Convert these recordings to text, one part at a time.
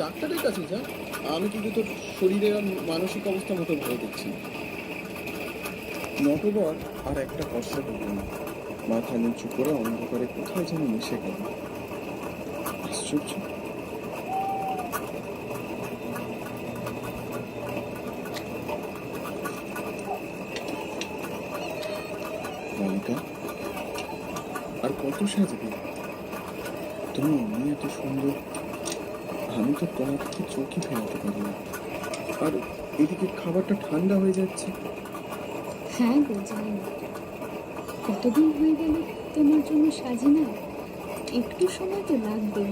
ডাক্তারের কাছে যা। আমি কিন্তু তোর শরীরের আর মানসিক অবস্থা মতো ভালো দেখছি। নটবর আর একটা কষ্ট করল না, মাথা নিচু করে অন্ধকারে কোথায় যেন মিশে গেল। আশ্চর্য। বালিকা, আর কত সাজবে? তুমি এমনি এত সুন্দর, আমি তো তোমার থেকে চোখই ফেরাতে পারি না। আর এদিকে খাবারটা ঠান্ডা হয়ে যাচ্ছে। হ্যাঁ গো, জানি কতদিন হয়ে গেল তোমার জন্য সাজি না, একটু সময় তো লাগবে।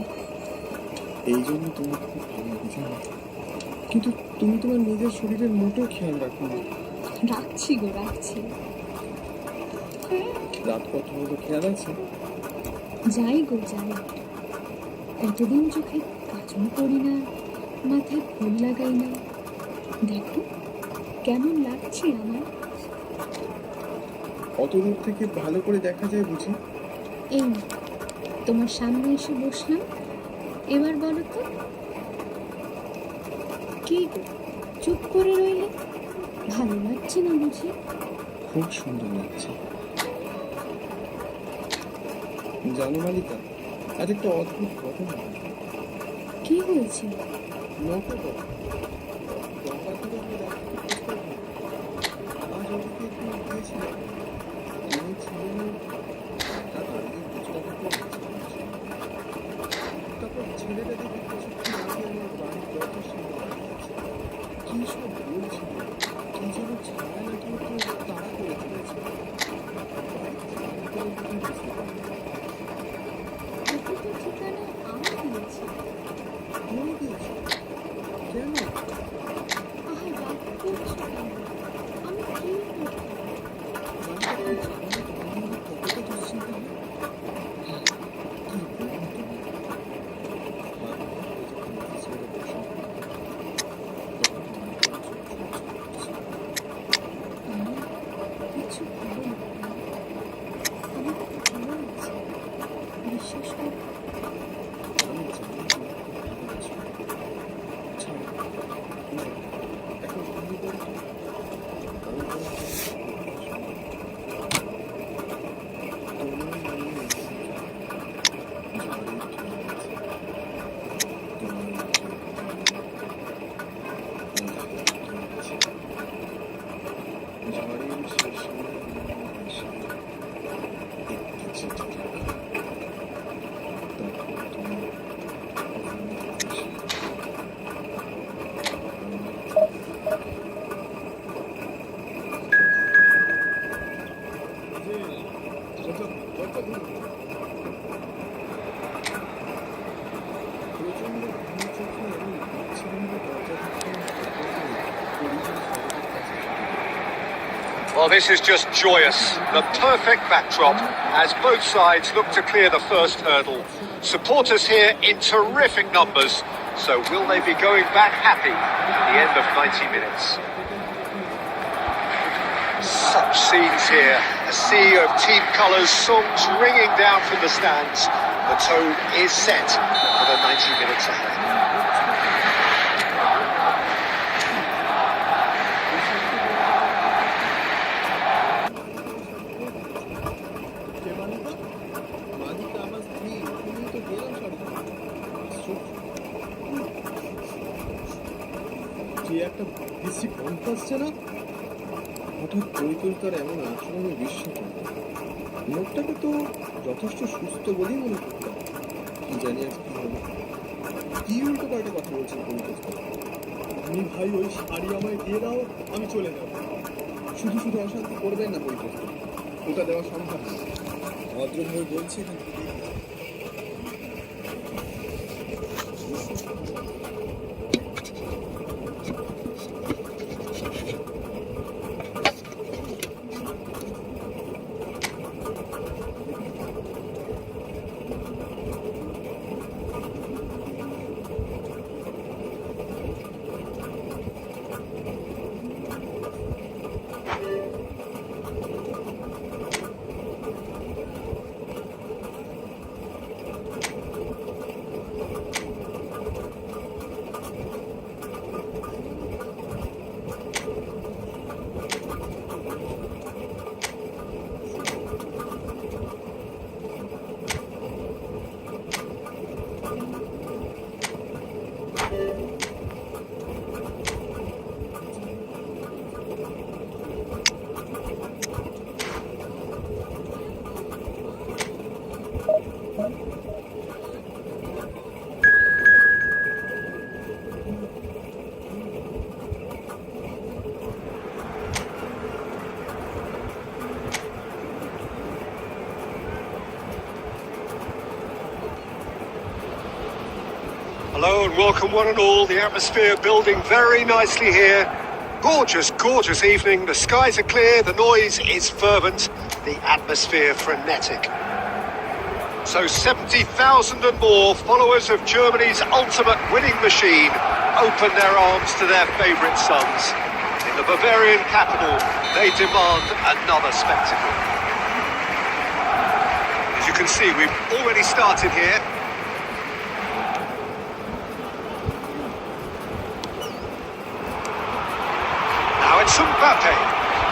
এই জন্য তোমার খুব ভালো লাগে জানো, কিন্তু তুমি তোমার নিজের শরীরের মোটেও খেয়াল রাখো না। রাখছি গো, রাখছি। রাত কত হলো খেয়াল আছে? যাই গো যাই, কতদিন চোখে কাজল করি না, মাথায় ফুল লাগাই না। দেখো কেমন লাগছে আমার। অত দূর থেকে ভালো করে দেখা যায় বুঝি? এই তোমার সামনে এসে বসলাম, এবার বলো তো কি গো, চুপ করে রইলে? ভালো লাগছে না বুঝি? খুব সুন্দর লাগছে জানো মালিকা, আজ একটা অদ্ভুত ঘটনা। কি হয়েছে? নৌকা গঙ্গা থেকে আজ ওদিকে একটু গিয়েছিলাম, তিনি ছিলেন তারপর ছেলেটা দেখে কিছুক্ষণ আগে আমার বাড়ির দরজার সামনে দাঁড়িয়েছে। কি সব বলছিল, কি যেন ছায়া নাকি একটু তাড়া করে চলেছে। ঠিকানা আমি দিয়েছি। তুমি দিয়েছো? কেন? আহা, রাগ করছো কেন? আমি কি কতটা দুশ্চিন্তা হয়। কি বলবো তুমি? কিছু ভালো আমার খুব ভালো লাগছে, বিশ্বাস করো। আমি জানি তুমি খুব ভালো আছো। ছাড়ো, এখন তুমি বলো তো, আমি Well, this is just joyous. The perfect backdrop as both sides look to clear the first hurdle. Supporters here in terrific numbers. So will they be going back happy at the end of 90 minutes? Such scenes here. A sea of team colours, songs ringing down from the stands. The tone is set for the 90 minutes ahead. একটা বেশি কম পাচ্ছে না। হঠাৎ পরিকল্পিতার এমন আচরণে বিস্মিত। লোকটাকে তো যথেষ্ট সুস্থ বলেই মনে করতাম, কি জানি আজ কি হলো। কি উল্টো পাল্টা কথা বলছেন পরিকল্পিতা? তুমি ভাই ওই শাড়ি আমায় দিয়ে দাও, আমি চলে যাবো। শুধু শুধু অশান্তি করবেন না পরিকল্পিতা, ওটা দেওয়া সম্ভব না। ভদ্রভাবে বলছি কিন্তু welcome one and all. The atmosphere building very nicely here. Gorgeous, gorgeous evening. The skies are clear, the noise is fervent, the atmosphere frenetic. So 70,000 and more followers of Germany's ultimate winning machine open their arms to their favourite sons. In the Bavarian capital, they demand another spectacle. As you can see, we've already started here. Now it's Mbappe,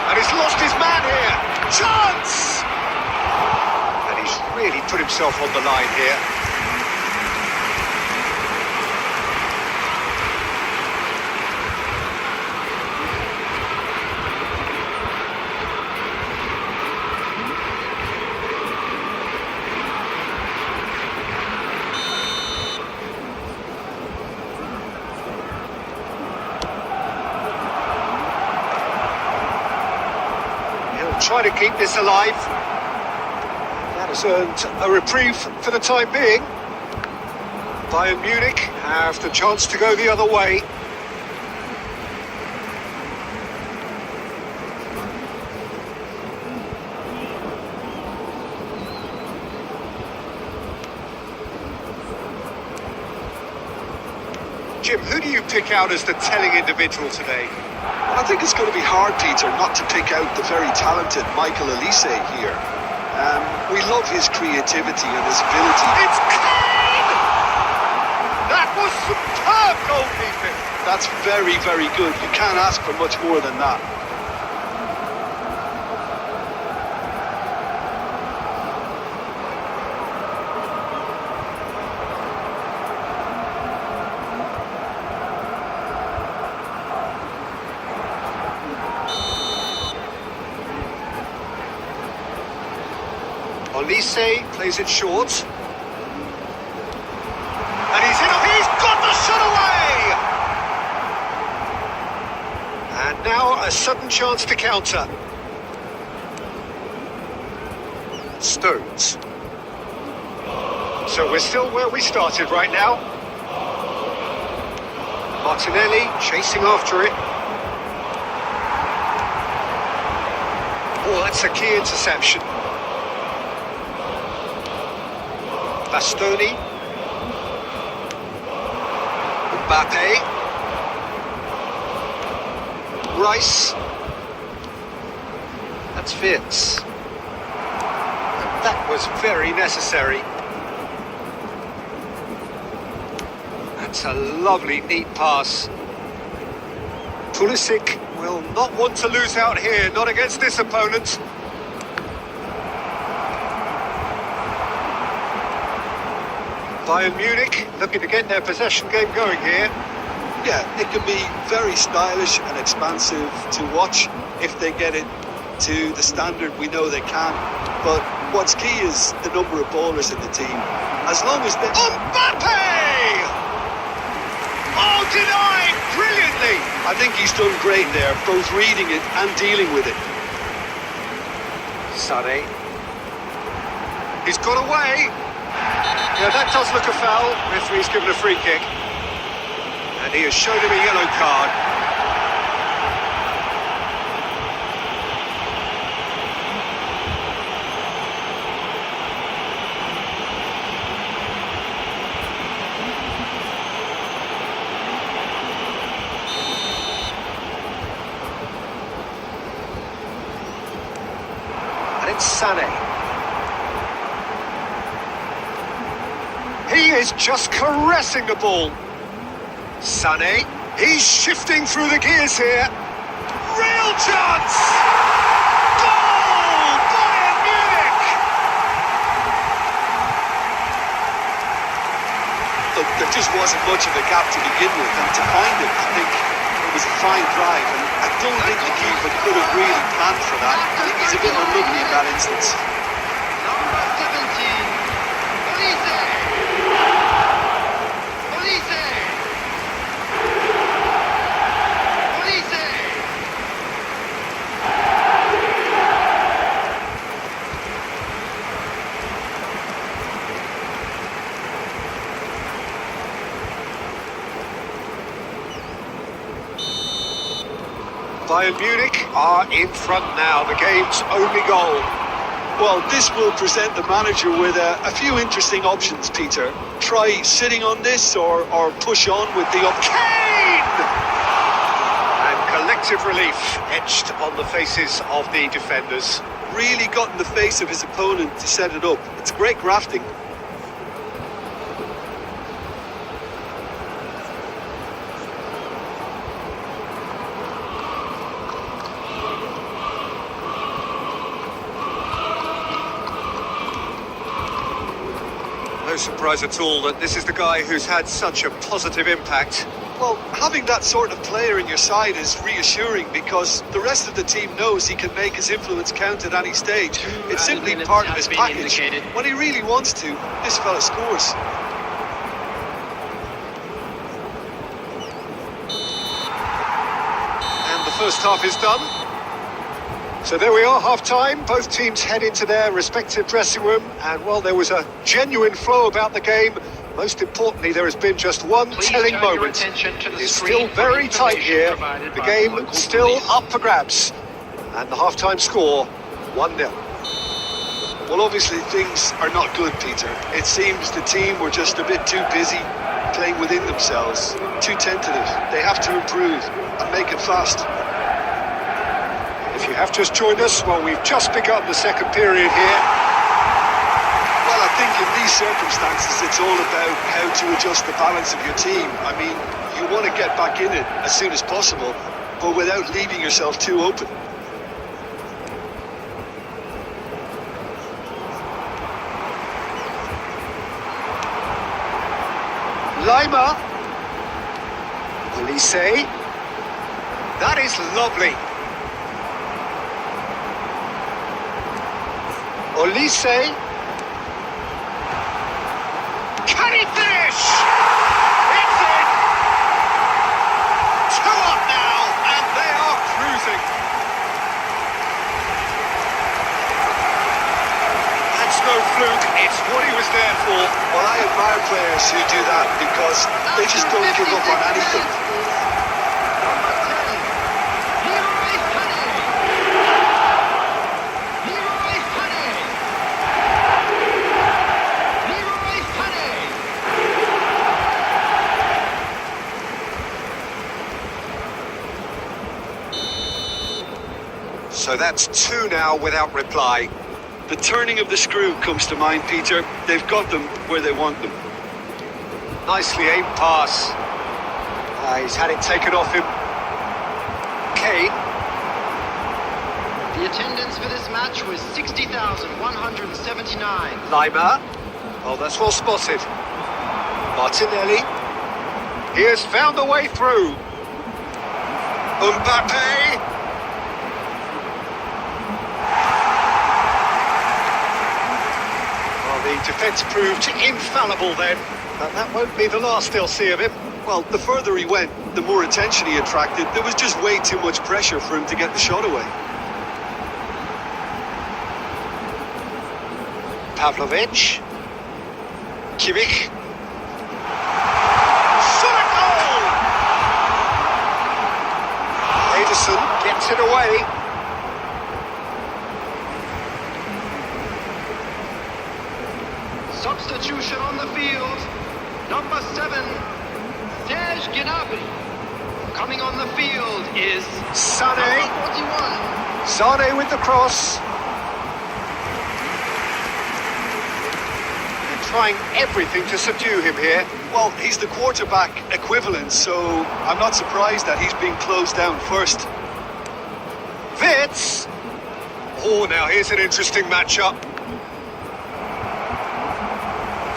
and he's lost his man here. Chance! And he's really put himself on the line here. Try to keep this alive. That has earned a reprieve for the time being. Bayern Munich have the chance to go the other way. Jim, who do you pick out as the telling individual today? I think it's going to be hard, Peter, not to pick out the very talented Michael Olise here. We love his creativity and his ability. It's Kane! That was superb goalkeeping. That's very, very good. You can't ask for much more than that. Olise plays it short. And he's got the shot away! And now a sudden chance to counter. Stones. So we're still where we started right now. Martinelli chasing after it. Oh, that's a key interception. Bastoni, Mbappe, Rice, that's Fitz, and that was very necessary. That's a lovely, neat pass. Pulisic will not want to lose out here, not against this opponent. Bayern Munich looking to get their possession game going here. Yeah, it can be very stylish and expansive to watch if they get it to the standard we know they can. But what's key is the number of ballers in the team. As long as they... Mbappe! Oh, denied brilliantly! I think he's done great there, both reading it and dealing with it. Sané. He's got away. Yeah, that does look a foul. Referee's given a free kick. And he has shown him a yellow card. And it's Sané. He is just caressing the ball. Sané, he's shifting through the gears here. Real chance! Goal! Bayern Munich! Look, there just wasn't much of a gap to begin with, and to find it, I think it was a fine drive, and I don't think the keeper could have really planned for that. I think he's a bit unlucky in that instance. Number 17, Olise! Bayern Munich are in front now, the game's only goal. Well, this will present the manager with a few interesting options, Peter. Try sitting on this or push on with the Kane! And collective relief etched on the faces of the defenders. really got in the face of his opponent to set it up. It's great grafting. No surprise at all that this is the guy who's had such a positive impact. Well, having that sort of player in your side is reassuring because the rest of the team knows he can make his influence count at any stage. It's simply part of his package. When he really wants to, this fella scores. And the first half is done. So there we are, half-time. Both teams head into their respective dressing room. And, well, there was a genuine flow about the game. Most importantly, there has been just one telling moment. It is still very tight here. The game still up for grabs. And the half-time score, 1-0. Well, obviously things are not good, Peter. It seems the team were just a bit too busy playing within themselves, too tentative. They have to improve and make it fast. If you have just joined us, well, we've just begun the second period here. Well, I think in these circumstances, it's all about how to adjust the balance of your team. I mean, you want to get back in it as soon as possible, but without leaving yourself too open. Lima. Olise. That is lovely. Olise. Can he finish? It's in! 2 up now, and they are cruising. That's no fluke, it's what he was there for. Well, I admire players who do that because they just don't give up on anything. So that's 2 now without reply. The turning of the screw comes to mind, Peter. They've got them where they want them. Nicely aimed pass. He's had it taken off him. Kane. The attendance for this match was 60,179. Lima. Oh, that's well spotted. Martinelli. He has found a way through. Mbappe. Well, the defence proved infallible then. And that won't be the last they'll see of him. Well, the further he went, the more attention he attracted. There was just way too much pressure for him to get the shot away. Pavlovic. Kimmich. Shot at goal! Ederson gets it away. Substitution on the field. Number 7, Serge Gnabry. Coming on the field is Sané. number 41. Sané with the cross. They're trying everything to subdue him here. Well, he's the quarterback equivalent, so I'm not surprised that he's being closed down first. Vitz. Oh, now here's an interesting matchup.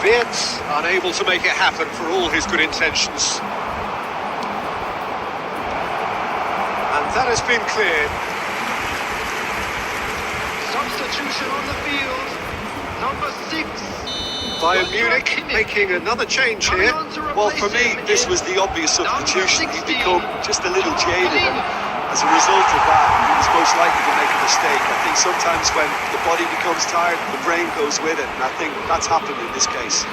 Vitz unable to make it happen for all his good intentions. And that has been cleared. Substitution on the field. Number 6. Bayern Munich making another change here. Well, for me, this was the obvious substitution. He'd become just a little jaded, and as a result of that, he was most likely to make a mistake. I think sometimes when the body becomes tired, the brain goes with it, and I think that's happened in this case.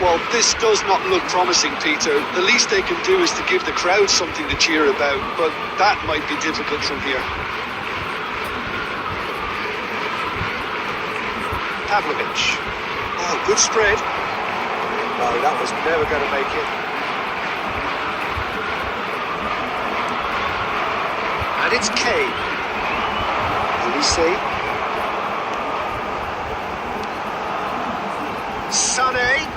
Well, this does not look promising, Peter. The least they can do is to give the crowd something to cheer about, but that might be difficult from here. Pavlovic. Oh, good spread. No, that was never going to make it. And it's Kane. Olise. Sané.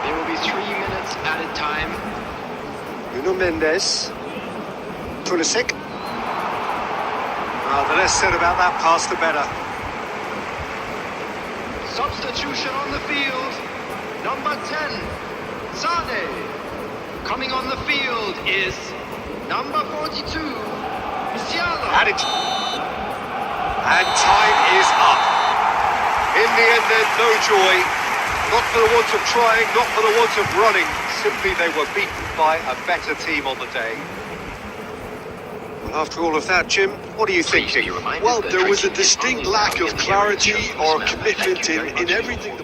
There will be 3 minutes added time. Nuno Mendes. Pulisic. The less said about that pass, the better. Substitution on the field. Number 10, Sané. Coming on the field is number 42, Musiala. And time is up. In the end, then, no joy. Not for the want of trying, not for the want of running. Simply, they were beaten by a better team on the day. Well, after all of that, Jim, what are you thinking? Well, there was a distinct lack of clarity or commitment in everything.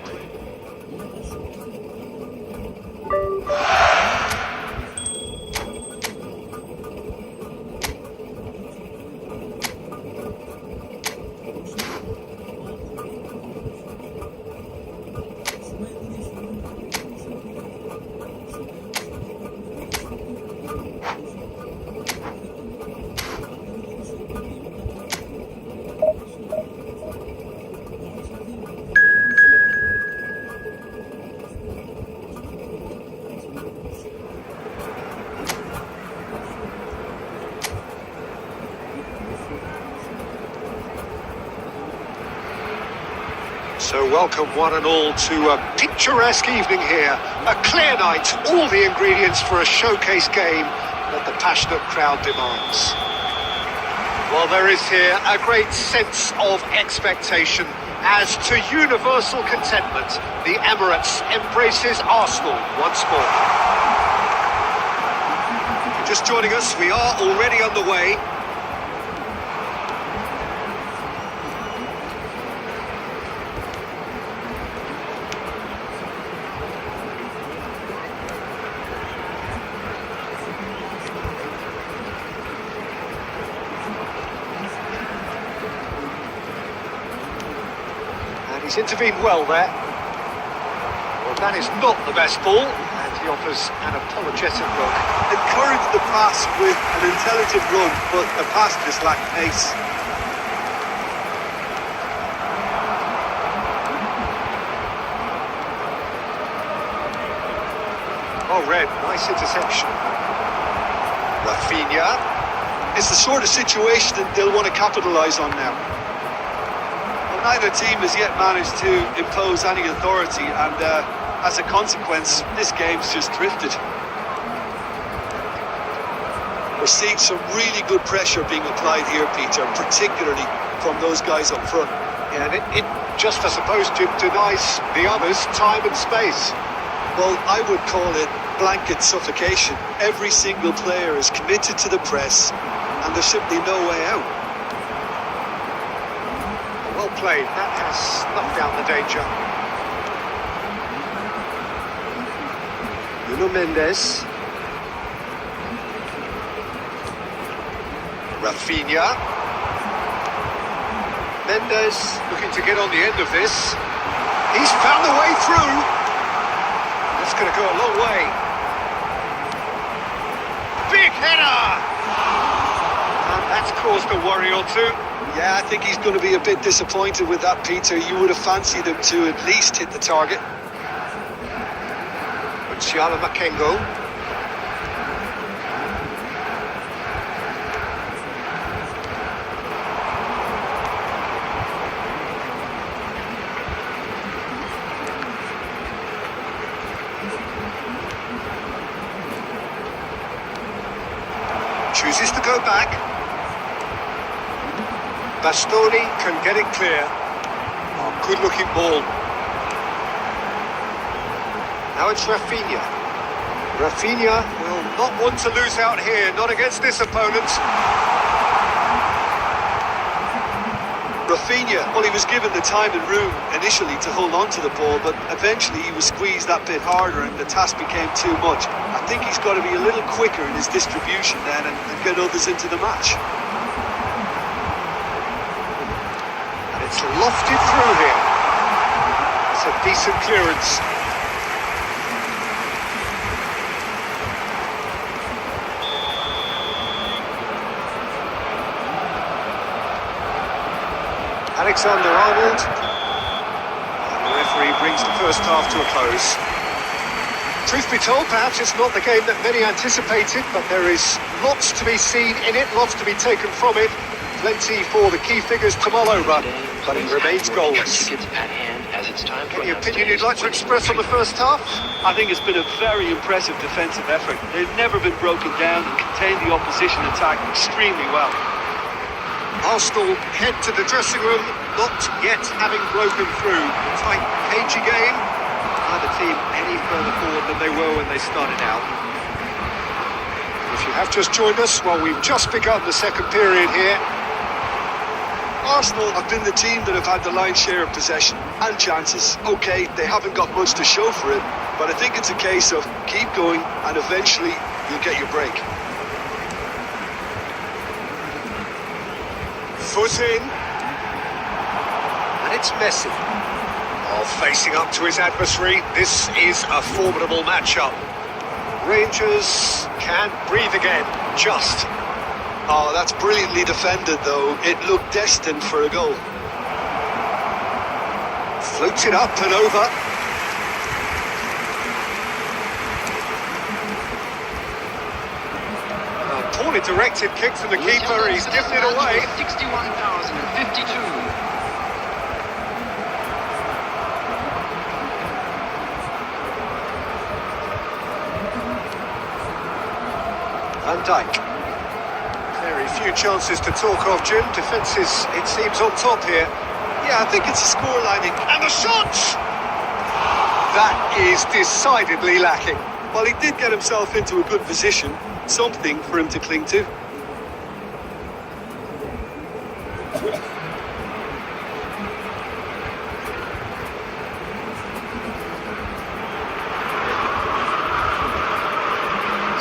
So welcome one and all to a picturesque evening here. A clear night, all the ingredients for a showcase game that the passionate crowd demands. Well, there is here a great sense of expectation as to universal contentment. The Emirates embraces Arsenal once more. Just joining us, we are already on the way. He's intervened well there. Well, that is not the best ball, and he offers an apologetic look. Encouraged the pass with an intelligent run, but the pass just lacked pace. Oh, Red, nice interception. Rafinha. It's the sort of situation that they'll want to capitalise on now. Neither team has yet managed to impose any authority, and as a consequence, this game's just drifted. We're seeing some really good pressure being applied here, Peter, particularly from those guys up front. Yeah, and it just, I suppose, denies the others time and space. Well, I would call it blanket suffocation. Every single player is committed to the press, and there's simply no way out. Well played, that has knocked down the danger. Nuno Mendes. Rafinha. Mendes looking to get on the end of this. He's found the way through. That's going to go a long way. Big header! And that's caused a worry or two. Yeah, I think he's going to be a bit disappointed with that, Peter. You would have fancied him to at least hit the target. Musiala Makengo. Chooses to go back. Bastoni can get it clear. Oh, good looking ball. Now it's Rafinha. Rafinha will not want to lose out here, not against this opponent. Rafinha, well, he was given the time and room initially to hold on to the ball, but eventually he was squeezed that bit harder and the task became too much. I think he's got to be a little quicker in his distribution then and get others into the match. And it's lofted through here. It's a decent clearance. Alexander-Arnold. And the referee brings the first half to a close. Truth be told, perhaps it's not the game that many anticipated, but there is lots to be seen in it, lots to be taken from it. Plenty for the key figures to mull over, but it remains goalless. Any opinion you'd like to express on the first half? I think it's been a very impressive defensive effort. They've never been broken down and contained the opposition attack extremely well. Arsenal head to the dressing room, not yet having broken through. Tight, cagey game. Neither team any further forward than they were when they started out. If you have just joined us, well, we've just begun the second period here. Arsenal have been the team that have had the lion's share of possession and chances. Okay, they haven't got much to show for it, but I think it's a case of keep going and eventually you'll get your break. Foot in. And it's Messi. While facing up to his adversary, this is a formidable matchup. Rangers can breathe again, just. Oh, that's brilliantly defended though. It looked destined for a goal. Floats it up and over. A poorly directed kick from the keeper, he's given it away. 61,052. Van Dijk. Very few chances to talk of, Jim. Defences, it seems, on top here. Yeah, I think it's a scoreline. And the shot! That is decidedly lacking. Well, he did get himself into a good position. Something for him to cling to.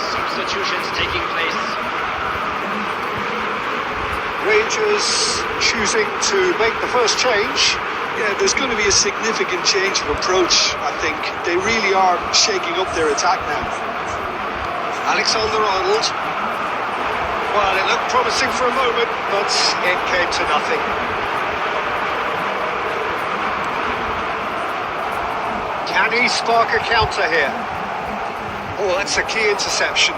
Substitutions taking place. Rangers choosing to make the first change. Yeah, there's going to be a significant change of approach, I think. They really are shaking up their attack now. Alexander-Arnold. Well, it looked promising for a moment, but it came to nothing. Can he spark a counter here? Oh, that's a key interception.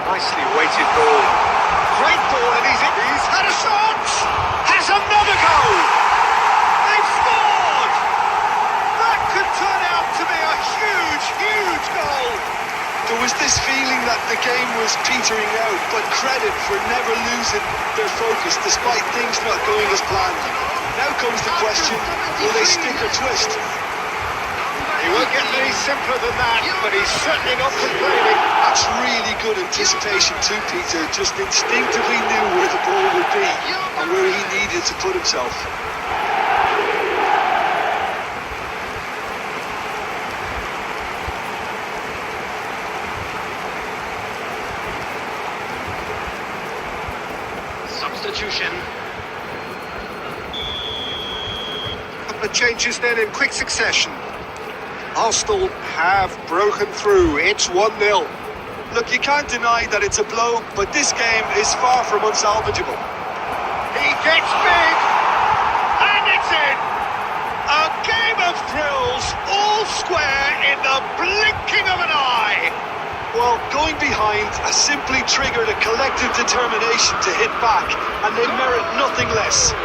Nicely weighted ball. Great ball, and he's had a shot! Has another goal! They've scored! That could turn out to be a huge, huge goal! There was this feeling that the game was petering out, but credit for never losing their focus despite things not going as planned. Now comes the question, will they stick or twist? He won't get any simpler than that, but he's certainly not complaining. That's really good anticipation too, Peter. Just instinctively knew where the ball would be and where he needed to put himself. Substitution. The changes then in quick succession. Arsenal have broken through. It's 1-0. Look, you can't deny that it's a blow, but this game is far from unsalvageable. He gets big, and it's in. A game of thrills, all square in the blinking of an eye. Well, going behind has simply triggered a collective determination to hit back, and they merit nothing less.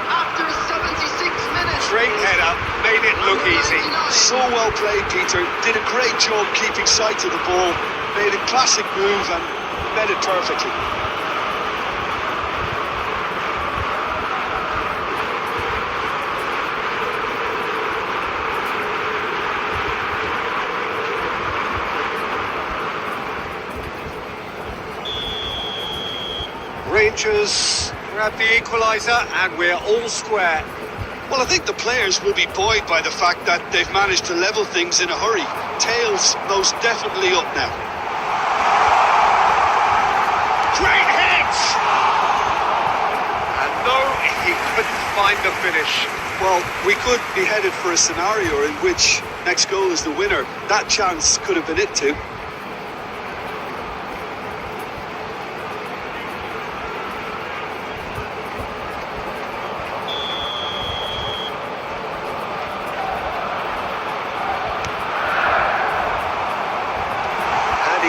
After 76 minutes. Straight header, made it look easy. So well played, Peter. Did a great job keeping sight of the ball. Made a classic move and met it perfectly. Rangers grab the equaliser and we're all square. Well, I think the players will be buoyed by the fact that they've managed to level things in a hurry. Tails most definitely up now. Great hit! And no, he couldn't find the finish. Well, we could be headed for a scenario in which next goal is the winner. That chance could have been it too.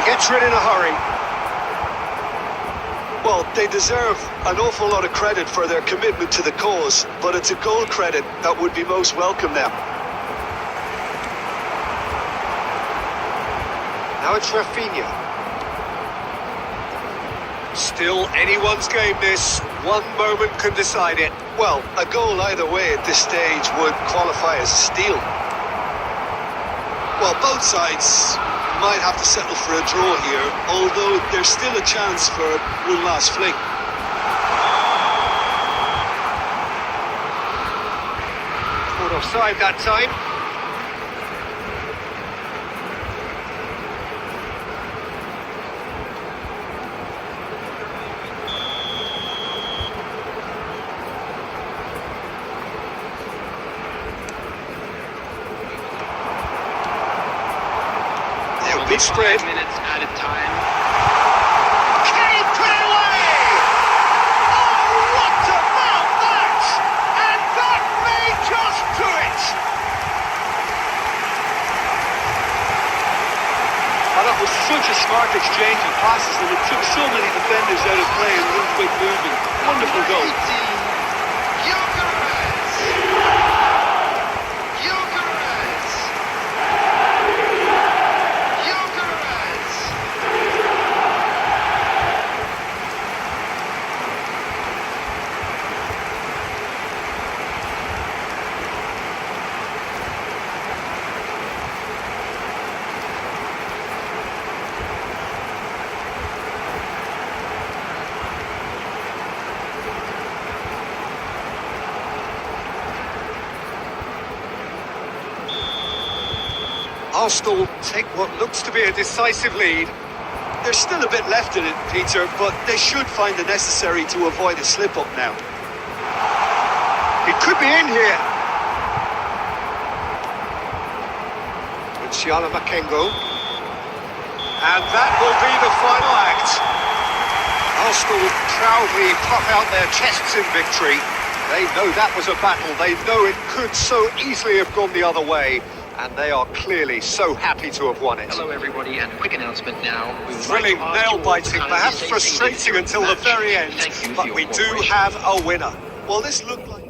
Gets rid in a hurry. Well, they deserve an awful lot of credit for their commitment to the cause, but it's a goal credit that would be most welcome now. Now it's Rafinha. Still anyone's game this. One moment can decide it. Well, a goal either way at this stage would qualify as a steal. Well, both sides might have to settle for a draw here, although there's still a chance for one last fling. Caught offside that time. Big spread. 5 minutes at a time. Can he put it away? Oh, what about that? And that may just do it. Well, that was such a smart exchange of passes, and it took so many defenders out of play in one quick movement. Wonderful goal. Arsenal take what looks to be a decisive lead. There's still a bit left in it, Peter, but they should find the necessary to avoid a slip-up now. It could be in here. Luciano Makengo. And that will be the final act. Arsenal proudly puff out their chests in victory. They know that was a battle. They know it could so easily have gone the other way. And they are clearly so happy to have won it. Hello, everybody, and a quick announcement now. We would Thrilling, like to ask you all to nail-biting, kindly perhaps say frustrating during until the the match. very end. Thank you for But your we do cooperation. have a winner. Well, this looked like...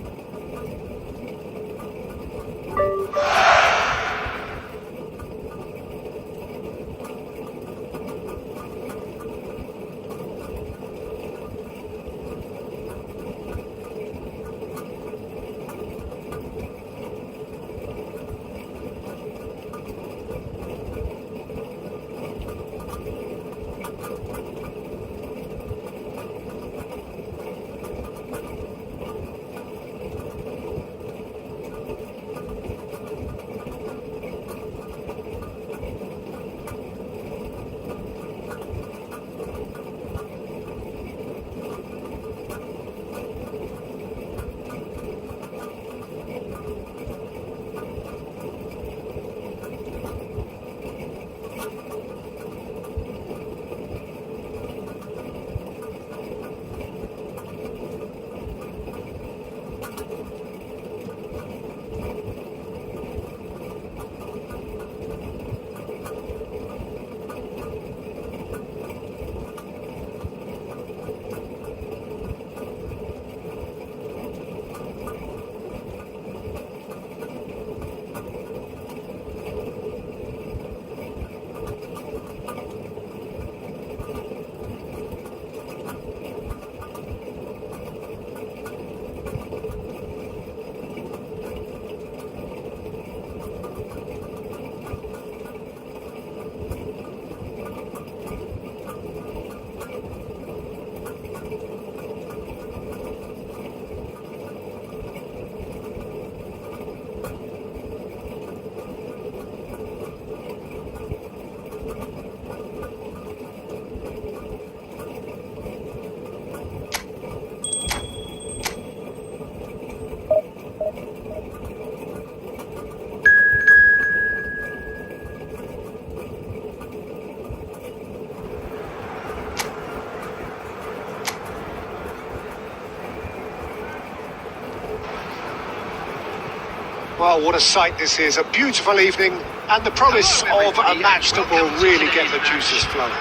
Well, what a sight this is. A beautiful evening and the promise Hello, of a everybody, match and that will welcome to really get today's the juices match. flowing.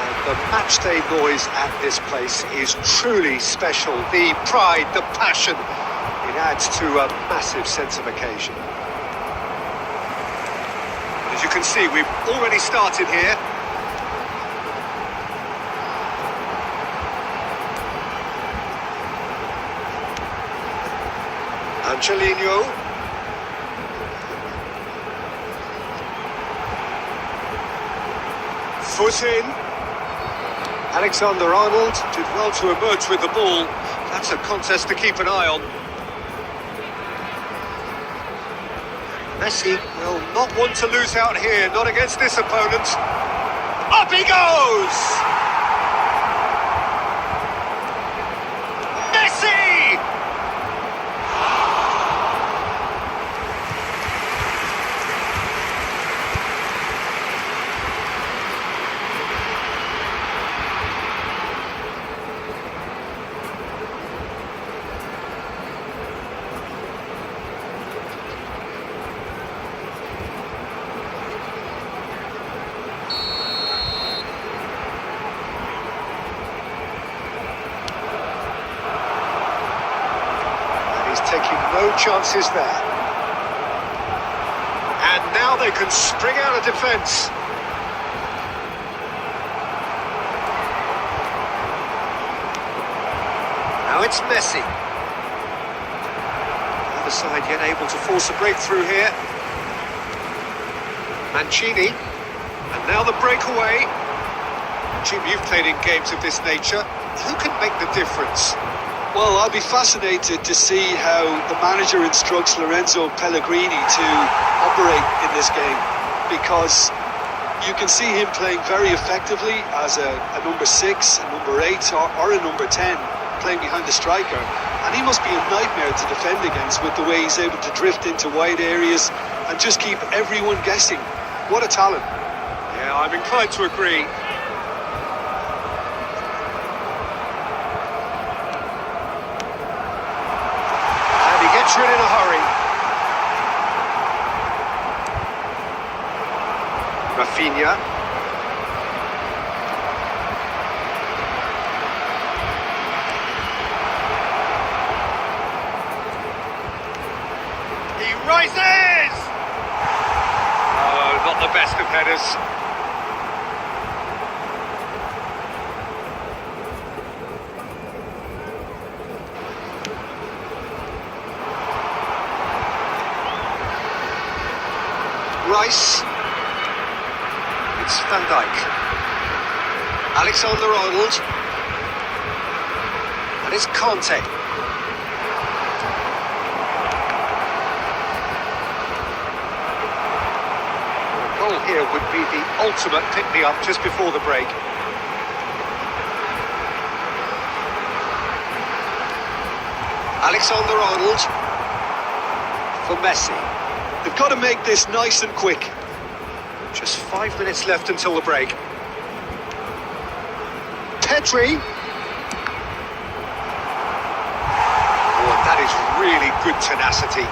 And the match day noise at this place is truly special. The pride, the passion, it adds to a massive sense of occasion. As you can see, we've already started here. Angelino. Foot in. Alexander-Arnold did well to emerge with the ball. That's a contest to keep an eye on. Messi will not want to lose out here, not against this opponent. Up he goes! Messi! Taking no chances there. And now they can spring out of defence. Now it's Messi. The other side yet able to force a breakthrough here. Mancini. And now the breakaway. Jim, you've played in games of this nature. Who can make the difference? Well, I'll be fascinated to see how the manager instructs Lorenzo Pellegrini to operate in this game, because you can see him playing very effectively as a number 6, a number 8 or a number 10, playing behind the striker, and he must be a nightmare to defend against with the way he's able to drift into wide areas and just keep everyone guessing. What a talent. Yeah, I'm inclined to agree. In a hurry. Rafinha. He rises! Oh, not the best of headers. Rice. It's Van Dijk. Alexander-Arnold. And it's Conte. A goal here would be the ultimate pick-me-up just before the break. Alexander-Arnold for Messi. They've got to make this nice and quick. Just 5 minutes left until the break. Pedri. Oh, and that is really good tenacity.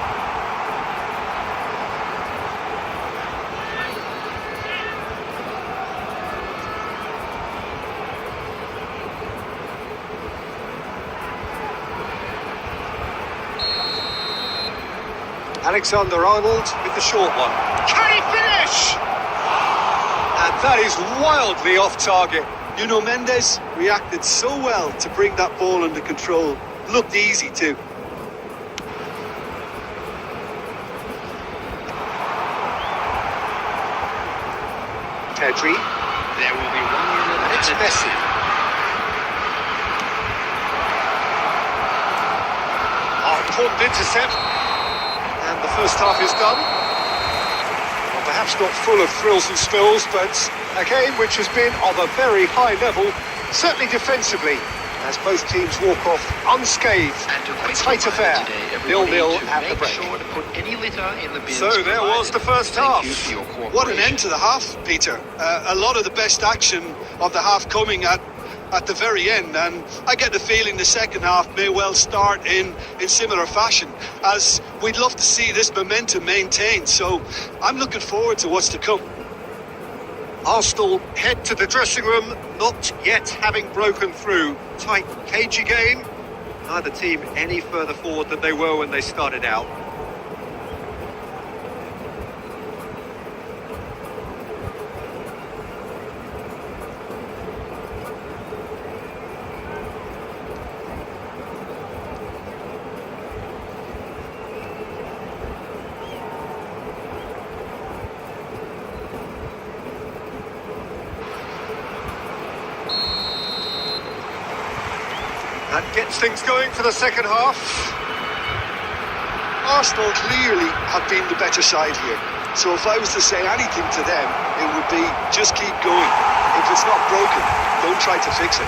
Alexander-Arnold with the short one. Can he finish? And that is wildly off target. Nuno Mendes reacted so well to bring that ball under control. Looked easy too. Pedri. There will be 1 minute. And it's Messi. Oh, important intercept. And the first half is done. Well, perhaps not full of thrills and spills, but a game which has been of a very high level, certainly defensively, as both teams walk off unscathed. And to A quick tight affair, today, everybody, 0-0 to at the make break. sure to put any litter in the bins So there was provided. the first Thank half. you for your What an cooperation. end to the half, Peter. A lot of the best action of the half coming at at the very end, and I get the feeling the second half may well start in similar fashion, as we'd love to see this momentum maintained. So I'm looking forward to what's to come. Arsenal head to the dressing room, not yet having broken through. Tight, cagey game. Neither team any further forward than they were when they started out. That gets things going for the second half. Arsenal clearly have been the better side here. So if I was to say anything to them, it would be just keep going. If it's not broken, don't try to fix it.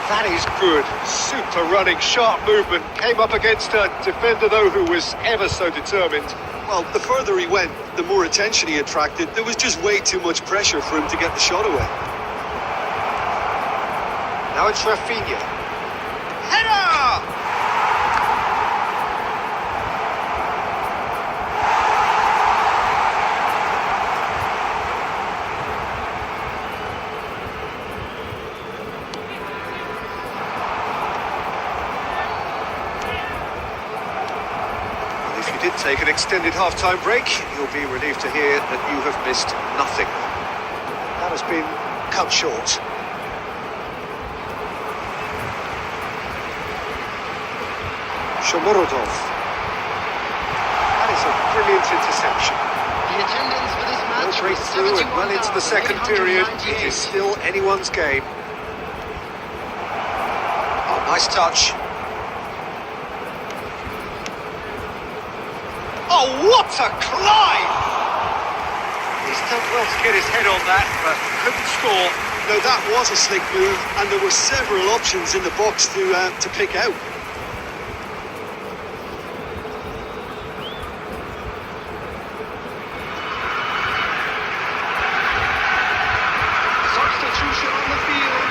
That is good. Super running, sharp movement. Came up against a defender, though, who was ever so determined. Well, the further he went, the more attention he attracted. There was just way too much pressure for him to get the shot away. Now it's Rafinha. Header! Well, if you did take an extended half-time break, you'll be relieved to hear that you have missed nothing. That has been cut short. Shomurodov. That is a brilliant interception. The attendance for this match Well, break through and well into the second period. It is 71,898. still anyone's game. Oh, nice touch. Oh, what a climb! He's done well to get his head on that, but couldn't score. Now that was a slick move, and there were several options in the box to pick out. Substitution on the field.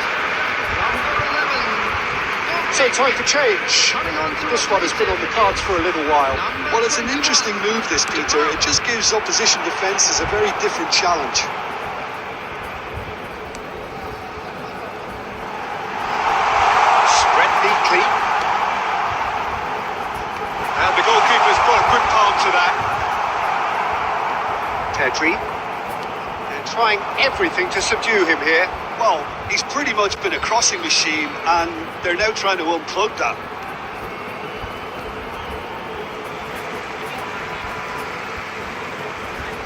Number 11. So time for change. Coming on to This one has been on the cards for a little while. Well, it's an interesting move, this, Peter. It just gives opposition defences a very different challenge. Spread neatly. And the goalkeeper's got a good palm to that. Pedri. They're trying everything to subdue him here. Well, he's pretty much been a crossing machine, and they're now trying to unplug that.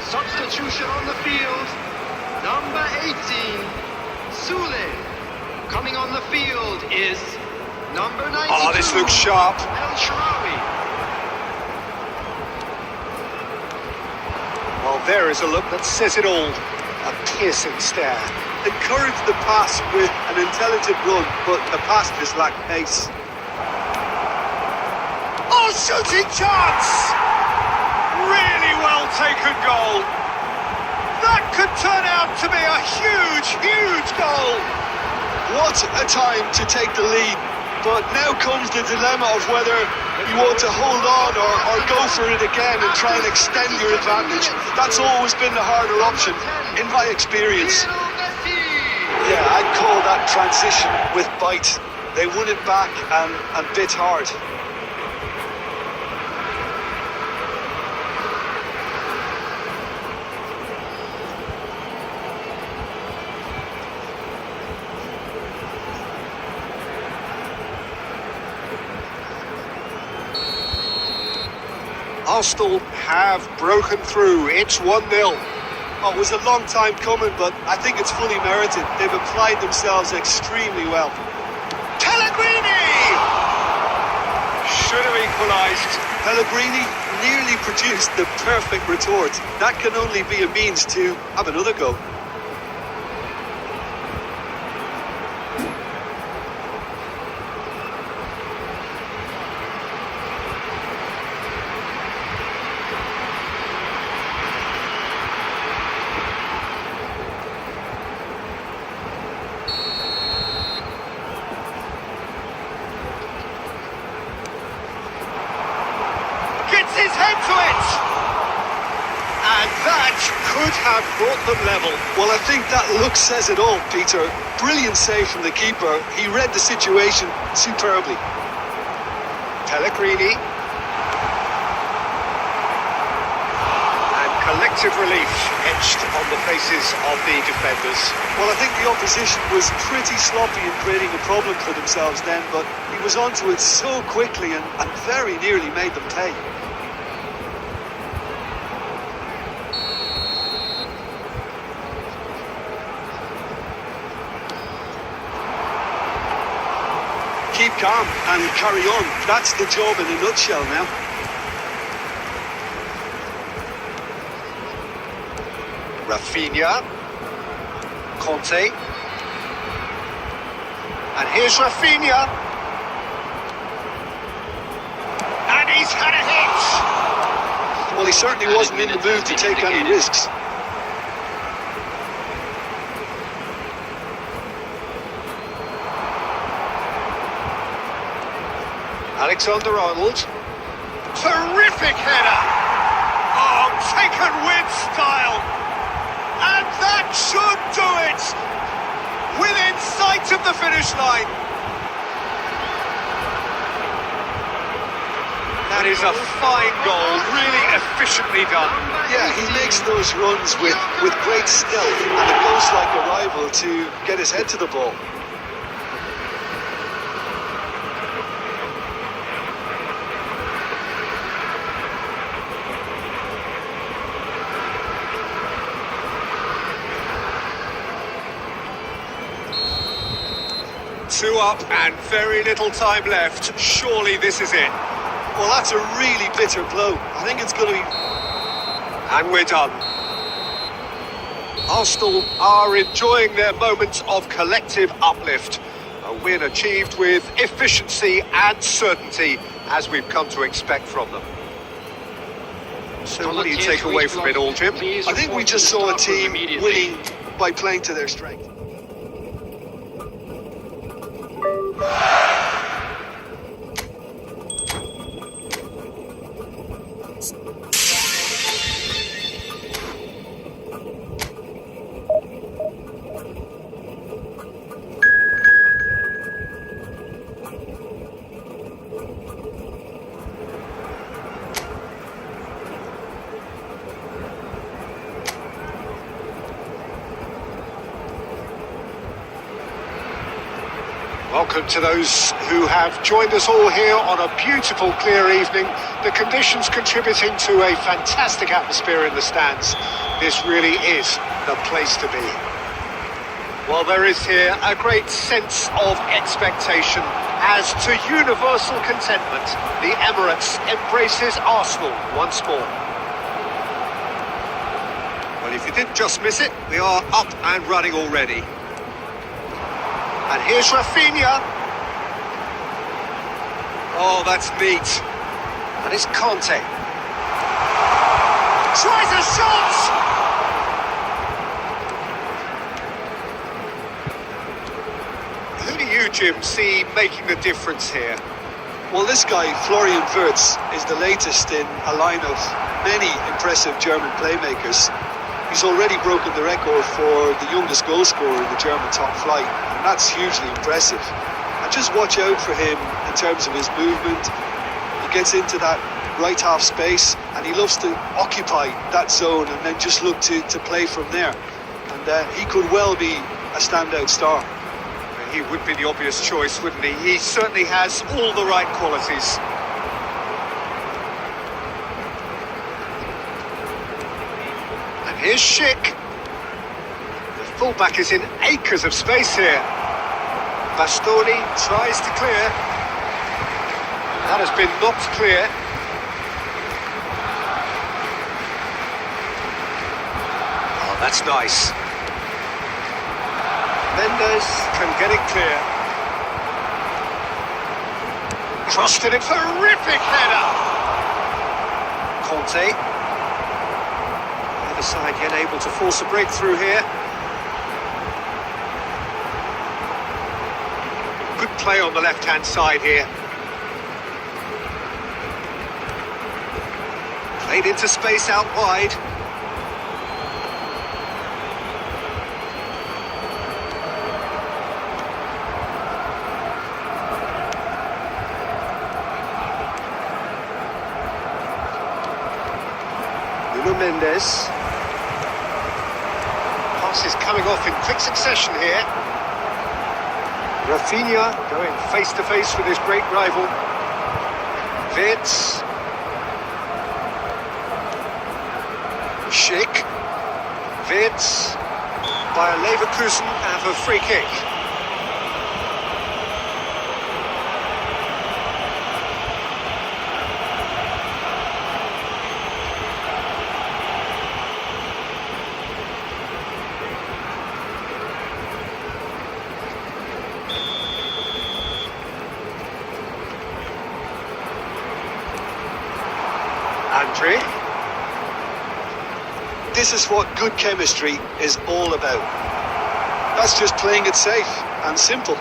Substitution on the field. Number 18. Sule. Coming on the field is number 92. Oh, this looks sharp. El Shaarawy. Well, there is a look that says it all. A piercing stare. Encouraged the pass with an intelligent run, but the pass just lacked pace. Oh, shooting chance! Really well taken goal. That could turn out to be a huge, huge goal. What a time to take the lead, but now comes the dilemma of whether you want to hold on or go for it again and try and extend your advantage. That's always been the harder option, in my experience. Lionel Messi. Yeah, I'd call that transition with bite. They won it back and bit hard. Arsenal have broken through. It's 1-0. Oh, it was a long time coming, but I think it's fully merited. They've applied themselves extremely well. Pellegrini! Should have equalised. Pellegrini nearly produced the perfect retort. That can only be a means to have another go. could have brought them level. Well, I think that look says it all, Peter. Brilliant save from the keeper. He read the situation superbly. Pellegrini. And collective relief etched on the faces of the defenders. Well, I think the opposition was pretty sloppy in creating a problem for themselves then, but he was onto it so quickly and very nearly made them pay. Keep calm and carry on. That's the job in a nutshell now. Rafinha. Conte. And here's Rafinha. And he's had a hit. Well, he certainly wasn't in the mood to take any risks. Alexander-Arnold. Terrific header. Oh, taken with style. And that should do it. Within sight of the finish line. That is a fine goal, really efficiently done. Yeah, he makes those runs with great stealth and a ghost-like arrival to get his head to the ball. Two up and very little time left. Surely this is it. Well, that's a really bitter blow. I think it's going to be... And we're done. Arsenal are enjoying their moment of collective uplift. A win achieved with efficiency and certainty, as we've come to expect from them. So what do you take away from it all, Jim? I think we just saw a team winning by playing to their strength. Welcome to those who have joined us all here on a beautiful, clear evening. The conditions contributing to a fantastic atmosphere in the stands. This really is the place to be. Well, there is here a great sense of expectation as to universal contentment. The Emirates embraces Arsenal once more. Well, if you didn't just miss it, we are up and running already. And here's Rafinha. Oh, that's neat. And it's Conte. Tries a shot! Who do you, Jim, see making the difference here? Well, this guy, Florian Wirtz, is the latest in a line of many impressive German playmakers. He's already broken the record for the youngest goal scorer in the German top flight, and that's hugely impressive. And just watch out for him in terms of his movement. He gets into that right half space, and he loves to occupy that zone and then just look to play from there. And he could well be a standout star. He would be the obvious choice, wouldn't he? He certainly has all the right qualities. Here's Schick. The fullback is in acres of space here. Bastoni tries to clear. That has been knocked clear. Oh, that's nice. Mendes can get it clear. Crossed in a terrific header. Conte. Side yet able to force a breakthrough here. Good play on the left-hand side here. Played into space out wide. Mendes. Passes coming off in quick succession here. Rafinha going face to face with his great rival. Wirtz. Schick. Wirtz. By Leverkusen have a free kick. Andre. This is what good chemistry is all about. That's just playing it safe and simple.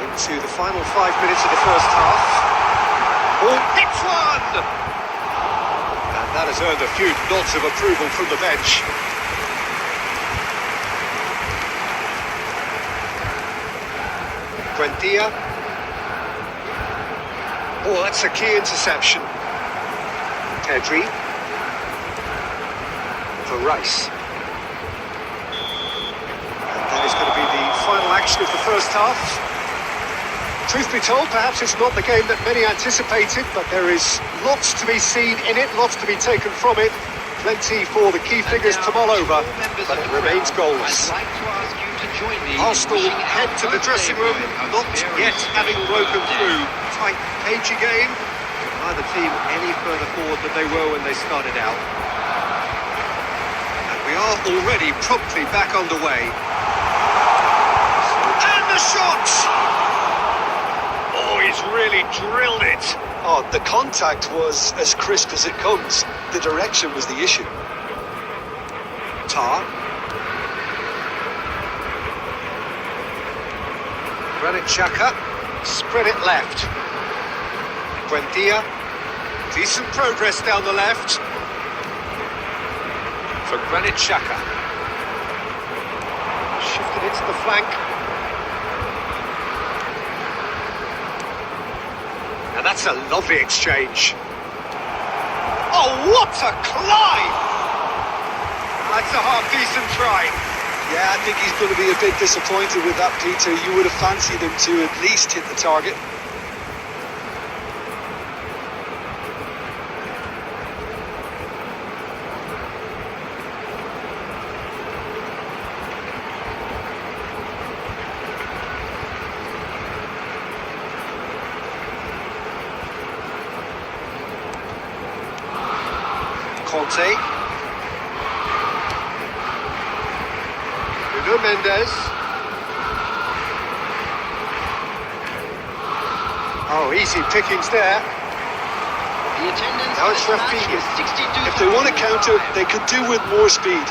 Into the final 5 minutes of the first half. Oh, hits one! And that has earned a few nods of approval from the bench. Buendia. Oh, that's a key interception. Pedri. For Rice. And that is going to be the final action of the first half. Truth be told, perhaps it's not the game that many anticipated, but there is lots to be seen in it, lots to be taken from it. Plenty for the key figures to mull over, but it remains goalless. I'd like to ask you to join me in Arsenal wishing head our to the dressing room, birthday not boy a yet very having special broken birthday. through. Tight, cagey game. Neither team any further forward than they were when they started out. And we are already promptly back underway. And the shot! Oh, he's really drilled it. Oh, the contact was as crisp as it comes. The direction was the issue. Tar. Granit Xhaka. Spread it left. Buendia. Decent progress down the left. For Granit Xhaka. Shifted it to the flank. And that's a lovely exchange. Oh, what a climb! That's a half-decent try. Yeah, I think he's going to be a bit disappointed with that, Peter. You would have fancied him to at least hit the target. Conte. Qoo Mendes. Oh, easy pickings there. The attendance Now for it's this match Rafinha. was 62,000. If they want to counter, they could do with more speed.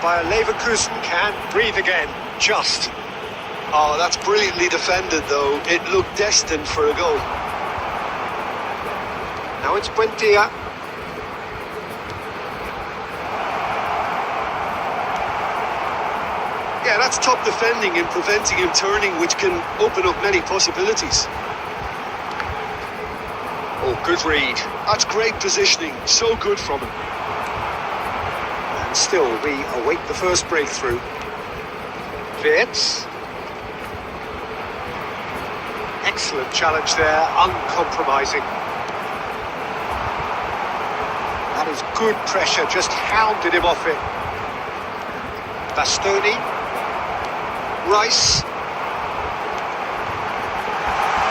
By Leverkusen can breathe again. Just. Oh, that's brilliantly defended, though. It looked destined for a goal. Now it's Buendia. Yeah, that's top defending and preventing him turning, which can open up many possibilities. Oh, good read. That's great positioning. So good from him. And still, we await the first breakthrough. Wirtz. Excellent challenge there, uncompromising. That is good pressure, just hounded him off it. Bastoni. Rice.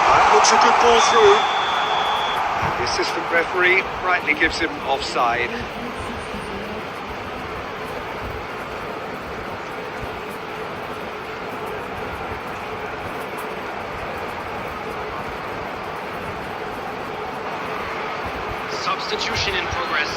That looks a good ball through. And the assistant referee rightly gives him offside. Substitution in progress.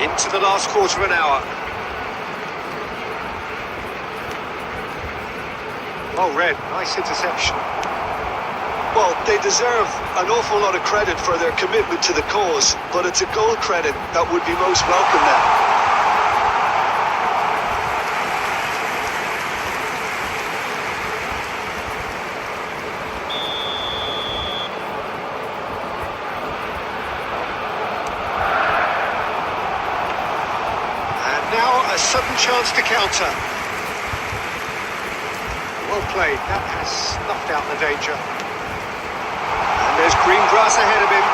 Into the last quarter of an hour. Well read, nice interception. Well, they deserve an awful lot of credit for their commitment to the cause, but it's a goal credit that would be most welcome now. Now a sudden chance to counter. Well played, that has snuffed out the danger. And there's green grass ahead of him.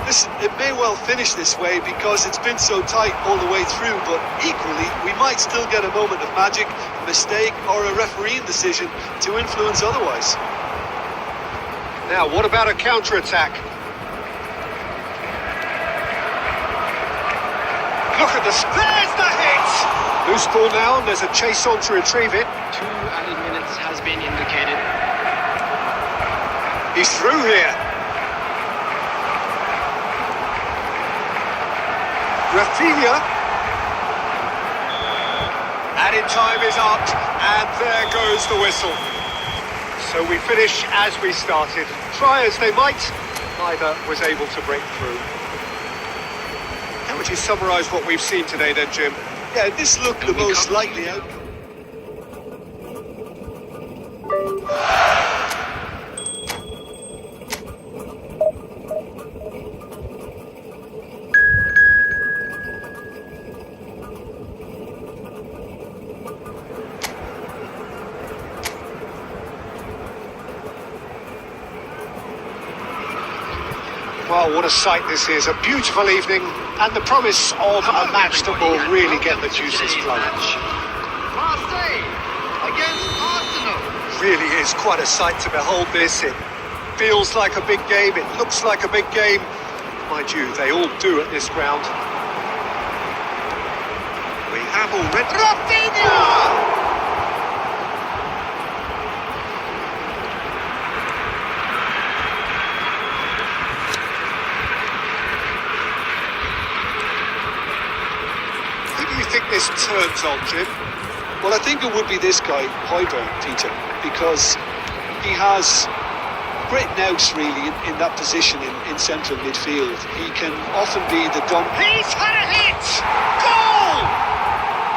Listen, it may well finish this way because it's been so tight all the way through, but equally, we might still get a moment of magic, a mistake, or a refereeing decision to influence otherwise. Now, what about a counter-attack? Look at this. There's the hit! Loose ball now, and there's a chase on to retrieve it. 2 added minutes has been indicated. He's through here. Rafinha. Added time is up, and there goes the whistle. So we finish as we started. Try as they might, neither was able to break through. How would you summarise what we've seen today then, Jim? Yeah, this looked the most likely outcome. Well, what a sight this is. A beautiful evening and the promise of a match that will really get the juices flowing. Marseille against Arsenal. Really is quite a sight to behold this. It feels like a big game. It looks like a big game. Mind you, they all do at this ground. We have already... Rafinha! Think this turns on, Jim? Well, I think it would be this guy, Højbjerg, Peter, because he has great nous really in that position in central midfield. He can often be the dump. He's had a hit! Goal!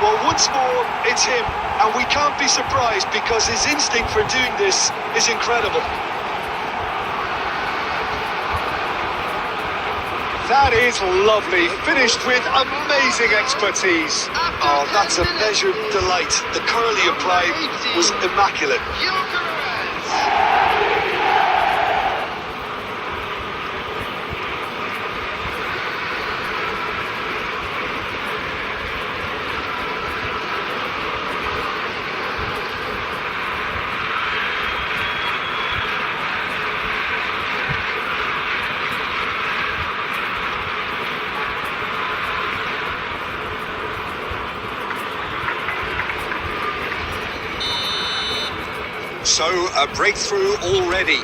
Well, once more, it's him, and we can't be surprised because his instinct for doing this is incredible. That is lovely, finished with amazing expertise. Oh, that's a measured delight. The curl he applied was immaculate. So, a breakthrough already.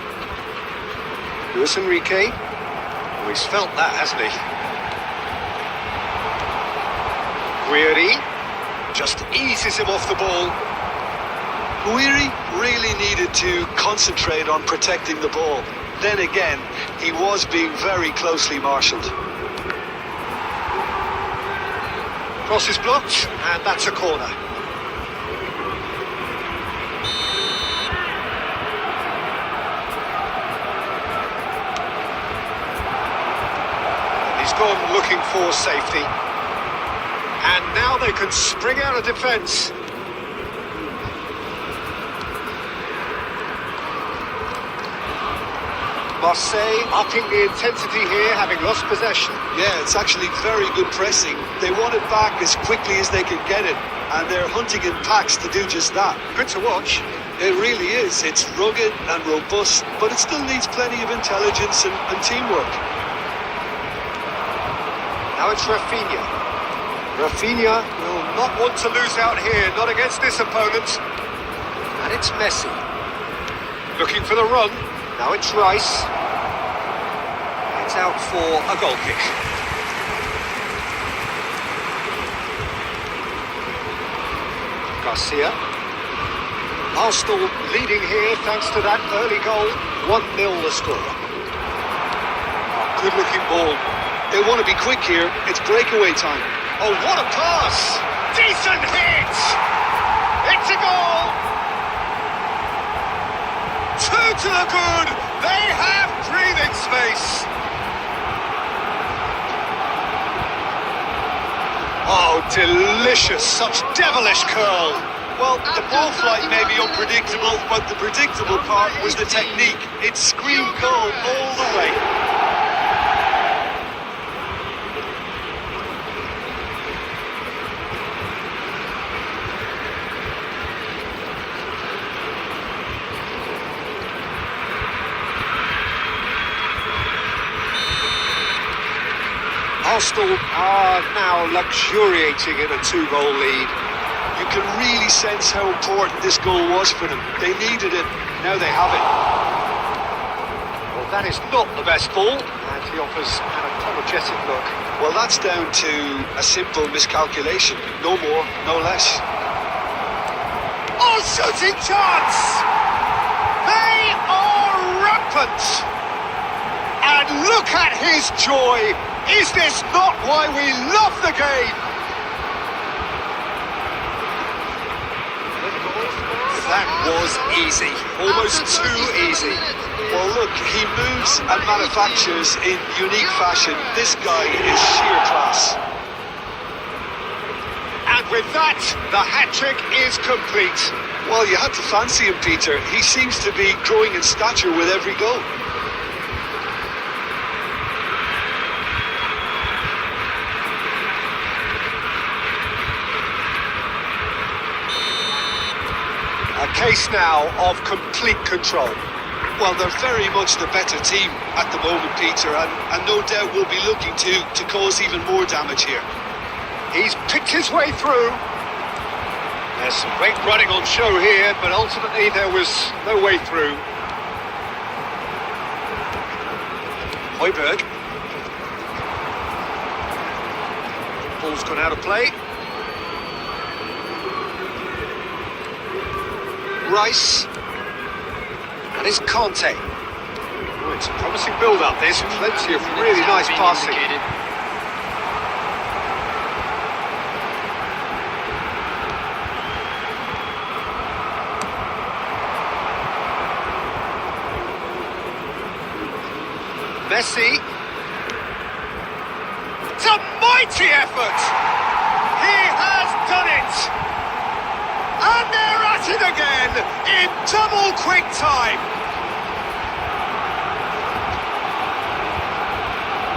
Luis Enrique. Oh, he's felt that, hasn't he? Guiri just eases him off the ball. Guiri really needed to concentrate on protecting the ball. Then again, he was being very closely marshalled. Cross is blocked, and that's a corner. Gone looking for safety, and now they can spring out of defence. Marseille upping the intensity here, having lost possession. Yeah, it's actually very good pressing. They want it back as quickly as they can get it, and they're hunting in packs to do just that. Good to watch. It really is. It's rugged and robust, but it still needs plenty of intelligence and teamwork. Now it's Rafinha. Rafinha will not want to lose out here, not against this opponent. And it's Messi. Looking for the run. Now it's Rice. It's out for a goal kick. Garcia. Arsenal leading here thanks to that early goal. 1-0 the score. Good looking ball. They want to be quick here. It's breakaway time. Oh, what a pass! Decent hit! It's a goal! 2 to the good! They have breathing space! Oh, delicious! Such devilish curl! Well, the ball flight may be unpredictable, but the predictable part was the technique. It screamed goal all the way. Arsenal are now luxuriating in a 2-goal lead. You can really sense how important this goal was for them. They needed it, now they have it. Well, that is not the best ball, and he offers an apologetic look. Well, that's down to a simple miscalculation. No more, no less. Oh, shooting chance! They are rampant! And look at his joy! Is this not why we love the game? That was easy, almost too easy. Well, look, he moves and manufactures in unique fashion. This guy is sheer class. And with that, the hat-trick is complete. Well, you had to fancy him, Peter. He seems to be growing in stature with every goal. A case now of complete control. Well, they're very much the better team at the moment, Peter, and no doubt will be looking to cause even more damage here. He's picked his way through. There's some great running on show here, but ultimately there was no way through. Højbjerg. Ball's gone out of play. Rice. And it's Conte. Oh, it's a promising build-up. There's plenty of really nice passing. Messi. It's a mighty effort! He has done it! And they're at it again in double quick time!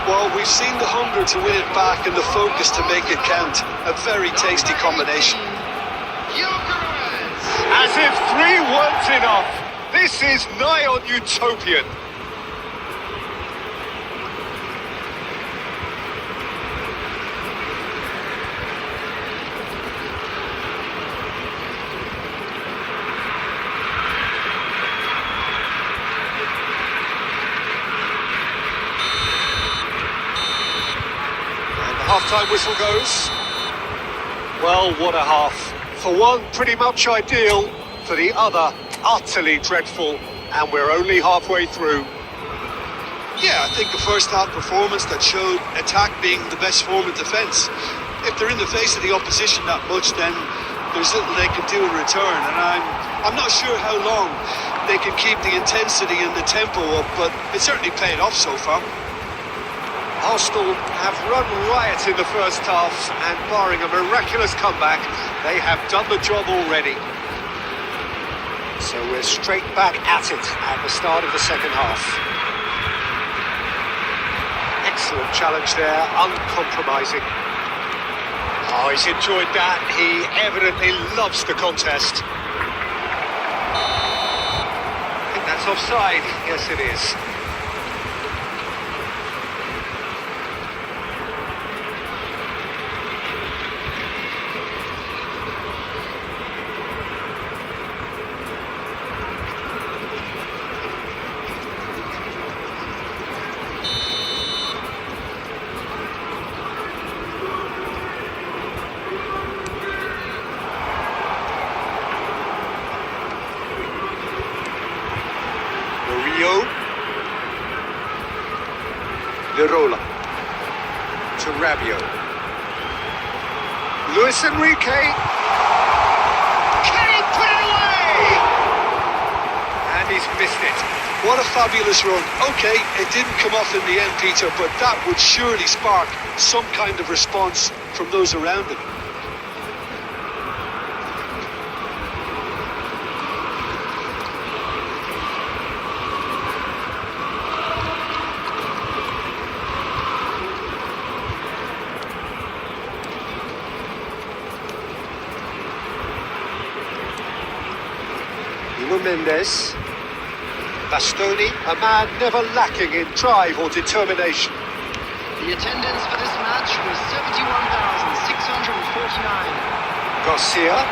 Well, we've seen the hunger to win it back and the focus to make it count. A very tasty combination. As if 3 weren't enough, this is nigh on utopian. Half-time whistle goes. Well, what a half. For one, pretty much ideal. For the other, utterly dreadful. And we're only halfway through. Yeah, I think a first-half performance that showed attack being the best form of defence. If they're in the face of the opposition that much, then there's little they can do in return. And I'm not sure how long they can keep the intensity and the tempo up, but it's certainly paid off so far. Arsenal have run riot in the first half, and barring a miraculous comeback, they have done the job already. So we're straight back at it at the start of the second half. Excellent challenge there, uncompromising. Oh, he's enjoyed that. He evidently loves the contest. I think that's offside. Yes, it is. Almirola. To Rabiot. Luis Enrique. Can he put it away? And he's missed it. What a fabulous run. Okay, it didn't come off in the end, Peter, but that would surely spark some kind of response from those around him. Mendes. Bastoni, a man never lacking in drive or determination. The attendance for this match was 71,649. Garcia.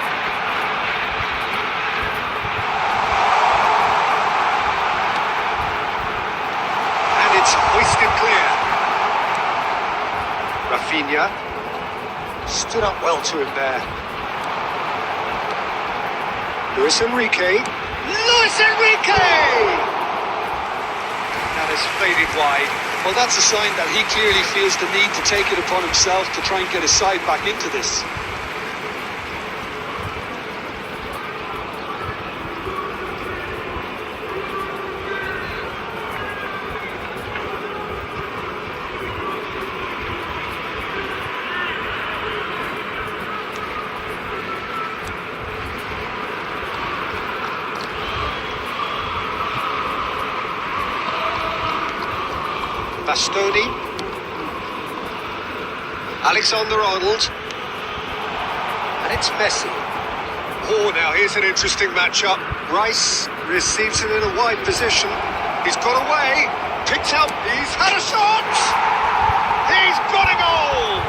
And it's hoisted clear. Rafinha stood up well to him there. Luis Enrique. Luis Enrique! That has faded wide. Well, that's a sign that he clearly feels the need to take it upon himself to try and get his side back into this. Bastoni. Alexander-Arnold. And it's Messi. Oh, now here's an interesting matchup. Rice receives it in a wide position. He's got away. Picks out. He's had a shot. He's got a goal.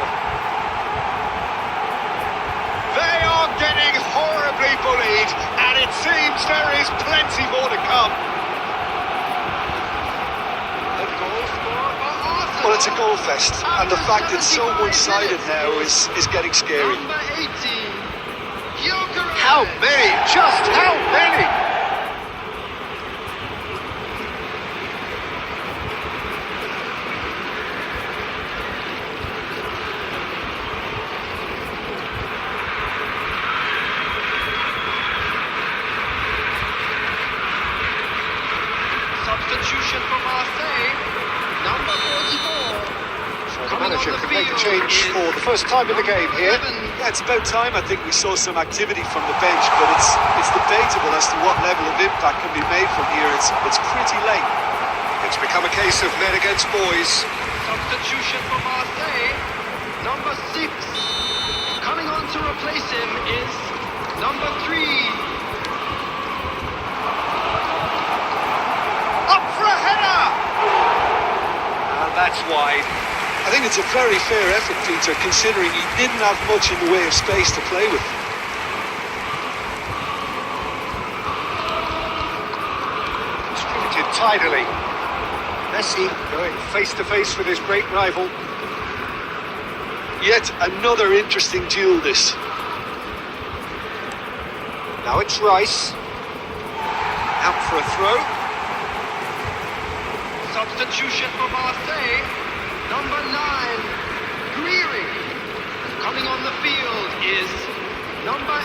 They are getting horribly bullied, and it seems there is plenty more to come. Well, it's a goal fest, and the fact it's so one-sided now is getting scary. Number 18, How many? Just how many? Substitution for Marseille. Number 44. So the manager can make a change for the first time in the game here. Yeah, it's about time. I think we saw some activity from the bench, but it's debatable as to what level of impact can be made from here. It's pretty late. It's become a case of men against boys. Substitution for Marseille. Number 6. Coming on to replace him is number 3. Up for a header! And that's wide. I think it's a very fair effort, Peter, considering he didn't have much in the way of space to play with. Distributed tidily. Messi going face to face with his great rival. Yet another interesting duel, this. Now it's Rice. Out for a throw. Substitution for Marseille. Number 9, Greery. Coming on the field is number 8.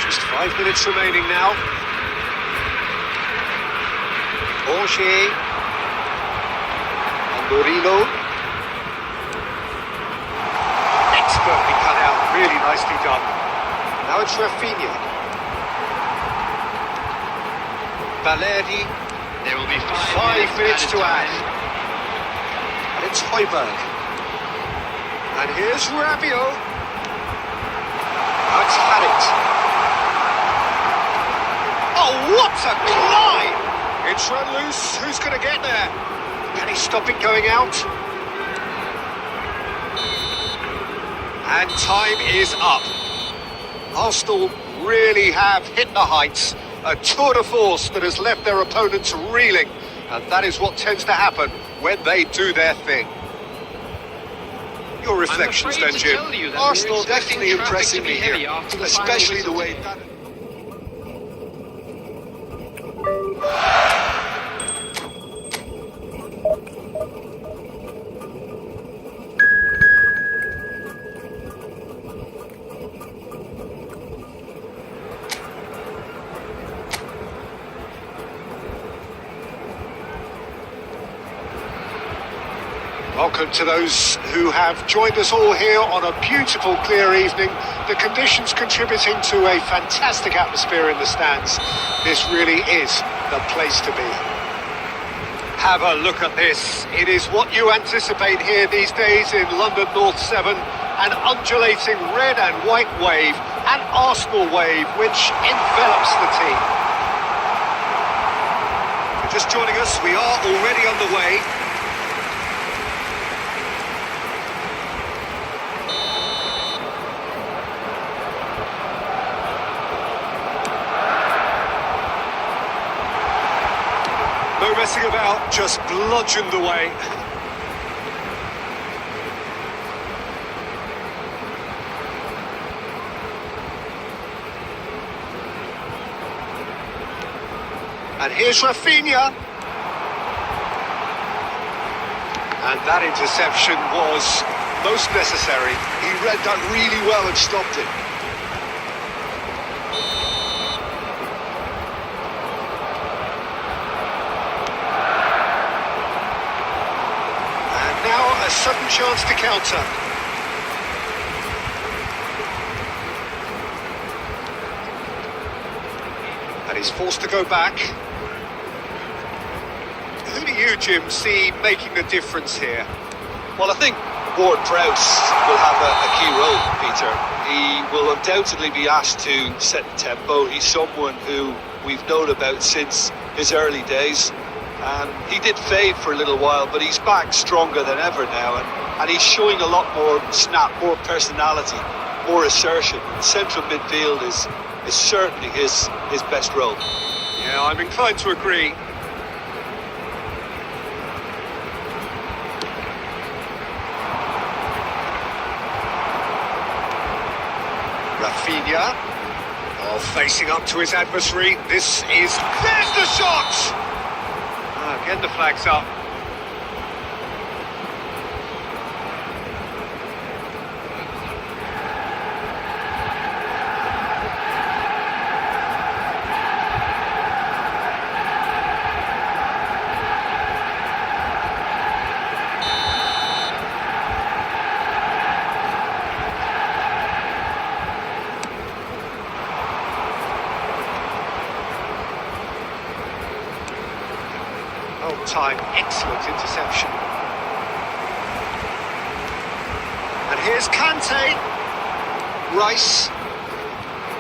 Just 5 minutes remaining now. Borgier. Andorino. Expertly cut out, really nicely done. Now it's Rafinha. Valeri. There will be 5 minutes to add. And it's Højbjerg. And here's Rabiot. Now it's Harit. Oh, what a climb! It's run loose. Who's going to get there? Can he stop it going out? And time is up. Arsenal really have hit the heights. A tour de force that has left their opponents reeling. And that is what tends to happen when they do their thing. Your reflections then, Jim? Arsenal definitely impressing me here, especially the way that... Welcome to those who have joined us all here on a beautiful, clear evening. The conditions contributing to a fantastic atmosphere in the stands. This really is the place to be. Have a look at this. It is what you anticipate here these days in London North 7. An undulating red and white wave, an Arsenal wave which envelops the team. If you're just joining us, we are already underway. No messing about, just bludgeoned away. And here's Rafinha. And that interception was most necessary. He read that really well and stopped it. And now a sudden chance to counter. And he's forced to go back. Who do you, Jim, see making the difference here? Well, I think Ward-Prowse will have a key role, Peter. He will undoubtedly be asked to set the tempo. He's someone who we've known about since his early days. And he did fade for a little while, but he's back stronger than ever now. And he's showing a lot more snap, more personality, more assertion. Central midfield is certainly his best role. Yeah, I'm inclined to agree. Rafinha, facing up to his adversary. There's the shot! Again the flag's up. Time, excellent interception. And here's Kante. Rice.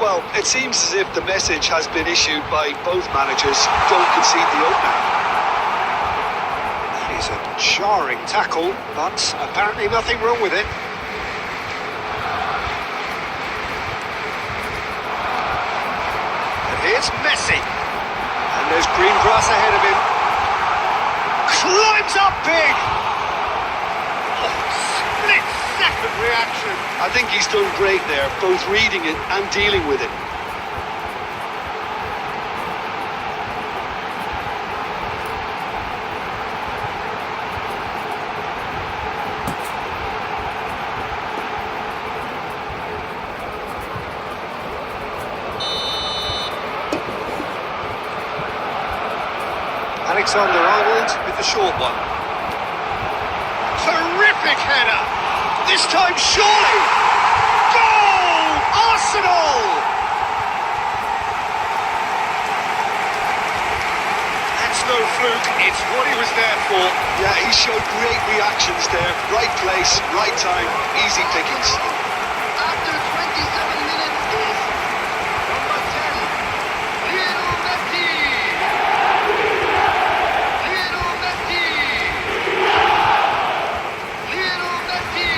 Well, it seems as if the message has been issued by both managers: don't concede the opener. That is a jarring tackle, but apparently nothing wrong with it. And here's Messi. And there's green grass ahead of him. Climbs up big! Oh, split-second reaction. I think he's done great there, both reading it and dealing with it. Alexander-Arnold with the short one. Terrific header! This time surely! Goal! Arsenal! That's no fluke, it's what he was there for. Yeah, he showed great reactions there. Right place, right time, easy pickings. After 27 minutes is number 10, Lionel Messi. Lionel Messi. Lionel Messi.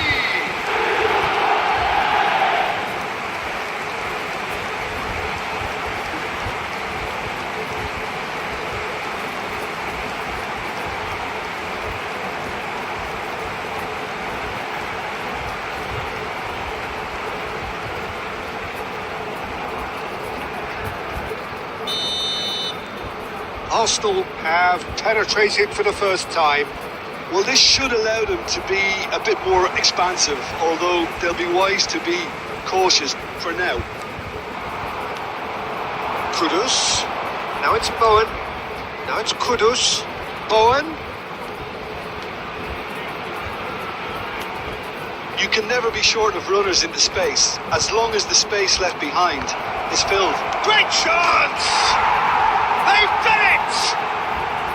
Arsenal have penetrated for the first time. Well, this should allow them to be a bit more expansive, although they'll be wise to be cautious for now. Kudus. Now it's Bowen. Now it's Kudus. Bowen. You can never be short of runners into space, as long as the space left behind is filled. Great chance! They've done it!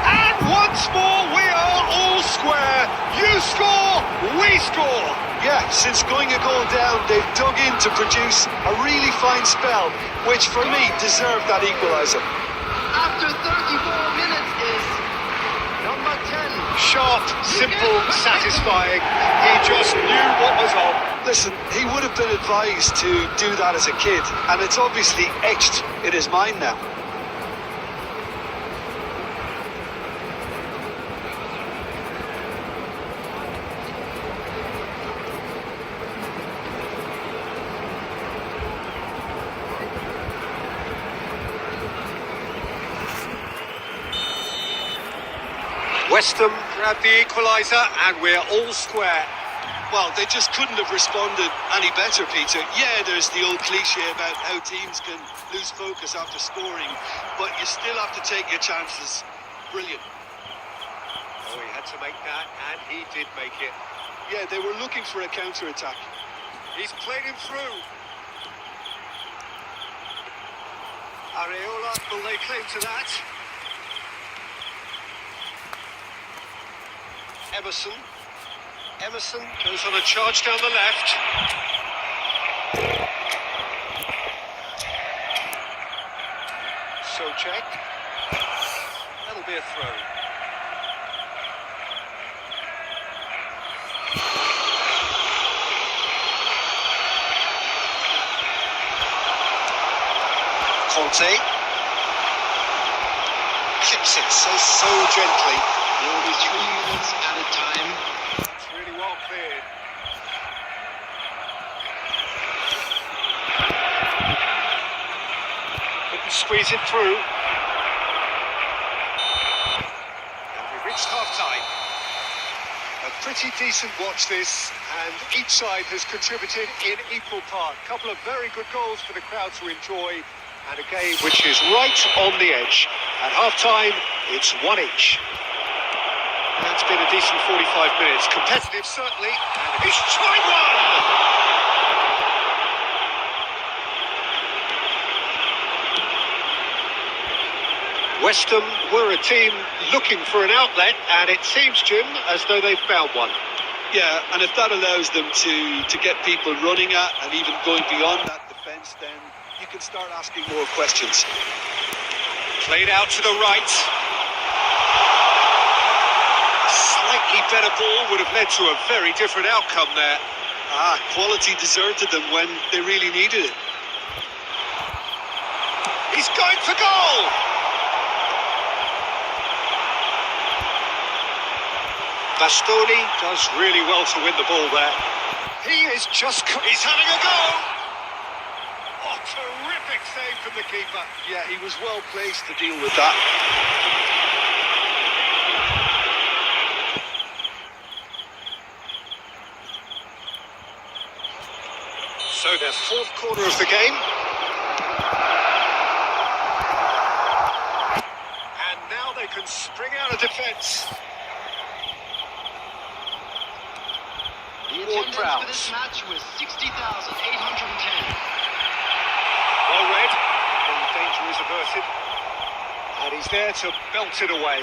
And once more we are all square. You score, we score. Yeah, since going a goal down, they've dug in to produce a really fine spell, which for me deserved that equaliser. After 34 minutes is number 10. Sharp, simple, satisfying. He just knew what was on. Listen, he would have been advised to do that as a kid, and it's obviously etched in his mind now. West Ham grab the equaliser and we're all square. Well, they just couldn't have responded any better, Peter. Yeah, there's the old cliche about how teams can lose focus after scoring, but you still have to take your chances. Brilliant. Oh, he had to make that, and he did make it. Yeah, they were looking for a counter-attack. He's played him through. Areola will lay claim to that. Emerson goes on a charge down the left. Socek. That'll be a throw. Conte. Clips it so gently. There will be 3 minutes at a time. It's really well cleared. Couldn't squeeze it through. And we've reached half-time. A pretty decent watch this, and each side has contributed in equal part. A couple of very good goals for the crowd to enjoy, and a game which is right on the edge. At half-time, it's 1 each. That's been a decent 45 minutes. Competitive, certainly. And he's tried one! West Ham were a team looking for an outlet, and it seems, Jim, as though they've found one. Yeah, and if that allows them to get people running at and even going beyond that defence, then you can start asking more questions. Played out to the right. Slightly better ball would have led to a very different outcome there. Quality deserted them when they really needed it. He's going for goal! Bastoni does really well to win the ball there. He is he's having a go! Oh, terrific save from the keeper. Yeah, he was well placed to deal with that. So their fourth quarter of the game. And now they can spring out of defence. The attendance for this match was 60,810. Well read. The danger is averted. And he's there to belt it away.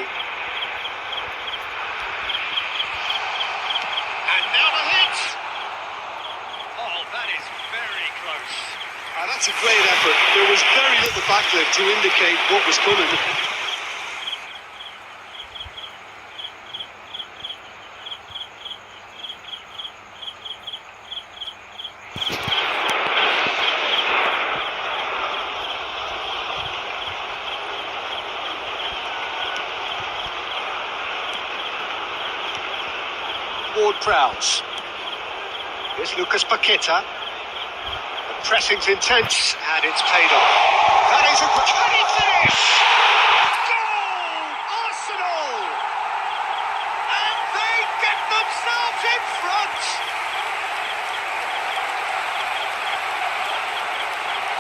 And now the hit! Oh, that is very close. That's a great effort. There was very little backlift to indicate what was coming. Ward-Prowse. Here's Lucas Paqueta. The pressing's intense, and it's paid off. That is a can he finish? Goal! Arsenal! And they get themselves in front!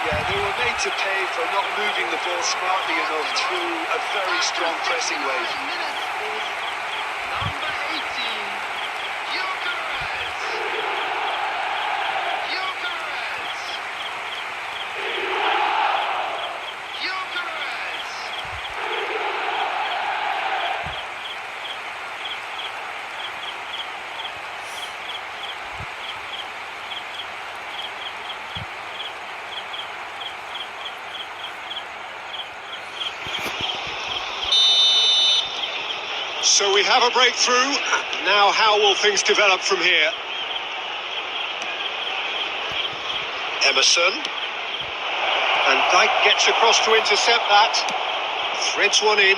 Yeah, they were made to pay for not moving the ball smartly enough through a very strong pressing wave. Number 18, Gyökeres. So we have a breakthrough. Now how will things develop from here? Emerson. And Dyke gets across to intercept that. Threads one in.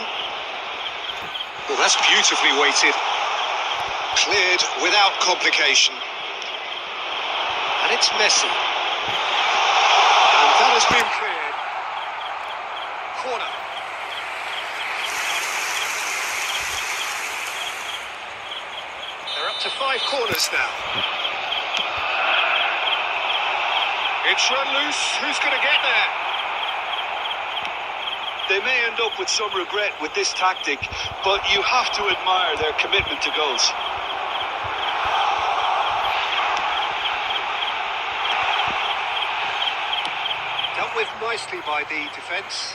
Well, that's beautifully weighted. Cleared without complication. And it's Messi. And that has been cleared. Corner. They're up to 5 corners now. It's run loose. Who's going to get there? They may end up with some regret with this tactic, but you have to admire their commitment to goals. Dealt with nicely by the defence.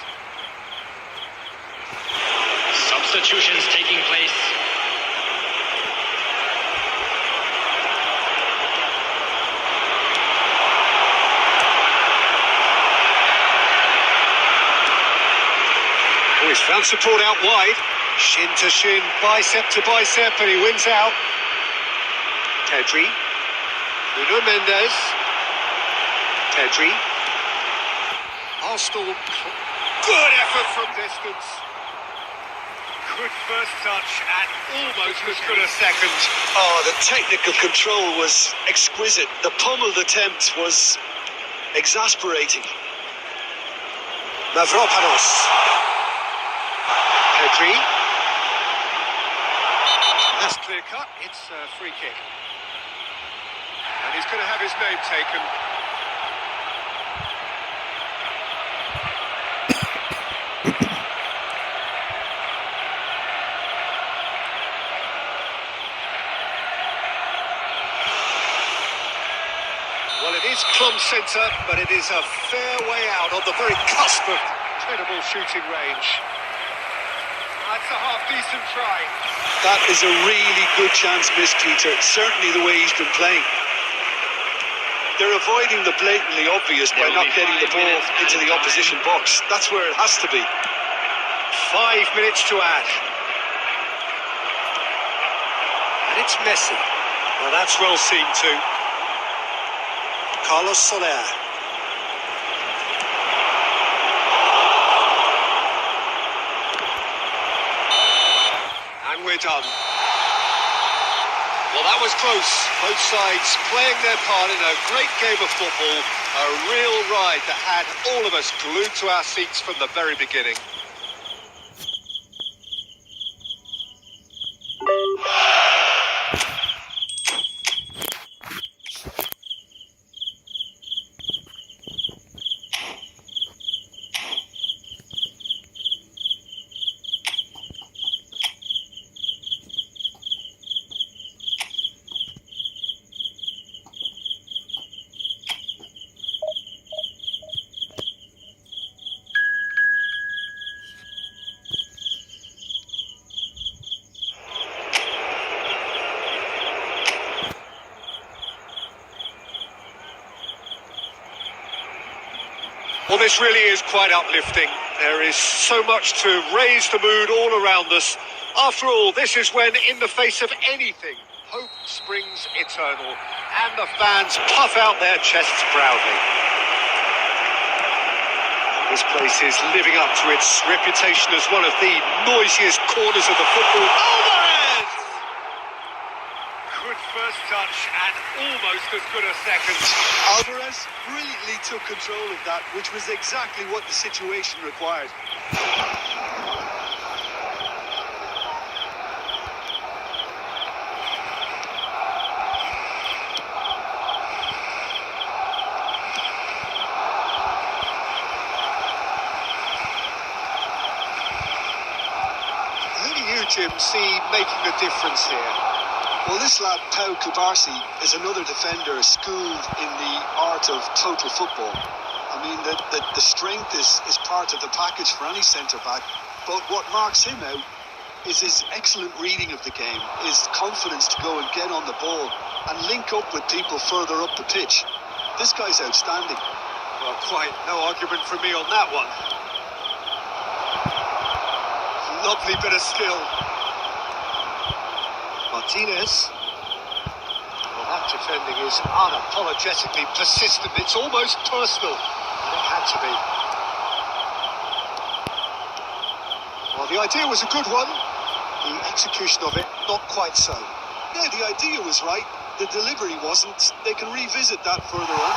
Substitutions taking place. Oh, he's found support out wide. Shin to shin, bicep to bicep, and he wins out. Pedri. Nuno Mendes. Pedri. Arsenal. Good effort from distance. Good first touch and almost as good a second. Oh, the technical control was exquisite. The pummeled attempt was exasperating. Mavropanos. Pedri. That's clear cut. It's a free kick. And he's going to have his name taken. Well, it is club centre, but it is a fair way out on the very cusp of incredible shooting range. That's a half-decent try. That is a really good chance missed, Peter. Certainly the way he's been playing. They're avoiding the blatantly obvious by not getting the ball into the opposition box. That's where it has to be. 5 minutes to add. And it's Messi. Well, that's well seen too. Carlos Soler. And we're done. Well, that was close. Both sides playing their part in a great game of football. A real ride that had all of us glued to our seats from the very beginning. Well, this really is quite uplifting. There is so much to raise the mood all around us. After all, this is when, in the face of anything, hope springs eternal, and the fans puff out their chests proudly. This place is living up to its reputation as one of the noisiest corners of the football. Alvarez! Good first touch and almost as good a second. Alvarez brilliantly took control of that, which was exactly what the situation required. Who do you, Jim, see making a difference here? Well, this lad, Pau Kubarsi, is another defender schooled in the art of total football. I mean, the strength is part of the package for any centre-back, but what marks him out is his excellent reading of the game, his confidence to go and get on the ball and link up with people further up the pitch. This guy's outstanding. Well, quite no argument from me on that one. Lovely bit of skill. Martinez. Well, that defending is unapologetically persistent. It's almost personal. And it had to be. Well, the idea was a good one. The execution of it, not quite so. Yeah, the idea was right. The delivery wasn't. They can revisit that further on.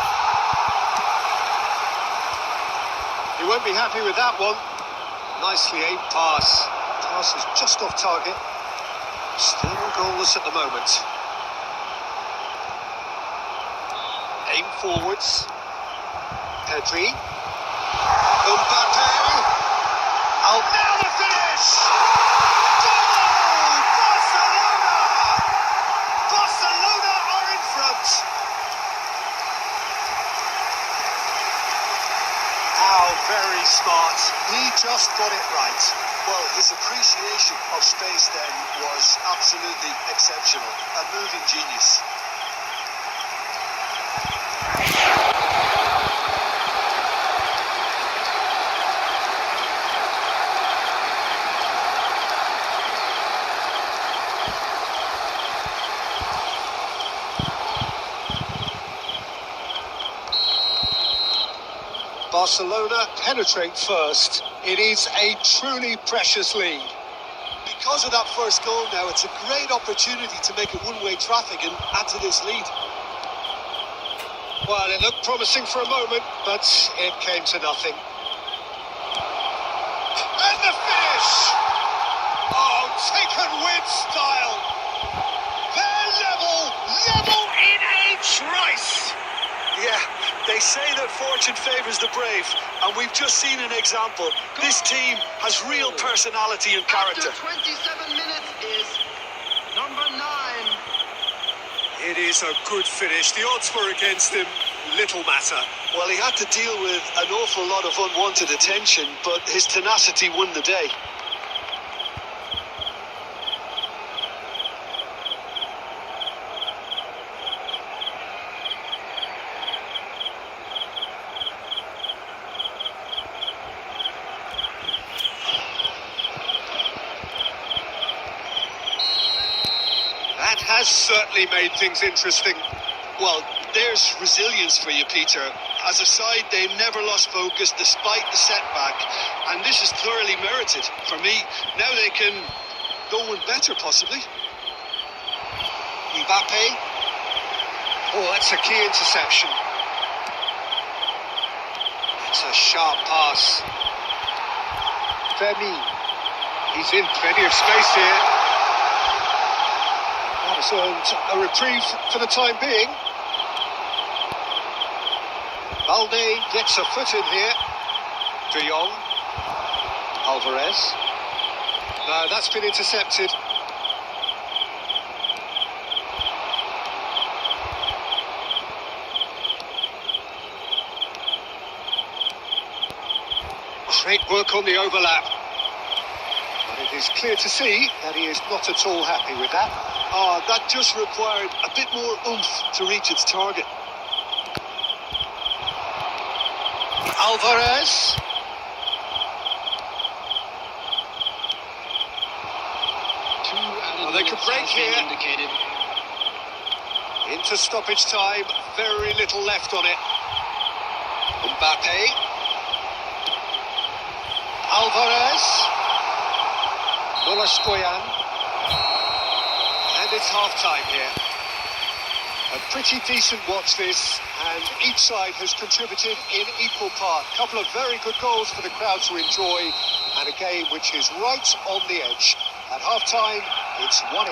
He won't be happy with that one. Nicely aimed pass. Pass is just off target. Still goalless at the moment. Aim forwards. Pedri. Mbappe. Oh, now the finish! Goal! Barcelona! Barcelona are in front. How very smart. He just got it right. Well, his appreciation of space then was absolutely exceptional. A moving genius. Barcelona penetrate first. It is a truly precious lead. Because of that first goal now, it's a great opportunity to make it one-way traffic and add to this lead. Well, it looked promising for a moment, but it came to nothing. And the finish! Oh, taken with style. They're level in a trice. Yeah, they say that fortune favours the brave, and we've just seen an example. This team has real personality and character. After 27 minutes is number 9. It is a good finish. The odds were against him. Little matter. Well, he had to deal with an awful lot of unwanted attention, but his tenacity won the day. That has certainly made things interesting. Well, there's resilience for you, Peter. As a side, they never lost focus despite the setback, and this is thoroughly merited. For me, now they can go one better, possibly. Mbappe. Oh, that's a key interception. It's a sharp pass. Fermin. He's in plenty of space here. That has earned a reprieve for the time being. Balde gets a foot in here. De Jong. Alvarez. No, that's been intercepted. Great work on the overlap. But it is clear to see that he is not at all happy with that. Oh, that just required a bit more oomph to reach its target. Alvarez. They could break here. Indicated. Into stoppage time. Very little left on it. Mbappe. Alvarez. Nolascoyan. And it's half-time here. A pretty decent watch this, and each side has contributed in equal part. A couple of very good goals for the crowd to enjoy, and a game which is right on the edge. At half-time, it's 1-1.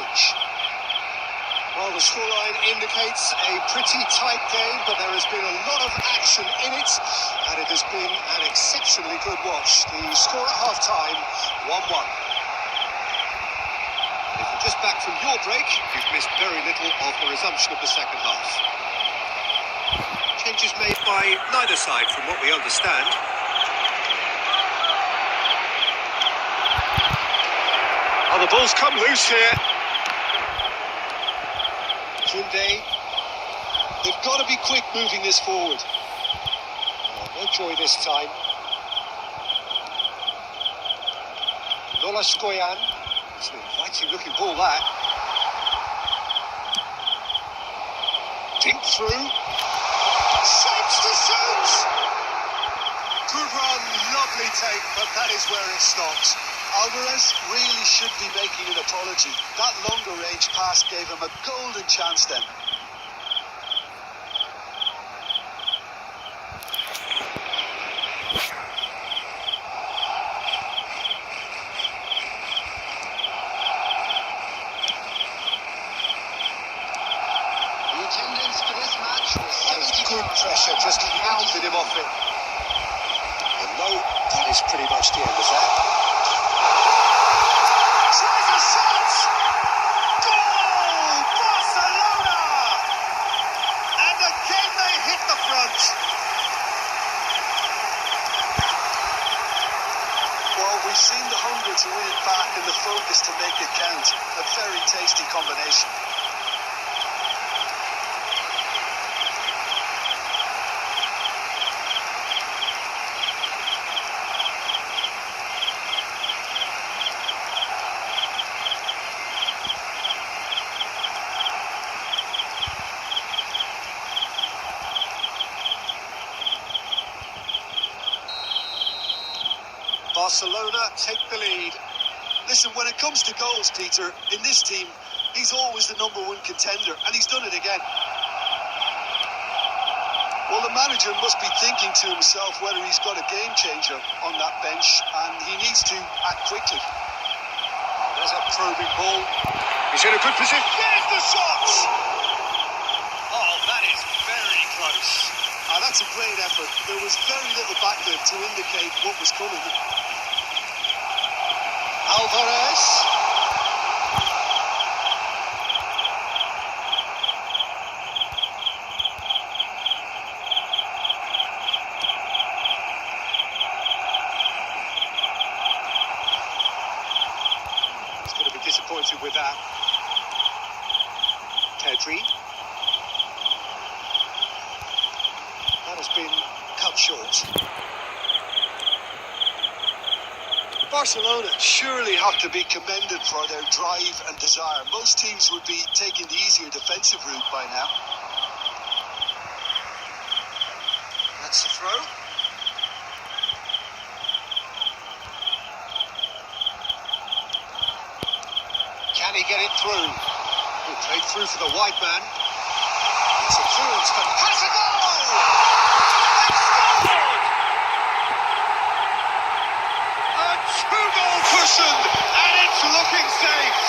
Well, the scoreline indicates a pretty tight game, but there has been a lot of action in it, and it has been an exceptionally good watch. The score at half-time, 1-1. If you're just back from your break, you've missed very little of the resumption of the second half. Changes made by neither side, from what we understand. Oh, the ball's come loose here. Koundé. They've got to be quick moving this forward. Oh, no joy this time. Nolascoyan. It's an inviting looking ball, that. Deep through. Shapes to shoot! Good run, lovely take, but that is where it stops. Alvarez really should be making an apology. That longer range pass gave him a golden chance then. The attendance for this match was 70. Good pressure, just hounded him off it. You know that is pretty much the end of that. Tries a shot! Goal! Barcelona! And again they hit the front. Well, we've seen the hunger to win it back and the focus to make it count. A very tasty combination. Barcelona take the lead. Listen, when it comes to goals, Peter, in this team, he's always the #1 contender, and he's done it again. Well, the manager must be thinking to himself whether he's got a game changer on that bench, and he needs to act quickly. There's a probing ball. He's in a good position. There's the shot! Oh, that is very close. That's a great effort. There was very little backlip to indicate what was coming. Alvarez. He's going to be disappointed with that. Pedri. That has been cut short. Barcelona surely have to be commended for their drive and desire. Most teams would be taking the easier defensive route by now. That's the throw. Can he get it through? Good play through for the wide man. It's a forward step. Has a goal! Two-goal cushion, and it's looking safe.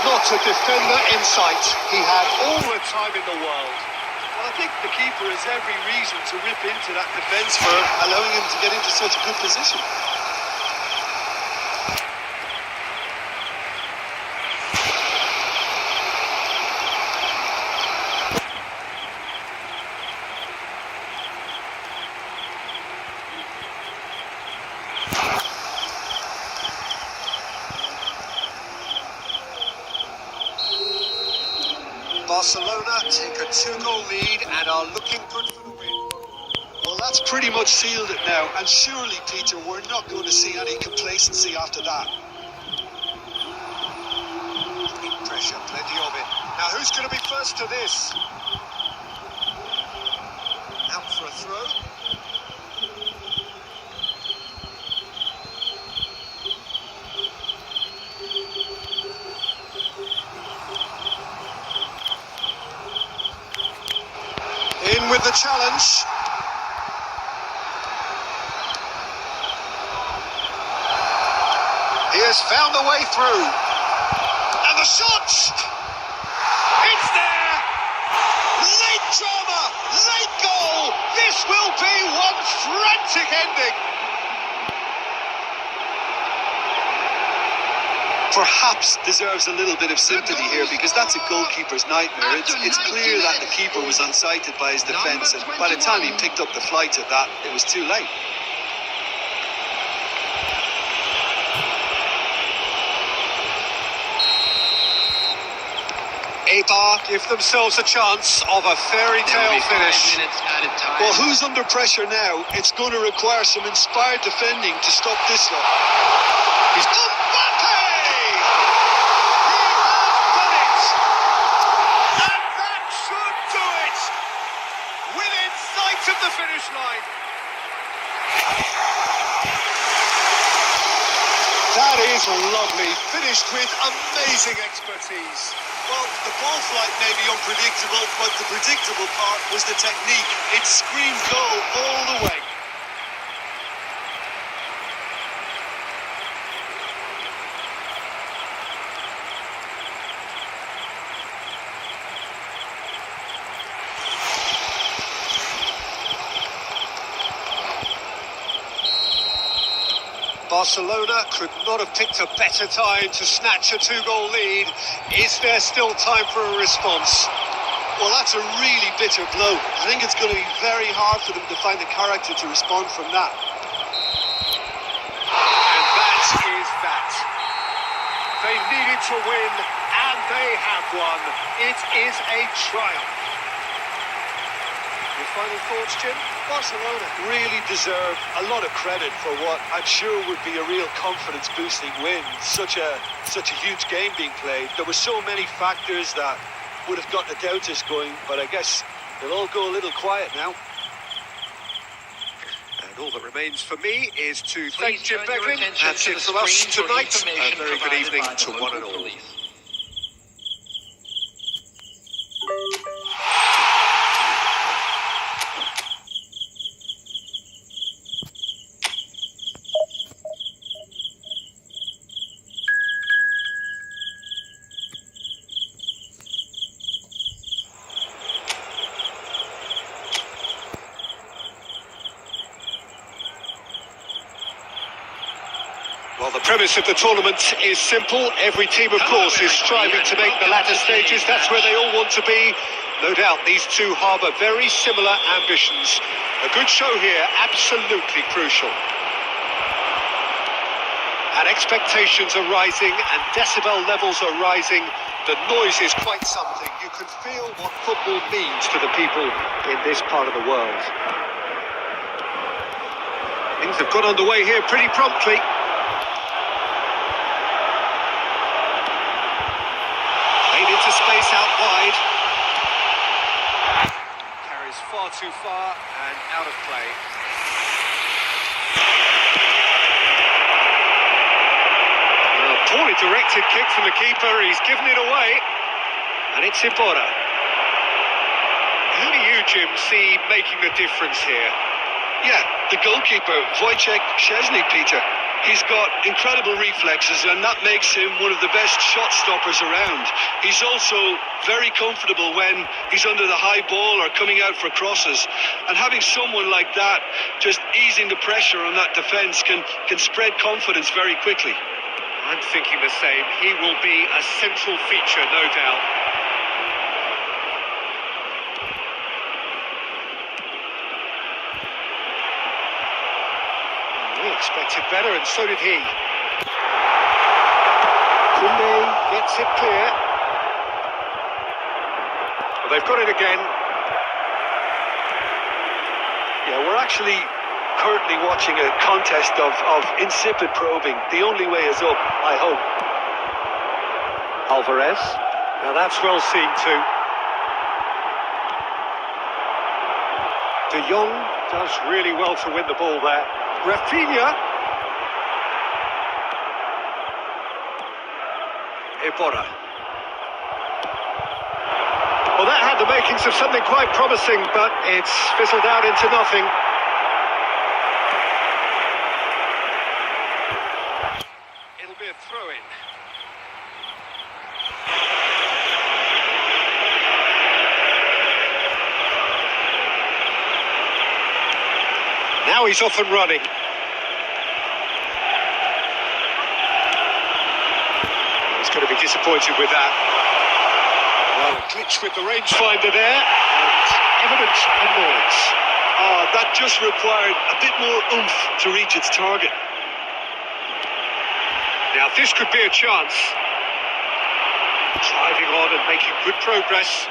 Not a defender in sight. He had all the time in the world. Well, I think the keeper has every reason to rip into that defence for allowing him to get into such a good position. Barcelona take a 2-goal lead and are looking good for the win. Well, that's pretty much sealed it now, and surely, Peter, we're not going to see any complacency after that. Pressure, plenty of it. Now, who's going to be first to this? Out for a throw. In with the challenge. He has found the way through. And the shot! It's there! Late drama! Late goal! This will be one frantic ending! Perhaps deserves a little bit of sympathy here, because that's a goalkeeper's nightmare. It's clear that the keeper was unsighted by his defence, and by the time he picked up the flight of that, it was too late. Eibar give themselves a chance of a fairy tale finish. Well, who's under pressure now? It's going to require some inspired defending to stop this lot. He's Mbappe! He finish line. That is lovely, finished with amazing expertise. Well, the ball flight may be unpredictable, but the predictable part was the technique. It screamed goal all the way. Barcelona could not have picked a better time to snatch a 2-goal lead. Is there still time for a response? Well, that's a really bitter blow. I think it's going to be very hard for them to find the character to respond from that. And that is that. They needed to win, and they have won. It is a triumph. Your final thoughts, Jim? Barcelona really deserve a lot of credit for what I'm sure would be a real confidence-boosting win. Such a huge game being played. There were so many factors that would have got the doubters going, but I guess they'll all go a little quiet now. And all that remains for me is to thank Please Jim turn your Beglin. attention That's to it the from us screen for tonight. information A very good provided evening by to the one and local all. police. Well, the premise of the tournament is simple. Every team, of course, is striving to make the latter stages. That's where they all want to be. No doubt these two harbour very similar ambitions. A good show here, absolutely crucial. And expectations are rising and decibel levels are rising. The noise is quite something. You can feel what football means to the people in this part of the world. Things have got underway here pretty promptly. Into space out wide. Carries far too far and out of play. A poorly directed kick from the keeper. He's given it away. And it's Iborra. Who do you, Jim, see making the difference here? Yeah, the goalkeeper, Wojciech Szczesny, Peter. He's got incredible reflexes, and that makes him one of the best shot stoppers around. He's also very comfortable when he's under the high ball or coming out for crosses. And having someone like that just easing the pressure on that defence can spread confidence very quickly. I'm thinking the same. He will be a central feature, no doubt. We expected better, and so did he. Qoo Neo gets it clear. Well, they've got it again. Yeah, we're actually currently watching a contest of insipid probing. The only way is up, I hope. Alvarez. Now that's well seen too. De Jong does really well to win the ball there. Rafinha. Iborra. Well, that had the makings of something quite promising, but it's fizzled out into nothing. It'll be a throw-in. Now he's off and running. He's going to be disappointed with that. Well, a glitch with the rangefinder there, and evident annoyance. That just required a bit more oomph to reach its target. Now this could be a chance. Driving on and making good progress.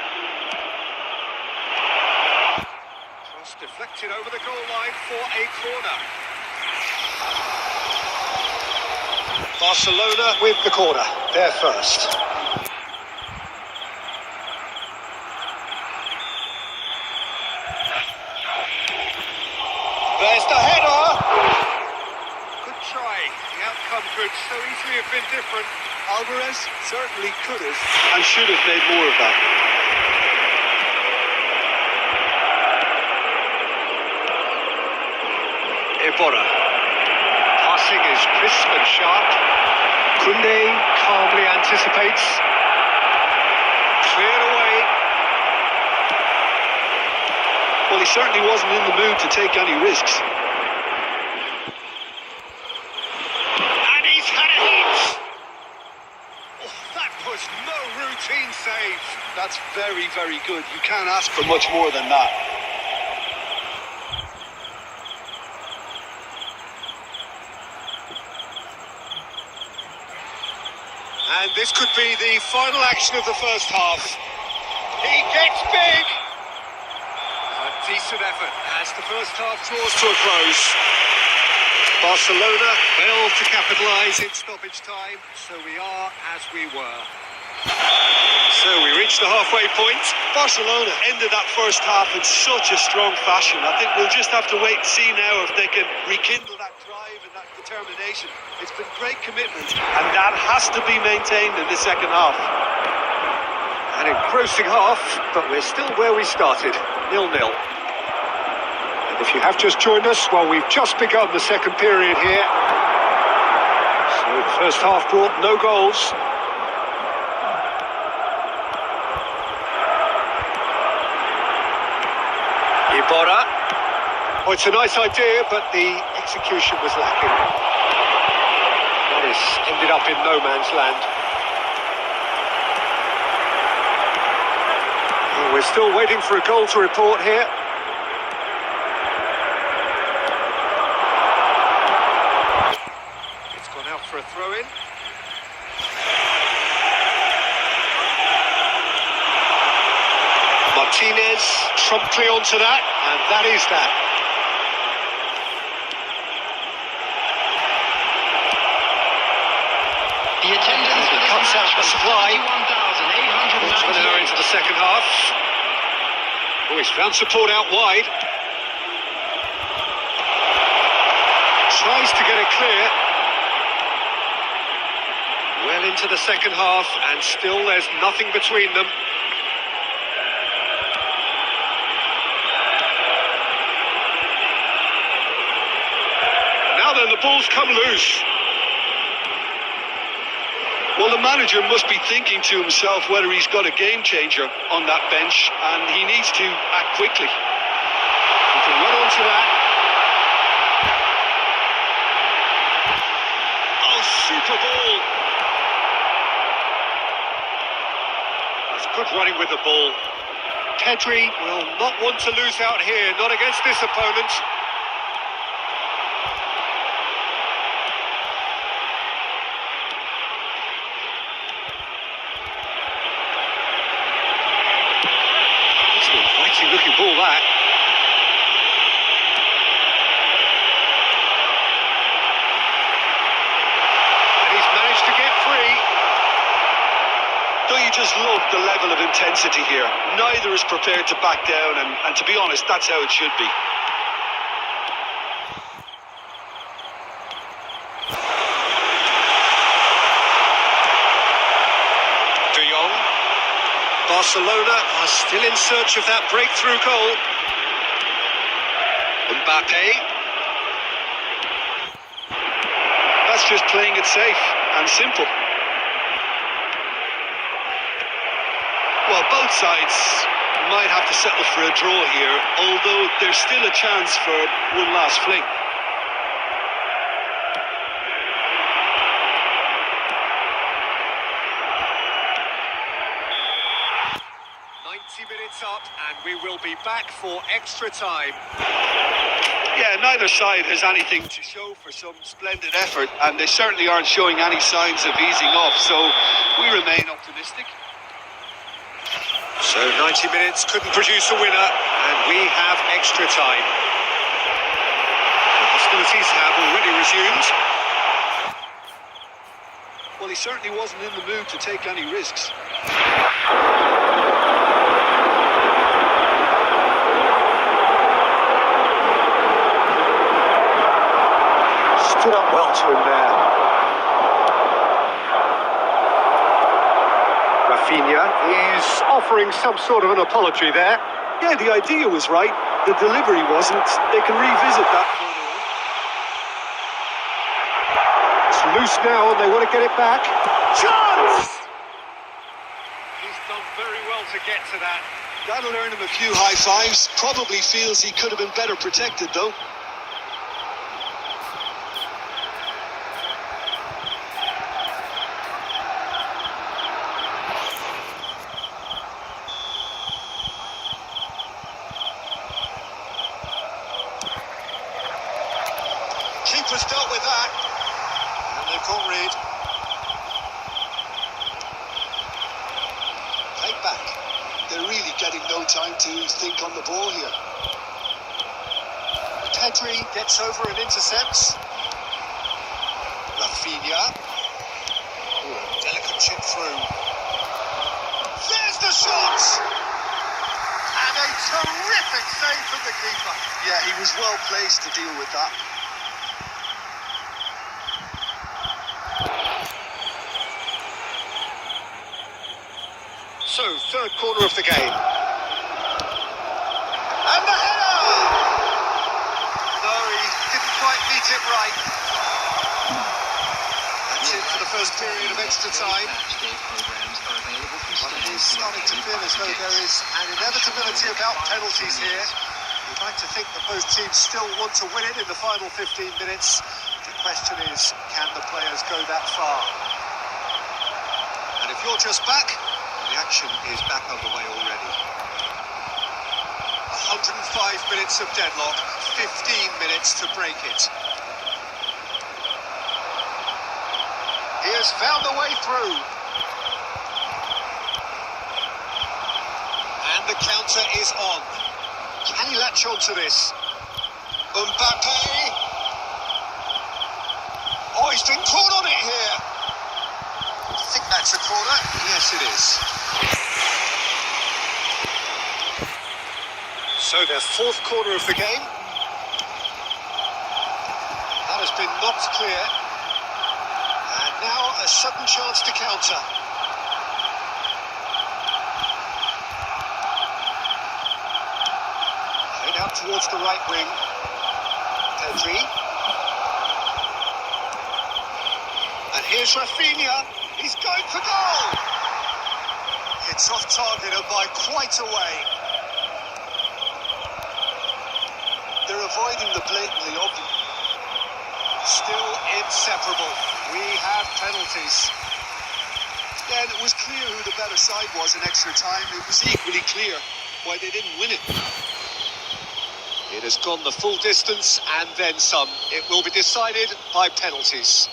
Cross deflected over the goal line for a corner. Barcelona with the corner. They're first. could so easily have been different. Alvarez certainly could have and should have made more of that. Iborra. Passing is crisp and sharp. Qoo Neo calmly anticipates. Cleared away. Well, he certainly wasn't in the mood to take any risks. And he's had a hit! Oh, that was no routine save. That's very, very good. You can't ask for much more than that. And this could be the final action of the first half. He gets big! A decent effort as the first half draws to a close. Barcelona failed to capitalise in stoppage time, so we are as we were. So we reach the halfway point. Barcelona ended that first half in such a strong fashion. I think we'll just have to wait and see now if they can rekindle that drive and that determination. It's been great commitment, and that has to be maintained in the second half. An engrossing half, but we're still where we started, 0-0. And if you have just joined us, well, we've just begun the second period here. So the first half brought no goals. Iborra. Oh, it's a nice idea, but the execution was lacking. That has ended up in no man's land. Well, we're still waiting for a goal to report here. It's gone out for a throw-in. Martinez promptly onto that, and that is that. The attendance for this Cuts out match the was supply. 31,898. Into the second half. Oh, he's found support out wide. Tries to get it clear. Well into the second half, and still there's nothing between them. Now then, the ball's come loose. Well, the manager must be thinking to himself whether he's got a game changer on that bench, and he needs to act quickly. He can run onto that. Oh, super ball. That's good running with the ball. Pedri will not want to lose out here, not against this opponent. Looking ball that. And he's managed to get free. Don't you just love the level of intensity here? Neither is prepared to back down, and to be honest, that's how it should be. De Jong. Barcelona are still in search of that breakthrough goal. Mbappe. That's just playing it safe and simple. Well, both sides might have to settle for a draw here, although there's still a chance for one last fling. Minutes up, and we will be back for extra time. Yeah, neither side has anything to show for some splendid effort, and they certainly aren't showing any signs of easing off, so we remain optimistic. So 90 minutes couldn't produce a winner, and we have extra time. The hostilities have already resumed. Well, he certainly wasn't in the mood to take any risks. Stood up well to him there. He's offering some sort of an apology there. Yeah, the idea was right. The delivery wasn't. They can revisit that further on. It's loose now and they want to get it back. Chance! He's done very well to get to that. That'll earn him a few high fives. Probably feels he could have been better protected, though. Keeper's dealt with that. And they've got rid. Play back. They're really getting no time to think on the ball here. Pedri gets over and intercepts. Rafinha. Ooh, delicate chip through. There's the shot! And a terrific save from the keeper. Yeah, he was well placed to deal with that. So, third corner of the game. And the header! No, he didn't quite meet it right. That's it for the first period of extra time. But it is starting to feel as though there is an inevitability about penalties here. We'd like to think that both teams still want to win it in the final 15 minutes. The question is, can the players go that far? And if you're just back, the action is back underway already. 105 minutes of deadlock, 15 minutes to break it. He has found a way through. And the counter is on. Can he latch on to this? Mbappe! Oh, he's been caught on it here. I think that's a corner. Yes, it is. So their fourth corner of the game. That has been knocked clear. And now a sudden chance to counter. Played out towards the right wing. Pedri. And here's Rafinha. He's going for goal. It's off target and by quite a way. They're avoiding the blatantly obvious. Still inseparable. We have penalties. Then it was clear who the better side was in extra time. It was equally clear why they didn't win it. It has gone the full distance and then some. It will be decided by penalties.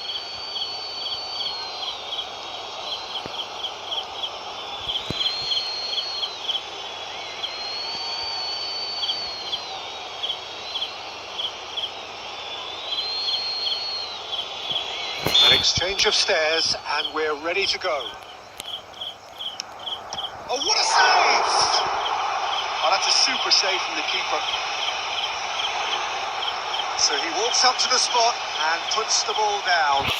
An exchange of stares, and we're ready to go. Oh, what a save! Oh, that's a super save from the keeper. So he walks up to the spot and puts the ball down.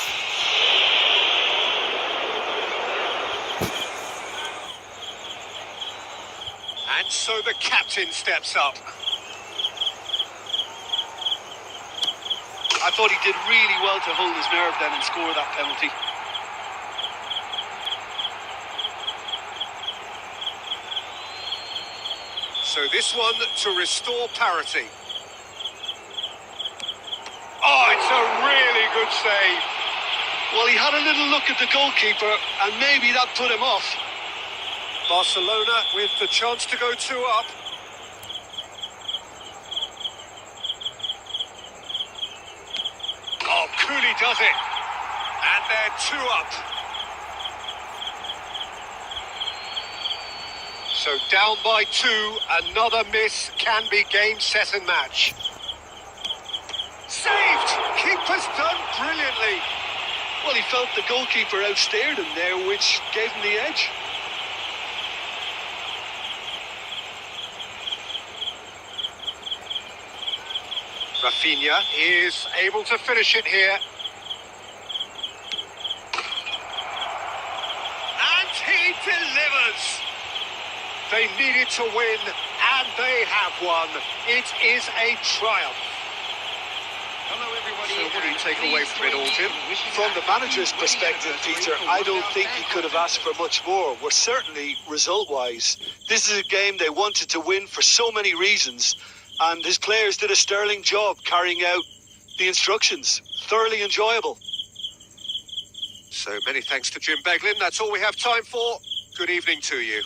And so the captain steps up. I thought he did really well to hold his nerve then and score that penalty. So this one to restore parity. Oh, it's a really good save. Well, he had a little look at the goalkeeper and maybe that put him off. Barcelona with the chance to go 2 up. Oh, Qoo does it. And they're 2 up. So down by 2, another miss can be game, set and match. Saved! Keeper's done brilliantly. Well, he felt the goalkeeper outstared him there, which gave him the edge. Rafinha is able to finish it here. And he delivers! They needed to win, and they have won. It is a triumph. Hello, everybody. So what do you take away from it all, Jim? From the manager's perspective, Peter, I don't think he could have asked for much more. Well, certainly result-wise. This is a game they wanted to win for so many reasons, and his players did a sterling job carrying out the instructions. Thoroughly enjoyable. So many thanks to Jim Beglin. That's all we have time for. Good evening to you.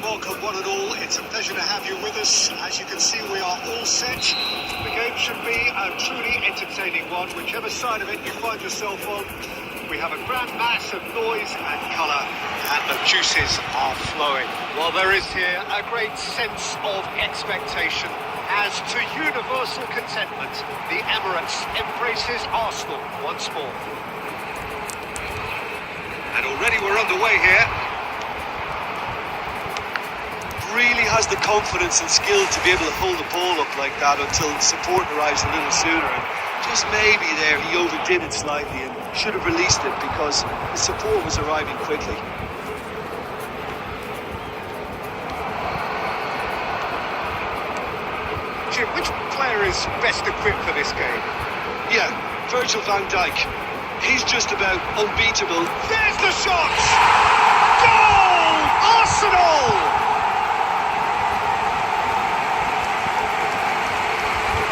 Welcome one and all. It's a pleasure to have you with us. As you can see, we are all set. The game should be a truly entertaining one, whichever side of it you find yourself on. We have a grand mass of noise and colour, and the juices are flowing. Well, there is here a great sense of expectation. As to universal contentment, the Emirates embraces Arsenal once more. And already we're underway here. Really has the confidence and skill to be able to hold the ball up like that until support arrives a little sooner. And just maybe there he overdid it slightly and should have released it because the support was arriving quickly. Jim, which player is best equipped for this game? Yeah, Virgil van Dijk. He's just about unbeatable. There's the shot! Goal! Arsenal! Arsenal!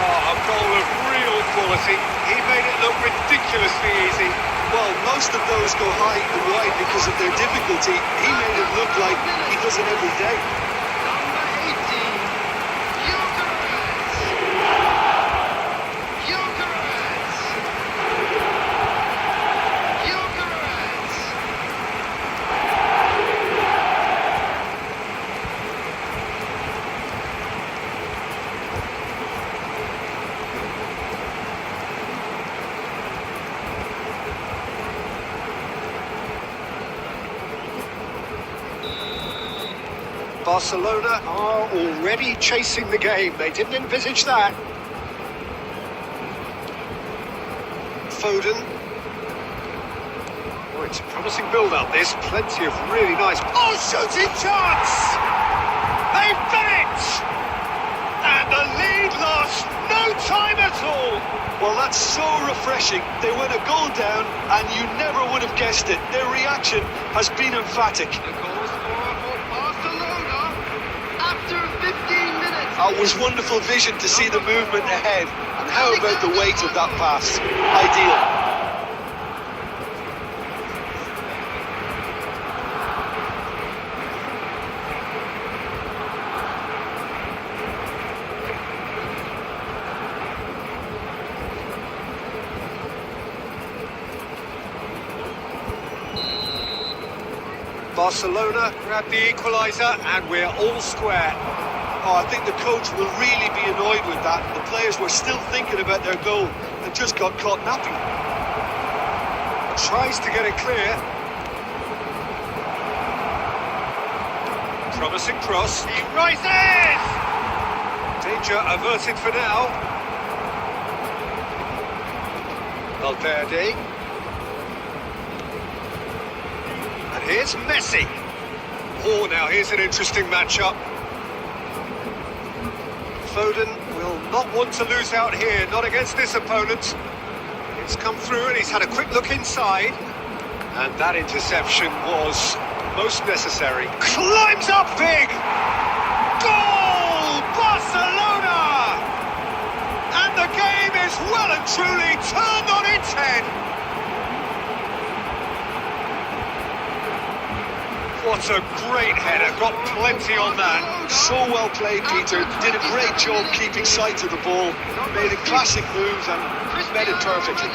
Oh, a goal of real quality. He made it look ridiculously easy. Well, most of those go high and wide because of their difficulty. He made it look like he does it every day. Number 18, Gyökeres. Gyökeres. Gyökeres. Barcelona are already chasing the game. They didn't envisage that. Foden. Oh, it's a promising build-up, this. Plenty of really nice... Oh, shooting chance! They've done it! And the lead lost no time at all! Well, that's so refreshing. They went a goal down and you never would have guessed it. Their reaction has been emphatic. The goal scorer for Barcelona after 15 minutes. It was wonderful vision to see the movement ahead. And how about the weight of that pass? Ideal. Barcelona grab the equaliser and we're all square. Oh, I think the coach will really be annoyed with that. The players were still thinking about their goal and just got caught napping. Tries to get it clear. Promising cross. He rises! Danger averted for now. Valverde. And here's Messi. Oh, now here's an interesting matchup. Foden will not want to lose out here, not against this opponent. It's come through and he's had a quick look inside. And that interception was most necessary. Climbs up big! Goal! Barcelona! And the game is well and truly turned on its head. What a great header, got plenty on that. So well played, Peter. Did a great job keeping sight of the ball. Made a classic move and met it perfectly.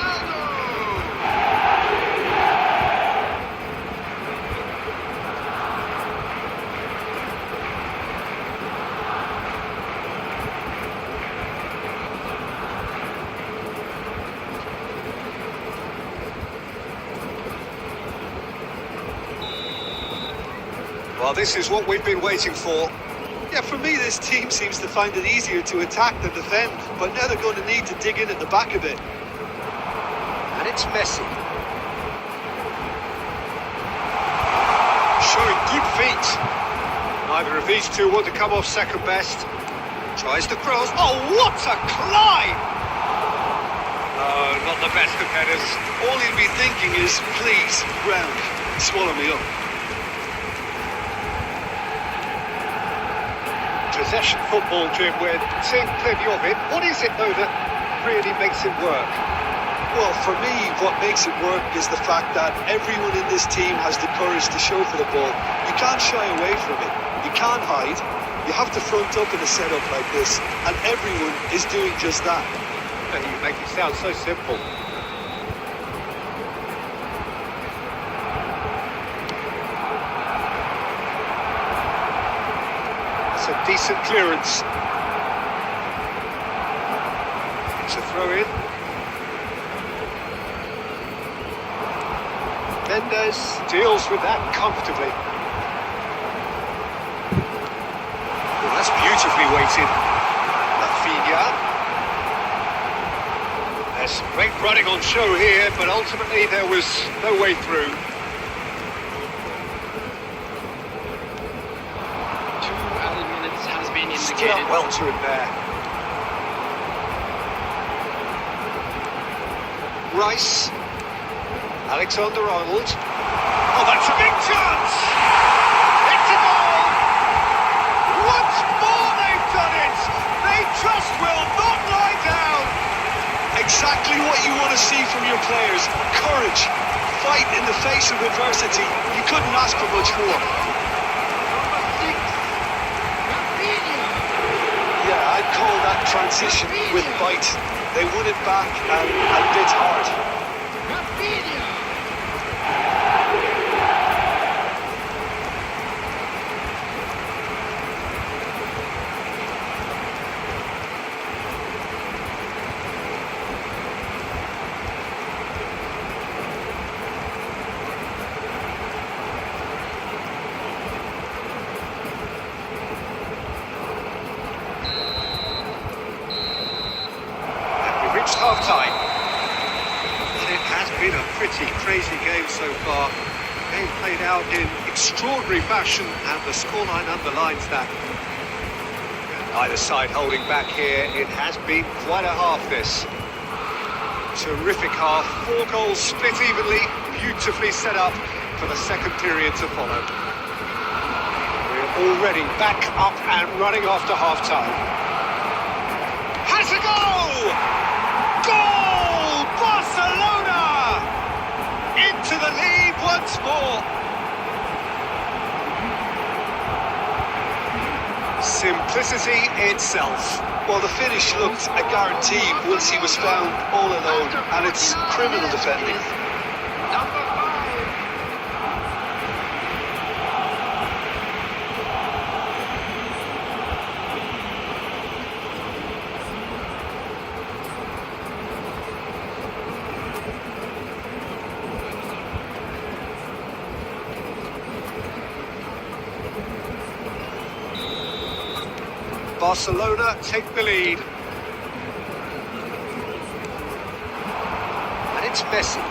Well, this is what we've been waiting for. Yeah, for me, this team seems to find it easier to attack than defend, but now they're going to need to dig in at the back a bit. And it's Messi. Showing good feet. Neither of these two want to come off second best. Tries to cross. Oh, what a climb! Oh, not the best of headers. All he'll be thinking is, please, ground, swallow me up. Possession football, Jim, we're seeing plenty of it. What is it, though, that really makes it work? Well, for me, what makes it work is the fact that everyone in this team has the courage to show for the ball. You can't shy away from it. You can't hide. You have to front up in a setup like this, and everyone is doing just that. And you make it sound so simple. It's a decent clearance. It's a throw in. Mendes deals with that comfortably. Well, that's beautifully weighted. Rafinha. There's some great running on show here, but ultimately there was no way through. 2 added minutes has been Stood up indicated. well to it there. Rice. Alexander-Arnold. Oh, that's a big chance! It's a goal! right in the face of adversity. You couldn't ask for much more. Number 6, Rafinha. Yeah, I'd call that transition with bite. They won it back and bit hard. Rafinha. We've reached half-time. And it has been a pretty crazy game so far. Game played out in extraordinary fashion, and the scoreline underlines that. Either side holding back here. It has been quite a half, this. Terrific half. 4 goals split evenly. Beautifully set up for the second period to follow. We're already back up and running after half-time. Has a goal! Goal! Barcelona! Into the lead once more. Simplicity itself. Well, the finish looked a guarantee once he was found all alone, and it's criminal defending. Number 5. Barcelona take the lead. And it's Messi.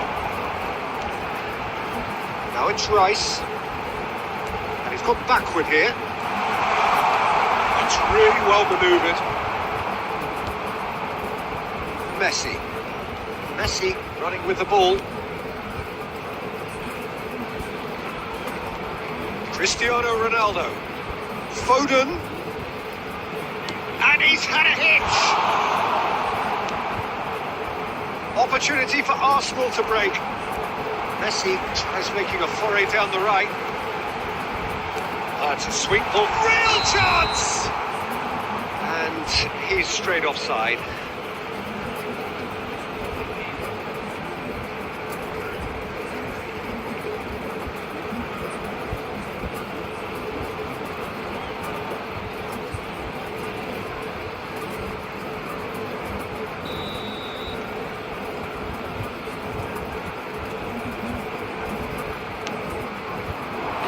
Now it's Rice. And he's got backward here. It's really well manoeuvred. Messi. Messi running with the ball. Cristiano Ronaldo. Foden. And he's had a hitch. Opportunity for Arsenal to break. Messi tries making a foray down the right. It's a sweet ball. Real chance! And he's straight offside.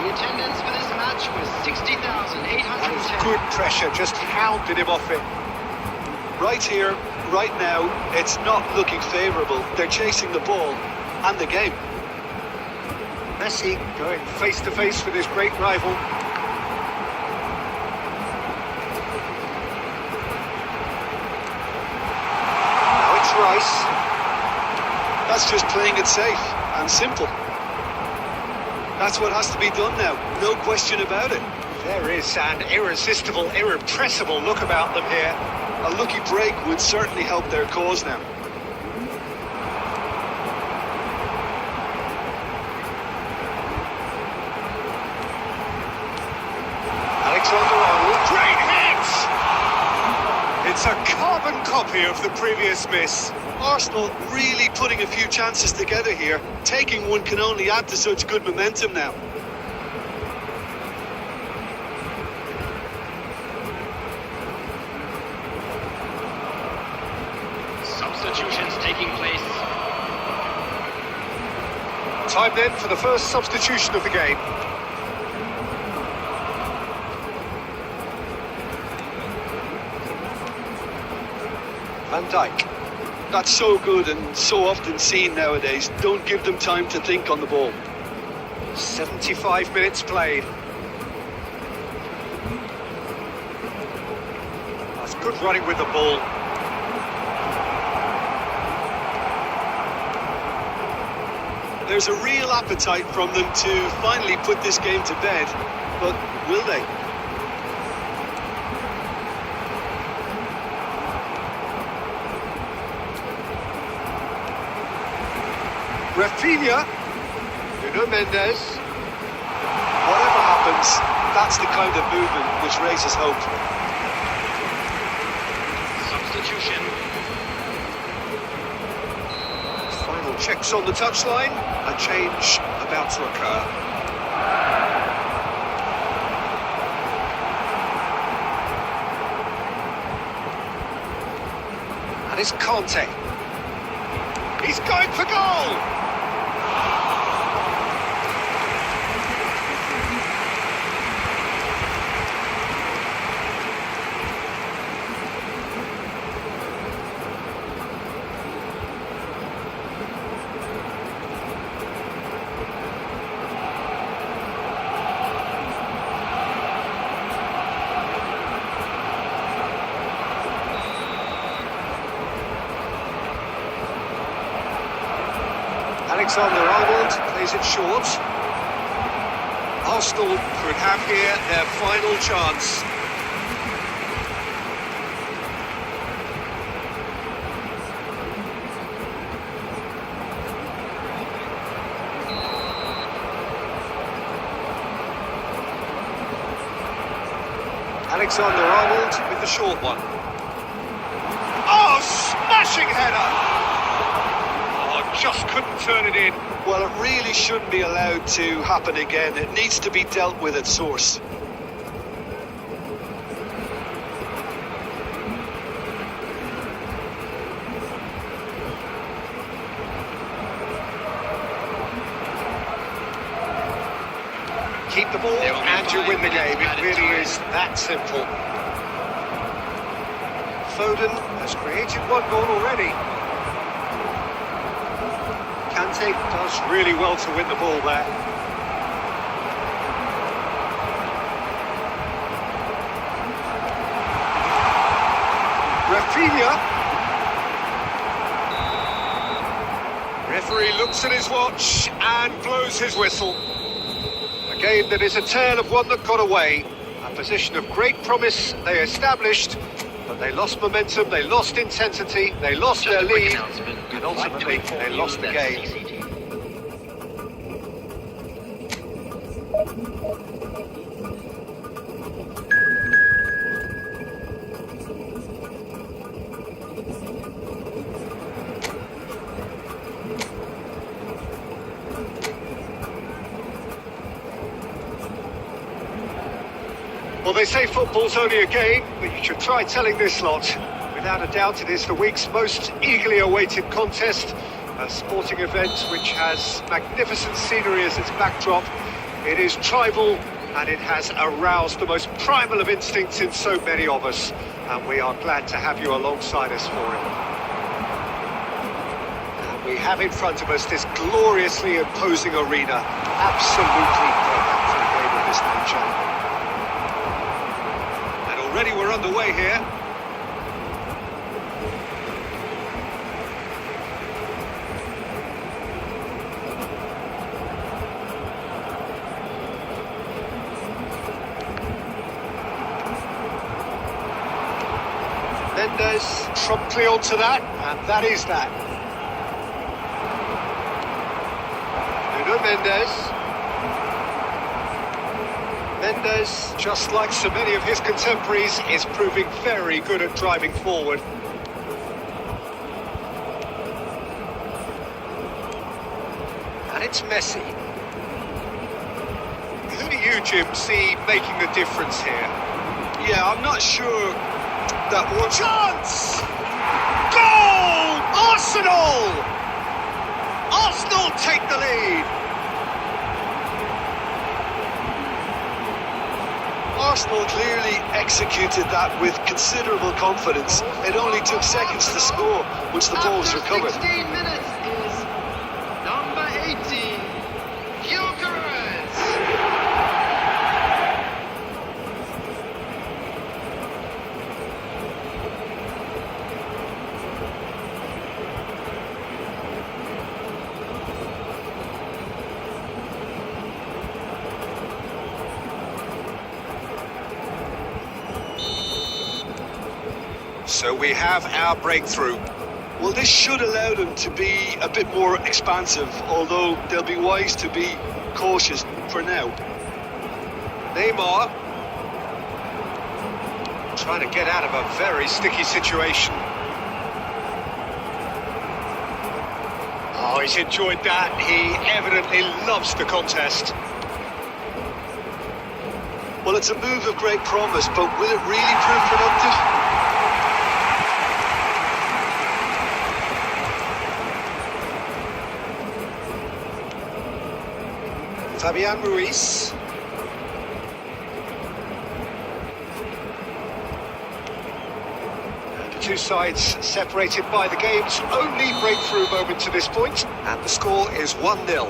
Attendance for this match was 60,810. Good pressure, just hounded him off it. Right here, right now, it's not looking favourable. They're chasing the ball and the game. Messi going face to face with his great rival. Now it's Rice. That's just playing it safe and simple. That's what has to be done now, no question about it. There is an irresistible, irrepressible look about them here. A lucky break would certainly help their cause now. Alexander-Arnold, great hit! It's a carbon copy of the previous miss. Arsenal really putting a few chances together here. Taking one can only add to such good momentum now. Substitutions taking place. Time then for the first substitution of the game. Van Dijk. That's so good and so often seen nowadays. Don't give them time to think on the ball. 75 minutes played. That's good running with the ball. There's a real appetite from them to finally put this game to bed, but will they? Rafinha. Nuno Mendes. Whatever happens, that's the kind of movement which raises hope. Substitution. Final checks on the touchline. A change about to occur. And it's Conte. He's going for goal! Alexander-Arnold plays it short. Arsenal could have here their final chance. Alexander-Arnold with the short one. Oh, smashing header! Just couldn't turn it in. Well, it really shouldn't be allowed to happen again. It needs to be dealt with at source. Keep the ball and you win the game. It really is that simple. Foden has created one goal already. Kante does really well to win the ball there. Rafinha. Referee looks at his watch and blows his whistle. A game that is a tale of one that got away. A position of great promise they established, but they lost momentum, they lost intensity, they lost their lead, and ultimately they lost the game. Well, they say football's only a game, but you should try telling this lot. Without a doubt, it is the week's most eagerly awaited contest, a sporting event which has magnificent scenery as its backdrop. It is tribal, and it has aroused the most primal of instincts in so many of us, and we are glad to have you alongside us for it. And we have in front of us this gloriously imposing arena, absolutely perfect for a game of this nature. Already we're underway here. Mendes promptly onto that, and that is that. Nuno Mendes. Mendes, just like so many of his contemporaries, is proving very good at driving forward. And it's Messi. Who do you, Jim, see making the difference here? Yeah, I'm not sure that one... Chance! Goal! Arsenal! Arsenal take the lead! Arsenal clearly executed that with considerable confidence. It only took seconds to score once the ball was recovered. 16 minutes is number 18, Gyökeres. So we have our breakthrough. Well, this should allow them to be a bit more expansive, although they'll be wise to be cautious for now. Neymar. Trying to get out of a very sticky situation. Oh, he's enjoyed that. He evidently loves the contest. Well, it's a move of great promise, but will it really prove productive? Fabian Ruiz. The two sides separated by the game's only breakthrough moment to this point, and the score is 1-0.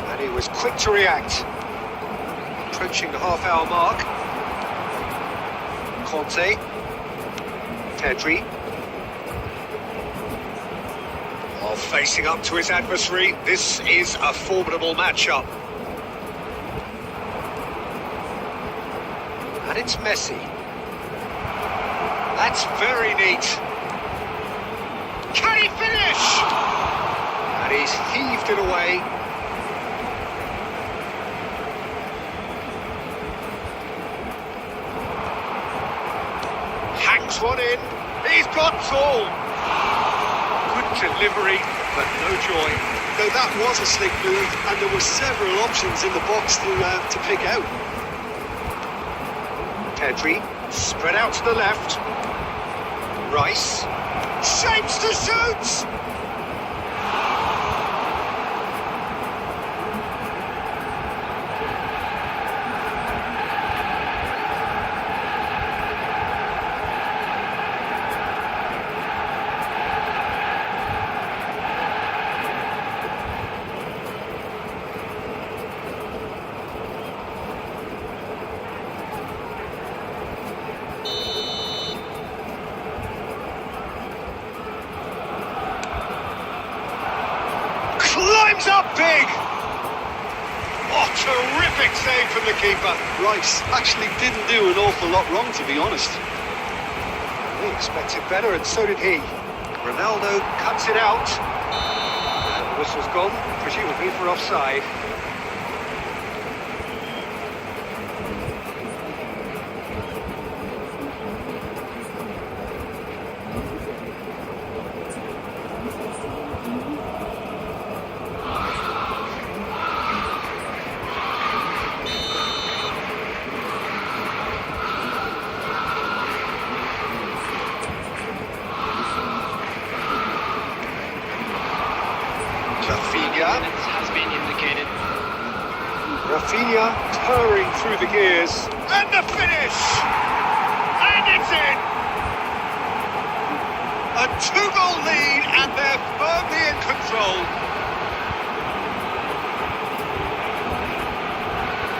And he was quick to react. Approaching the half-hour mark. Conte. Pedri. Oh, facing up to his adversary. This is a formidable matchup. And it's Messi. That's very neat. Can he finish? And he's heaved it away. Hangs one in. He's got all. Good delivery, but no joy. Now that was a slick move, and there were several options in the box to pick out. Pedri, spread out to the left. Rice, shapes to shoot! Climbs up big! Oh, terrific save from the keeper. Rice actually didn't do an awful lot wrong, to be honest. He expected better, and so did he. Ronaldo cuts it out. And the whistle's gone, presumably for offside. Has been indicated. Rafinha purring through the gears. And the finish! And it's in! A two-goal lead, and they're firmly in control.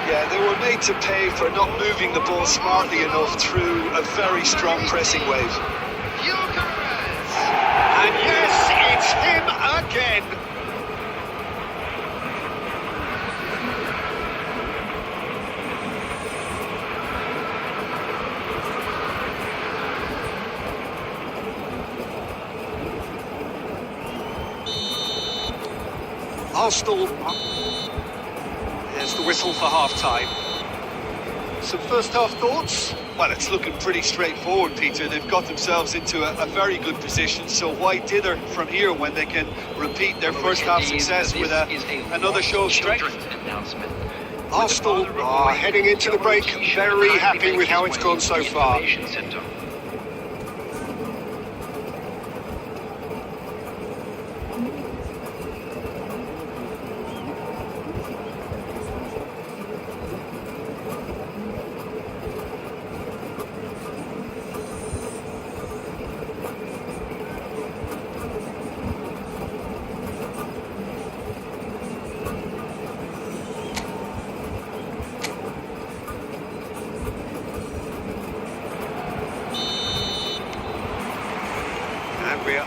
Yeah, they were made to pay for not moving the ball smartly enough through a very strong pressing wave. And yes, it's him again. Arsenal. There's the whistle for half-time. Some first-half thoughts? Well, it's looking pretty straightforward, Peter. They've got themselves into a very good position, so why dither from here when they can repeat their first-half success with another show of strength? Arsenal are heading into the break very happy with how it's gone so far.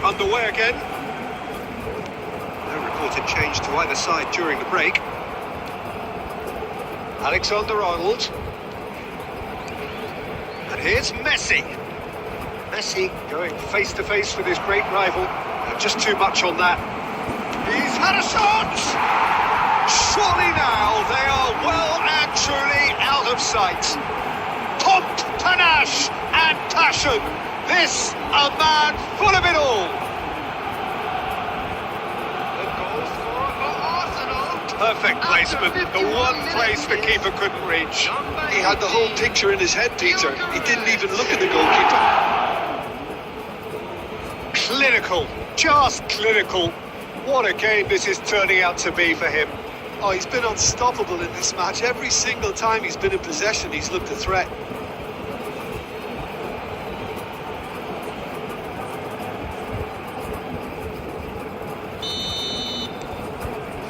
We're underway again. No reported change to either side during the break. Alexander-Arnold. And here's Messi. Messi going face-to-face with his great rival. Just too much on that. He's had a shot! Surely now they are well and truly out of sight. Pomp, panache and passion. This a man full of it all. The goal scorer for Arsenal. Perfect placement, the one place the keeper couldn't reach. He had the whole picture in his head, Peter. He didn't even look at the goalkeeper. Clinical, just clinical. What a game this is turning out to be for him. Oh, he's been unstoppable in this match. Every single time he's been in possession, he's looked a threat.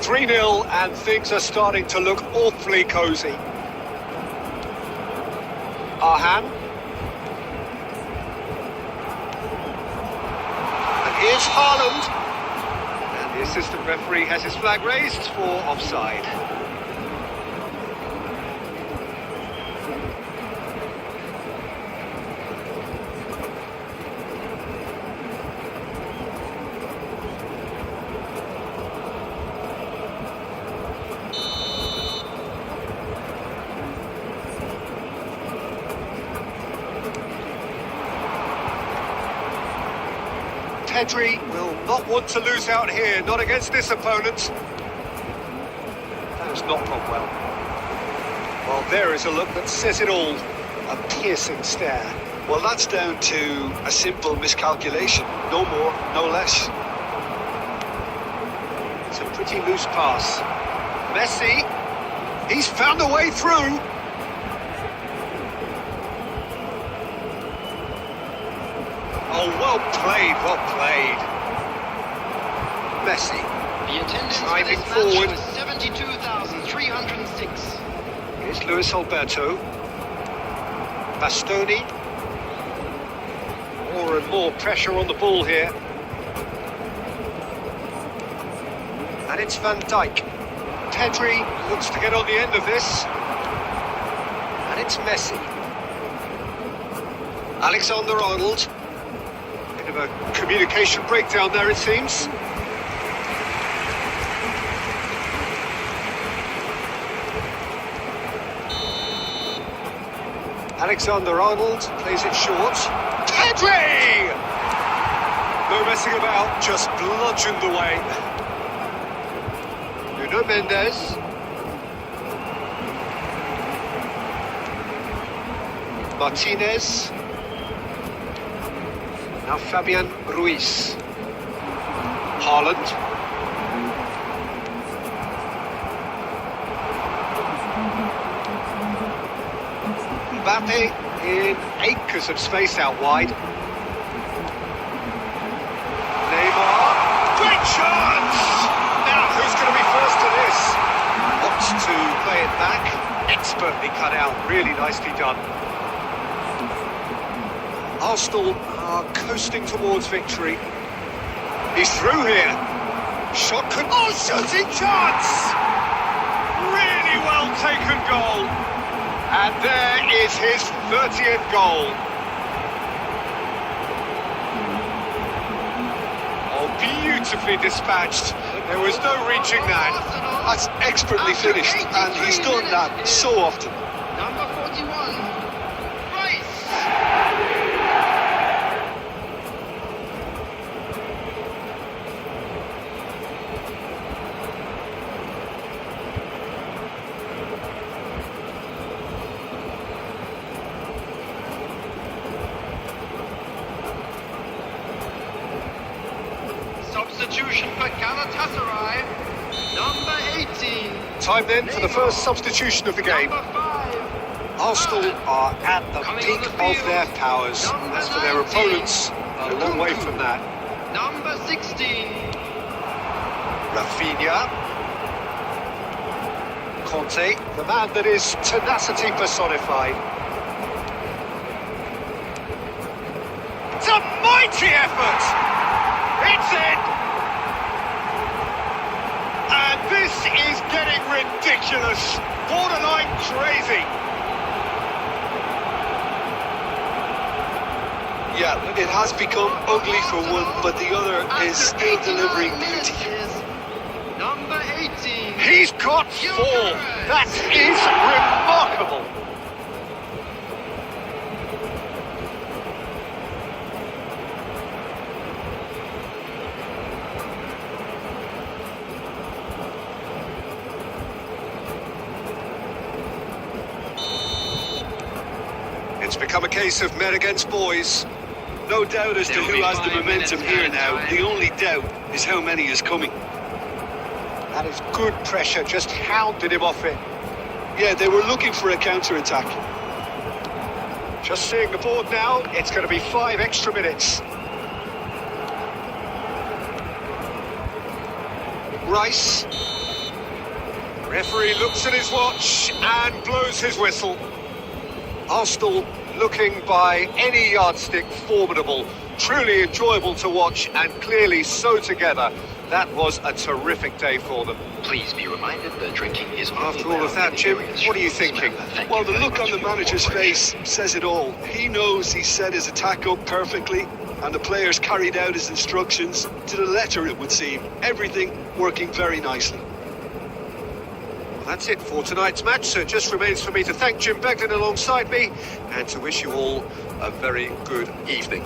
"3-0 and things are starting to look awfully cosy. Arhan. And here's Haaland. And the assistant referee has his flag raised for offside. Pedri will not want to lose out here, not against this opponent. That has not gone well. Well, there is a look that says it all. A piercing stare. Well, that's down to a simple miscalculation. No more, no less. It's a pretty loose pass. Messi, he's found a way through. Oh, well played, well played. Messi. The attendance for Driving this forward. match was 72,306. Here's Luis Alberto. Bastoni. More and more pressure on the ball here. And it's Van Dijk. Pedri looks to get on the end of this. And it's Messi. Alexander-Arnold. Bit of a communication breakdown there, it seems. Alexander-Arnold plays it short. Pedri! No messing about, just bludgeoned away. Nuno Mendes. Martinez. Now Fabian Ruiz. Haaland. Mbappe in acres of space out wide. Neymar. Great chance! Now, who's going to be first to this? Wants to play it back. Expertly cut out. Really nicely done. Arsenal are coasting towards victory. He's through here. Shot could... Oh, shooting chance! Really well taken goal. And there is his 30th goal. Oh, beautifully dispatched. There was no reaching that. That's expertly finished, and he's done that so often. Number 41, Rice. Substitution for Galatasaray, number 18. Time then for the first substitution of the game. Number 5. Arsenal are at the Coming peak on the of field, their powers. number As for their 19, opponents, a long way from that. Number 16. Rafinha. Conte, the man that is tenacity personified. It's a mighty effort! It's in! And this is getting ridiculous. Borderline crazy. Yeah, it has become ugly for one, but the other is still delivering beauty. Number 18. He's got 4. That is remarkable. It's become a case of men against boys. No doubt as to who has the momentum here now. The only doubt is how many is coming. That is good pressure, just hounded him off it. Yeah, they were looking for a counter-attack. Just seeing the board now, it's going to be 5 extra minutes. Rice. Referee looks at his watch and blows his whistle. Arsenal looking by any yardstick formidable, truly enjoyable to watch and clearly so together. That was a terrific day for them. Please be reminded that drinking is After all of that, Jim, what are you thinking? Well, the look on the manager's face says it all. He knows he set his attack up perfectly, and the players carried out his instructions to the letter, it would seem. Everything working very nicely. Well, that's it for tonight's match, so it just remains for me to thank Jim Begden alongside me and to wish you all a very good evening.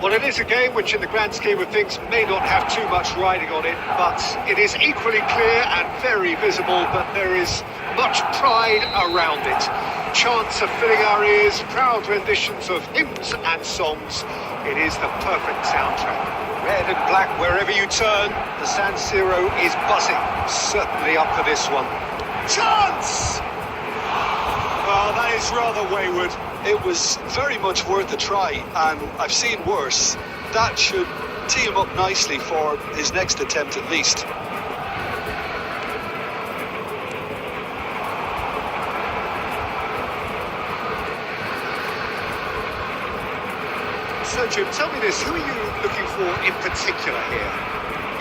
Well, it is a game which in the grand scheme of things may not have too much riding on it, but it is equally clear and very visible that there is much pride around it. Chants are filling our ears, proud renditions of hymns and songs. It is the perfect soundtrack. Red and black wherever you turn, the San Siro is buzzing. Certainly up for this one. Chance! Well, that is rather wayward. It was very much worth a try, and I've seen worse. That should tee him up nicely for his next attempt at least. So, Jim, tell me this, who are you looking for in particular here?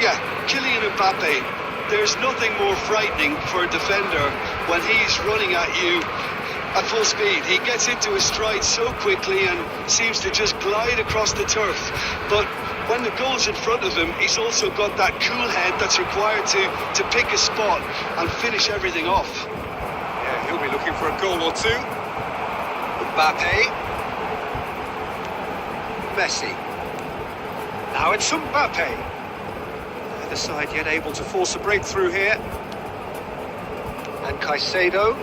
Yeah, Kylian Mbappe. There's nothing more frightening for a defender when he's running at you at full speed. He gets into his stride so quickly and seems to just glide across the turf. But when the goal's in front of him, he's also got that cool head that's required to pick a spot and finish everything off. Yeah, he'll be looking for a goal or two. Mbappe. Messi. Now it's Mbappe. Neither side yet able to force a breakthrough here. And Caicedo.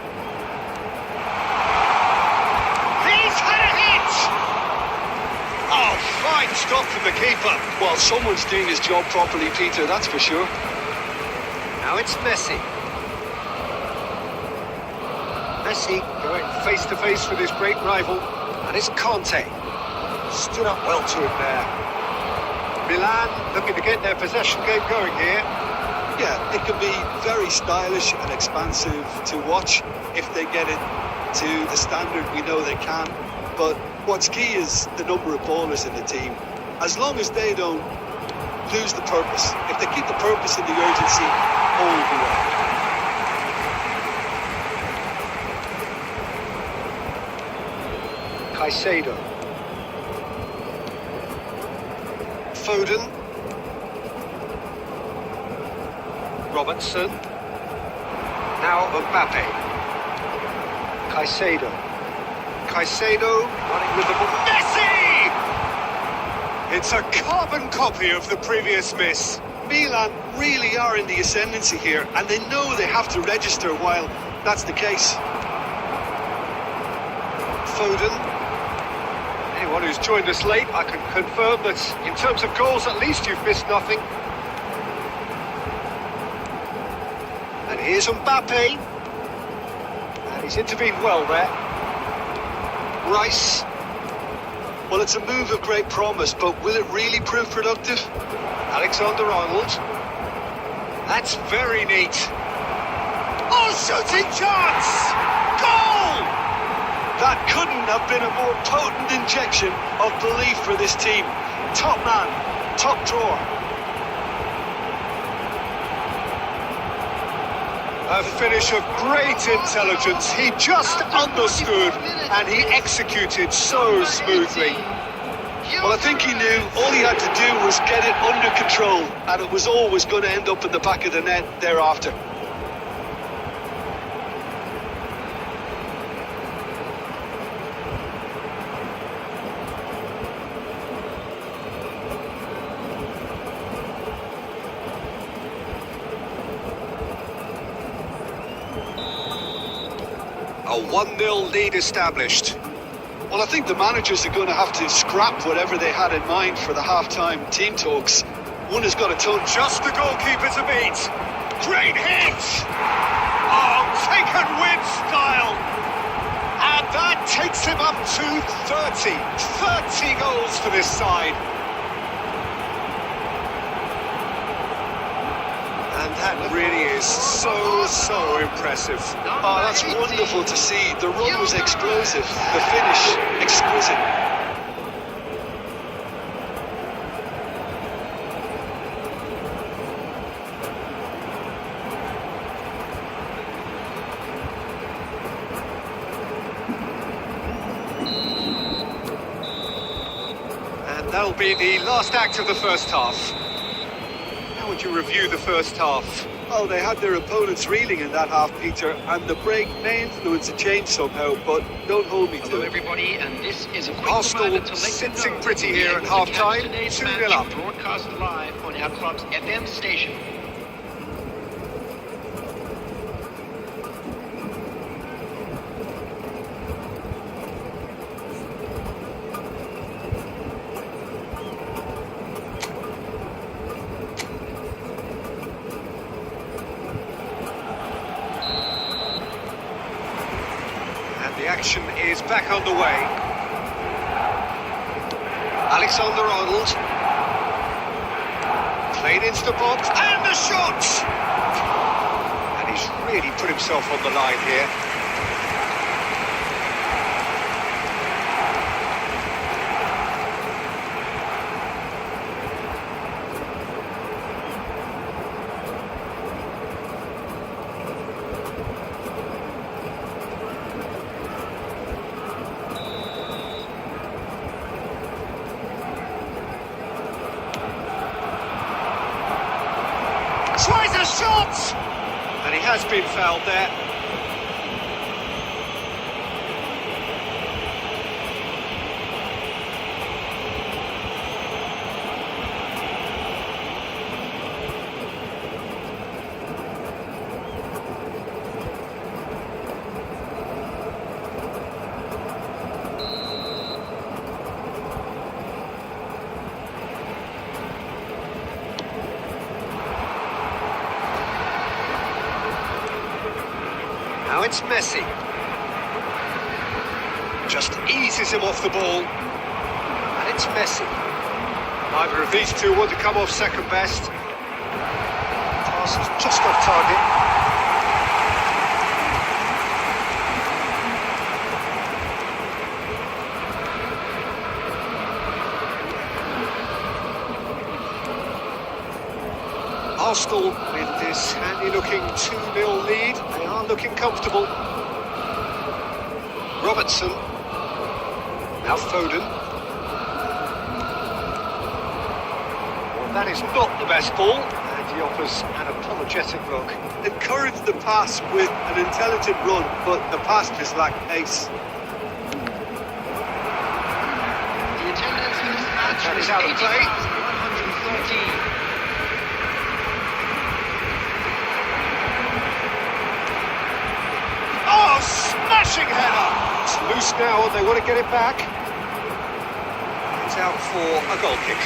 Fine stop from the keeper. Well, someone's doing his job properly, Peter, that's for sure. Now it's Messi. Messi going face to face with his great rival. And it's Conte. Stood up well to him there. Milan looking to get their possession game going here. Yeah, it can be very stylish and expansive to watch if they get it to the standard we know they can. But what's key is the number of ballers in the team. As long as they don't lose the purpose, if they keep the purpose and the urgency, all will be well. Caicedo. Foden. Robertson. Now Mbappe. Caicedo. Caicedo running with the ball. Messi! It's a carbon copy of the previous miss. Milan really are in the ascendancy here, and they know they have to register while that's the case. Foden. Anyone who's joined us late, I can confirm that in terms of goals, at least you've missed nothing. And here's Mbappe. And he's intervened well there. Rice. Well, it's a move of great promise, but will it really prove productive? Alexander-Arnold. That's very neat. Oh, shooting chance! Goal! That couldn't have been a more potent injection of belief for this team. Top man, top drawer. A finish of great intelligence. He just understood and he executed so smoothly. Well, I think he knew all he had to do was get it under control, and it was always going to end up in the back of the net thereafter. A 1-0 lead established. Well, I think the managers are going to have to scrap whatever they had in mind for the half-time team talks. One has got a ton. Just the goalkeeper to beat. Great hit! Oh, taken with style. And that takes him up to 30. 30 goals for this side. And that really is so impressive. Oh, that's wonderful to see. The run was explosive, the finish exquisite. And that'll be the last act of the first half. How would you review the first half? Oh, they had their opponents reeling in that half, Peter, and the break may influence a change somehow, but don't hold me to Hello, it. everybody, and this is a quick Arsenal reminder to let you sitting know pretty that here we at will catch half-time, today's 2-0 match up. Broadcast live on our club's FM station. The action is back underway. Alexander-Arnold. Played into the box, and the shot! And he's really put himself on the line here. Tries a shot! And he has been fouled there. Now it's Messi. Just eases him off the ball. And it's Messi. Neither of these two want to come off second best. Pass is just off target. Arsenal with this handy-looking 2-0 lead. They are looking comfortable. Robertson. Now Foden. Well, that is not the best ball. And he offers an apologetic look. Encourage the pass with an intelligent run, but the pass just lacked pace. The attendance for this match That was is out of play. 80,113. Oh, smashing header! It's loose now and they want to get it back. It's out for a goal kick.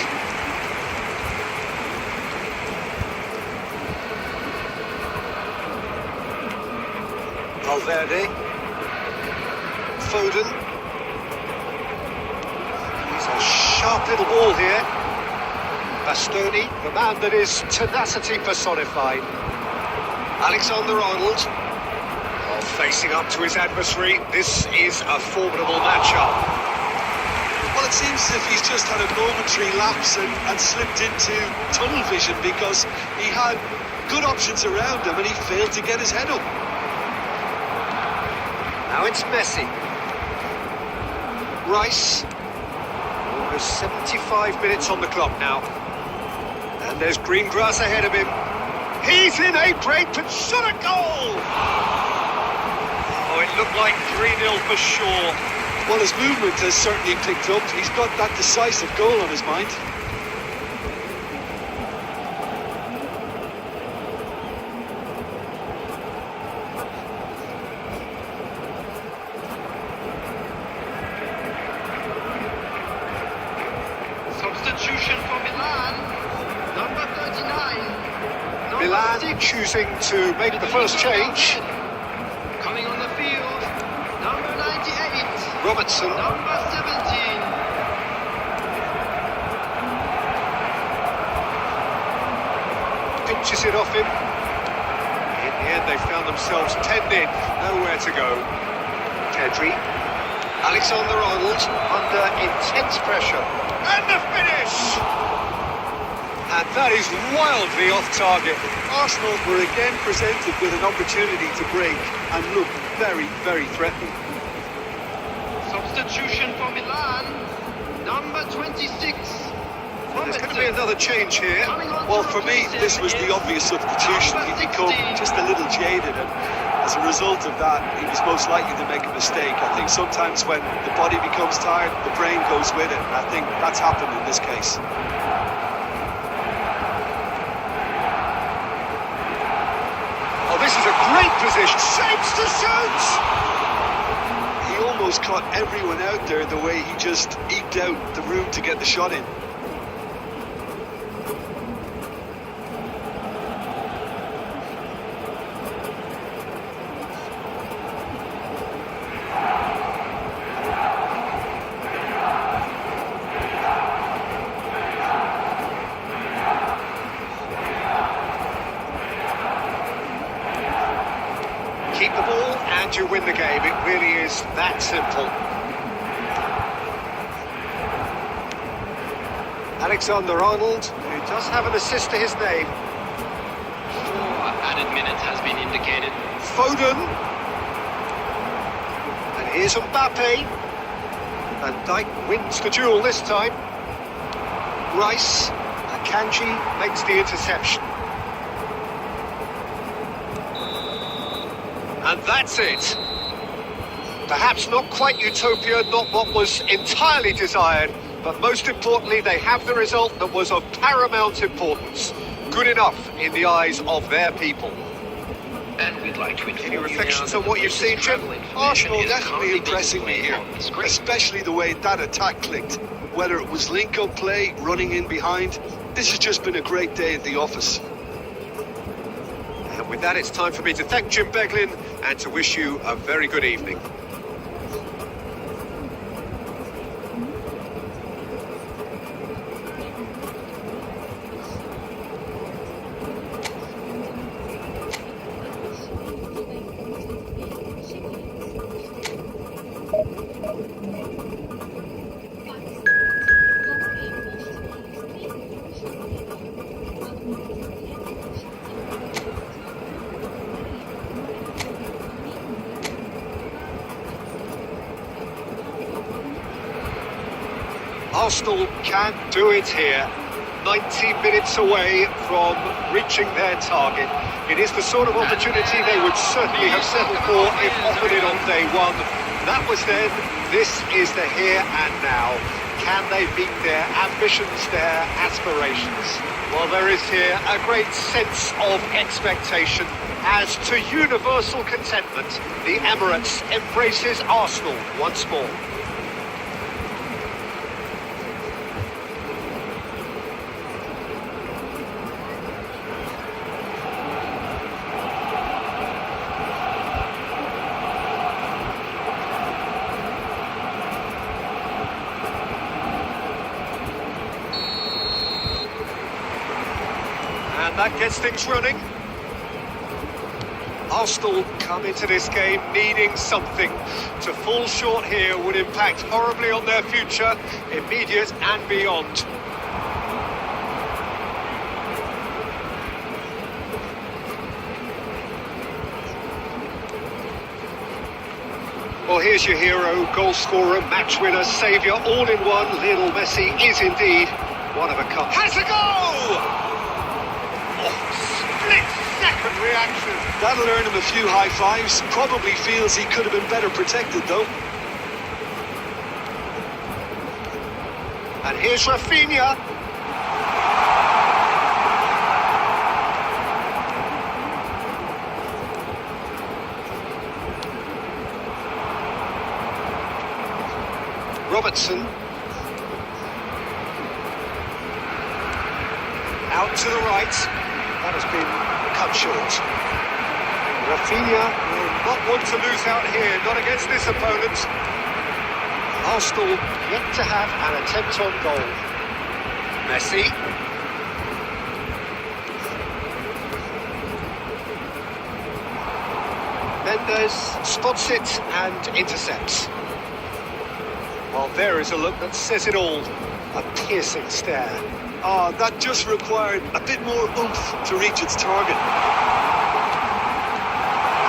Valverde. Foden. He's a sharp little ball here. Bastoni, the man that is tenacity personified. Alexander-Arnold. Oh, facing up to his adversary. This is a formidable matchup. Well, it seems as if he's just had a momentary lapse and slipped into tunnel vision because he had good options around him and he failed to get his head up. Now it's Messi. Rice. Almost 75 minutes on the clock now. And there's green grass ahead of him. He's in a great shot at goal! Oh, it looked like 3-0 for sure. Well, his movement has certainly picked up. He's got that decisive goal on his mind. Substitution for Milan. Number 39. Number Milan 6. choosing to make the first change. Coming on the field. Number 98. Robertson. Number 17. Pinches it off him. In the end, they found themselves 10 in. Nowhere to go. Pedri. Alexander-Arnold under intense pressure. And the finish! And that is wildly off target. Arsenal were again presented with an opportunity to break and look very, very threatening. Substitution for Milan. Number 26. There's going to be another change here. Well, for me, this was the obvious substitution. He'd become just a little jaded, and as a result of that, he was most likely to make a mistake. I think sometimes when the body becomes tired, the brain goes with it, and I think that's happened in this case. Oh, this is a great position. Shapes to shoot! He almost caught everyone out there the way he just eked out the room to get the shot in. Keep the ball and you win the game. It really is that simple. Alexander-Arnold, who does have an assist to his name. 4 added minutes has been indicated. Foden. And here's Mbappe. Van Dijk wins the duel this time. Rice. Akanji makes the interception. And that's it. Perhaps not quite utopia, not what was entirely desired, but most importantly, they have the result that was of paramount importance. Good enough in the eyes of their people. And we'd like to inform Any you reflections now on that what the you've seen, latest Jim? travel information Arsenal is definitely currently impressing me being here, displayed on the screen. especially the way that attack clicked. Whether it was link-up play, running in behind, this has just been a great day at the office. And with that, it's time for me to thank Jim Beglin and to wish you a very good evening. Arsenal can do it here. 90 minutes away from reaching their target. It is the sort of opportunity they would certainly have settled for if offered it on day one. That was then, this is the here and now. Can they meet their ambitions, their aspirations? Well, there is here a great sense of expectation. As to universal contentment, the Emirates embraces Arsenal once more. And that gets things running. Arsenal come into this game needing something. To fall short here would impact horribly on their future, immediate and beyond. Well, here's your hero, goal scorer, match winner, saviour, all in one. Lionel Messi is indeed one of a kind. Has a goal! Split-second reaction. That'll earn him a few high fives. Probably feels he could have been better protected, though. And here's Rafinha. Robertson. Out to the right. That has been cut short. Rafinha will not want to lose out here, not against this opponent. Arsenal yet to have an attempt on goal. Messi. Mendes spots it and intercepts. Well, there is a look that says it all. A piercing stare. Oh, that just required a bit more oomph to reach its target.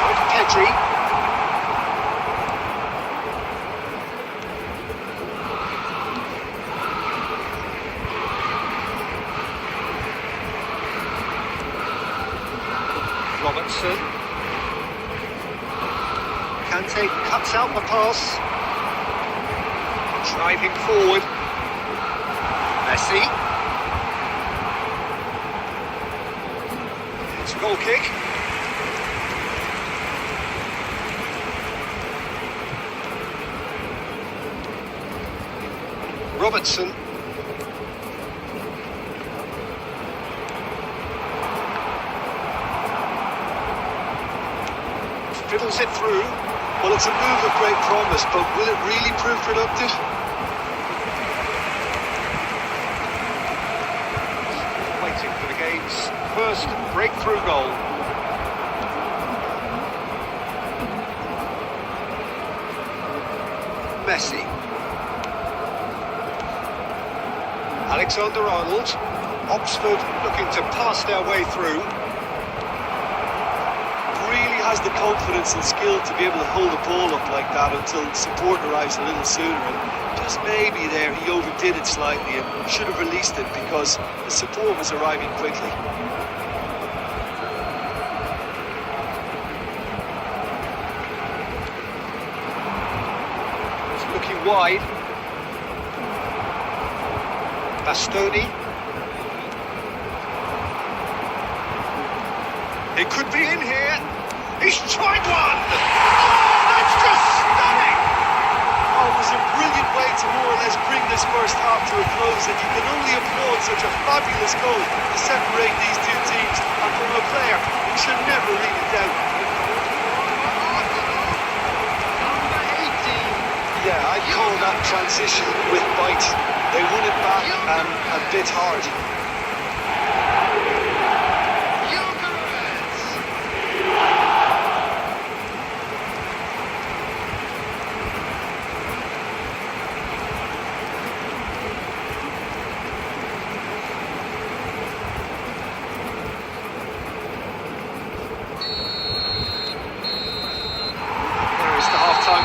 With Pedri. Robertson. Kante cuts out the pass. Driving forward. Messi. It's a goal kick. Robertson. Fiddles it through. Well, it's a move of great promise, but will it really prove productive? Waiting for the game's first breakthrough goal. Messi. Alexander-Arnold. Oxford looking to pass their way through. Really has the confidence and skill to be able to hold the ball up like that until support arrives a little sooner. And just maybe there he overdid it slightly and should have released it because the support was arriving quickly. It's looking wide. Bastoni. It could be in here. He's tried one! Oh, that's just stunning! Oh, it was a brilliant way to more or less bring this first half to a close, and you can only applaud such a fabulous goal to separate these two teams. And from a player, you should never read it down. Number 18. Yeah, I'd call that transition with bite. They won it back and a bit hard.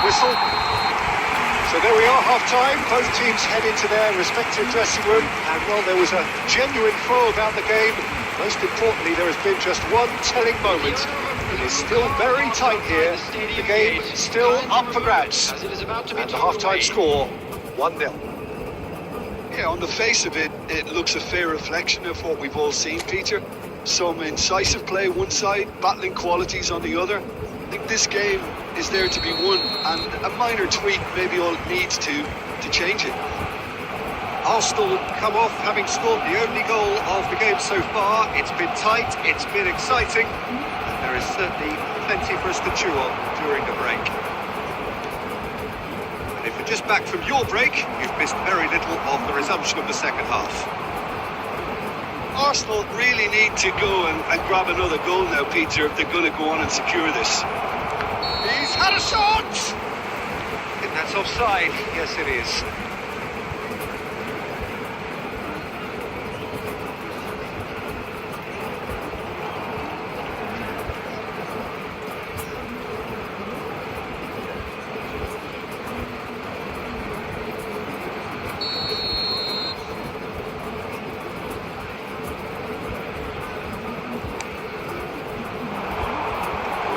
Whistle. So there we are, half-time. Both teams head into their respective dressing room, and well, there was a genuine flow about the game. Most importantly, there has been just one telling moment. It is still very tight here. The game still up for grabs. As it is about to be And the half-time score, 1-0. Yeah, on the face of it, it looks a fair reflection of what we've all seen, Peter. Some incisive play one side, battling qualities on the other. I think this game is there to be won, and a minor tweak maybe all it needs to change it. Arsenal come off having scored the only goal of the game so far. It's been tight, it's been exciting, and there is certainly plenty for us to chew on during the break. And if you're just back from your break, you've missed very little of the resumption of the second half. Arsenal really need to go and grab another goal now, Peter, if they're going to go on and secure this. He's had a shot! I think that's offside. Yes, it is.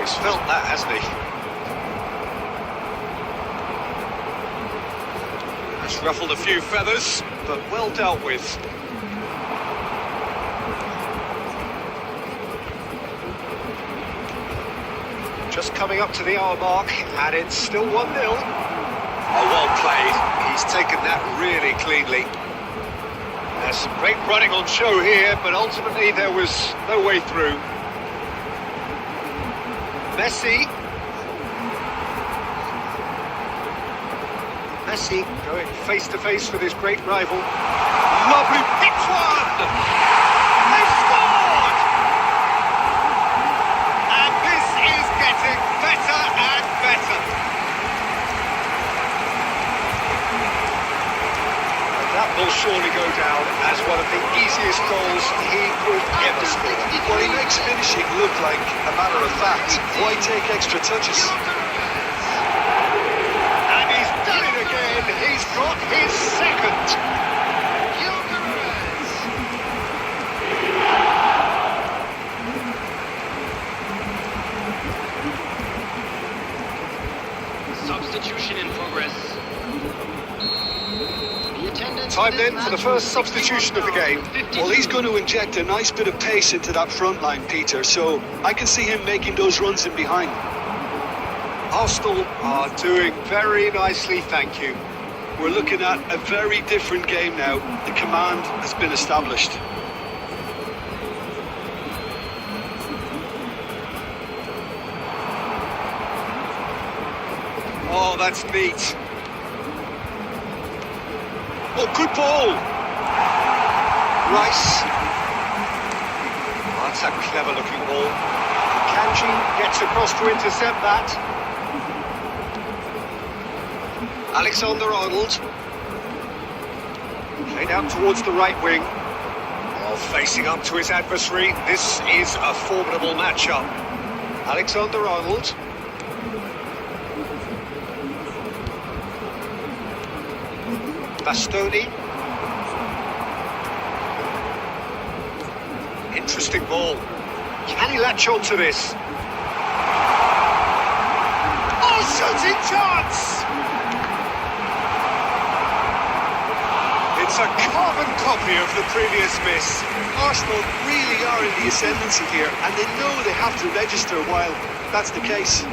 He's felt that, hasn't he? That's ruffled a few feathers, but well dealt with. Just coming up to the hour mark, and it's still 1-0. Oh, well played. He's taken that really cleanly. There's some great running on show here, but ultimately there was no way through. Messi going face to face with his great rival. Lovely pick one! They've scored! And this is getting better and better. And that will surely go down as one of the easiest goals he could ever score. Well, he makes finishing look like a matter of fact. Why take extra touches? And he's done it again. He's got his second. Substitution in progress. The attendance Time for this then for the match first was substitution of the game. 52. Well, he's going to inject a nice bit of pace into that front line, Peter, so I can see him making those runs in behind. Arsenal are doing very nicely, thank you. We're looking at a very different game now. The command has been established. Oh, that's neat. Oh, good ball. Rice. Oh, that's a clever looking ball. Kanji gets across to intercept that. Alexander-Arnold. Played out towards the right wing. While facing up to his adversary. This is a formidable matchup. Alexander-Arnold. Bastoni. Interesting ball. Can he latch on to this? Oh, shooting chance! It's a carbon copy of the previous miss. Arsenal really are in the ascendancy here, and they know they have to register while that's the case.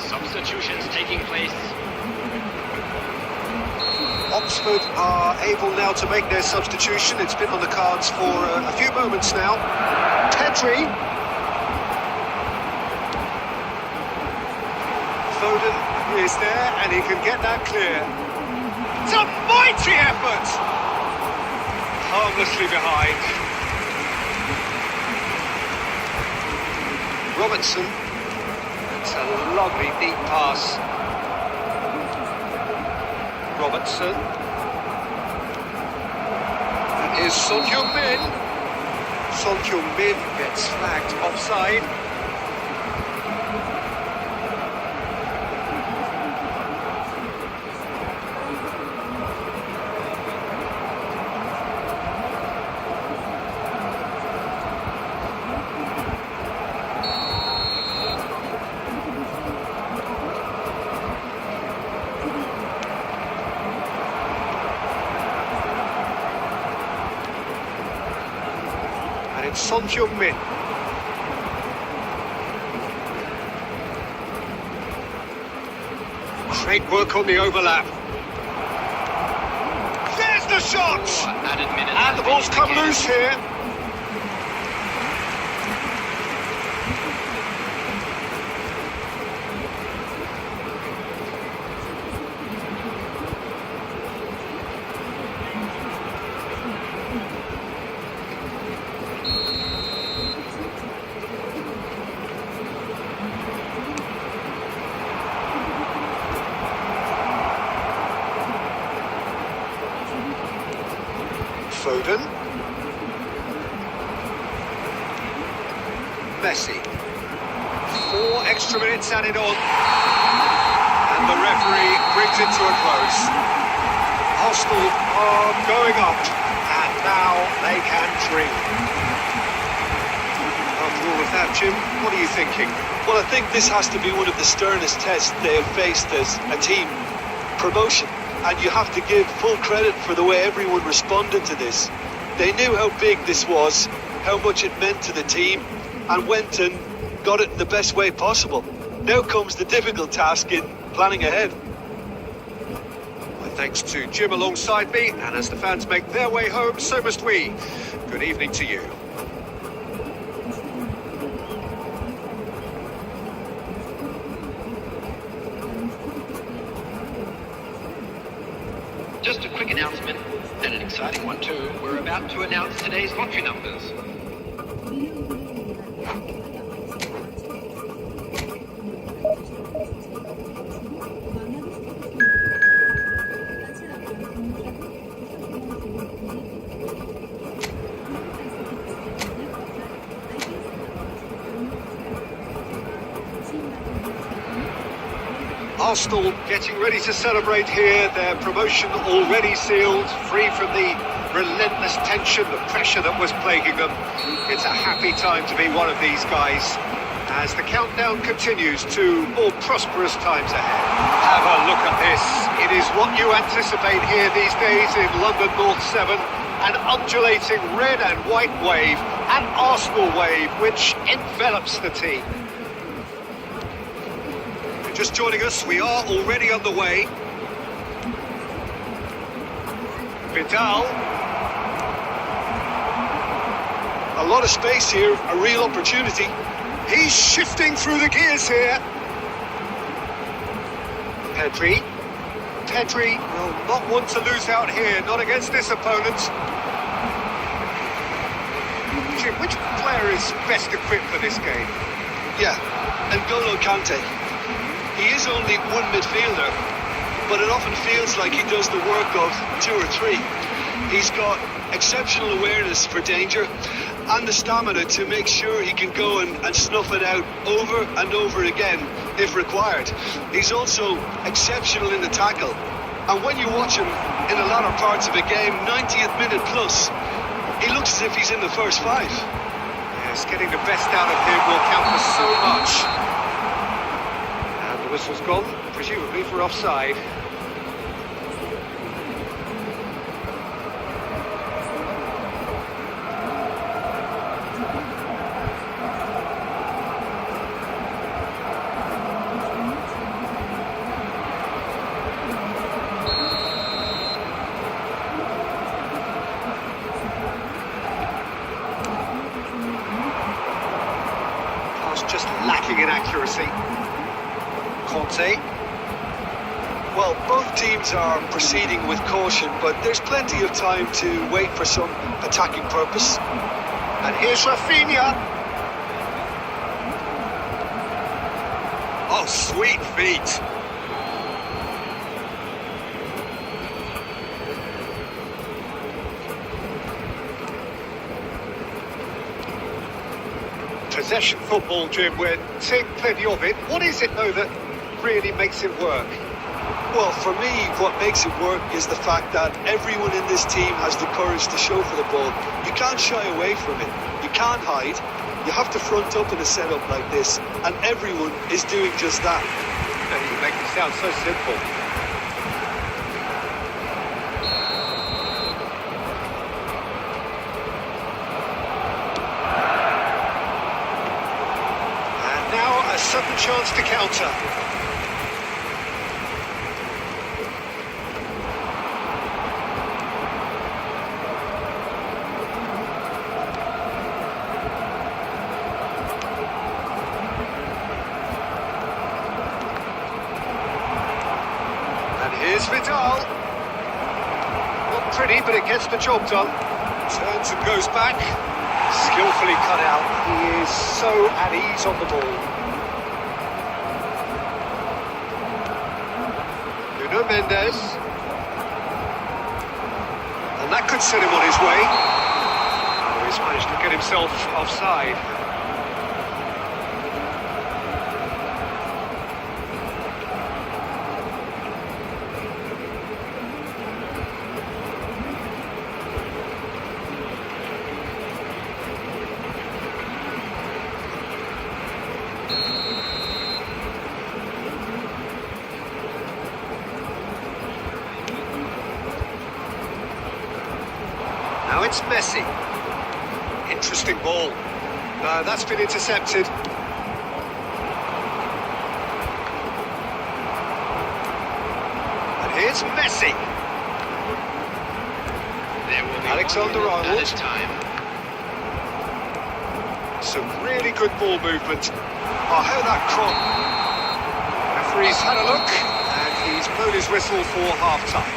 Substitutions taking place. Oxford are able now to make their substitution. It's been on the cards for a few moments now. Pedri. Foden is there, and he can get that clear. It's a mighty effort! Harmlessly behind. Robertson. It's a lovely deep pass. Robertson. And here's Son Heung-min. Son Heung-min gets flagged offside. Son Heung-min. Great work on the overlap. There's the shot! Added minutes And has the been ball's come indicated. loose here. Foden. Messi. 4 extra minutes added on. And the referee brings it to a close. Arsenal are going up. And now they can dream. After all of that, Jim, what are you thinking? Well, I think this has to be one of the sternest tests they have faced as a team. Promotion. And you have to give full credit for the way everyone responded to this. They knew how big this was, how much it meant to the team, and went and got it in the best way possible. Now comes the difficult task in planning ahead. My thanks to Jim alongside me, and as the fans make their way home, so must we. Good evening to you. Just a quick announcement, and an exciting one too. We're about to announce today's lottery numbers. Arsenal getting ready to celebrate here, their promotion already sealed, free from the relentless tension, the pressure that was plaguing them. It's a happy time to be one of these guys as the countdown continues to more prosperous times ahead. Have a look at this. It is what you anticipate here these days in London North 7, an undulating red and white wave, an Arsenal wave which envelops the team. Just joining us, we are already underway. Vidal. A lot of space here, a real opportunity. He's shifting through the gears here. Pedri. Pedri will not want to lose out here, not against this opponent. Jim, which player is best equipped for this game? Yeah, N'Golo Kante. He is only one midfielder, but it often feels like he does the work of 2 or 3. He's got exceptional awareness for danger and the stamina to make sure he can go and snuff it out over and over again if required. He's also exceptional in the tackle, and when you watch him in the latter parts of a game, 90th minute plus, he looks as if he's in the first 5. Yes, getting the best out of him will count for so much. The whistle's gone, presumably for offside. Pass just lacking in accuracy. Conte. Well, both teams are proceeding with caution, but there's plenty of time to wait for some attacking purpose. And here's Rafinha. Oh, sweet feet. Possession football, Jim, we're seeing plenty of it. What is it, though, that really makes it work? Well, for me, what makes it work is the fact that everyone in this team has the courage to show for the ball. You can't shy away from it. You can't hide. You have to front up in a setup like this, and everyone is doing just that. You make it sound so simple. Now a sudden chance to counter. And here's Vidal. Not pretty, but it gets the job done. Turns and goes back. Skillfully cut out. He is so at ease on the ball. Nuno Mendes. And that could set him on his way. Oh, he's managed to get himself offside. Now it's Messi. Interesting ball. That's been intercepted. And here's Messi. There will be Alexander-Arnold. at this time. Some really good ball movement. Oh, how that cross. Referee's had a look, and he's blown his whistle for half-time.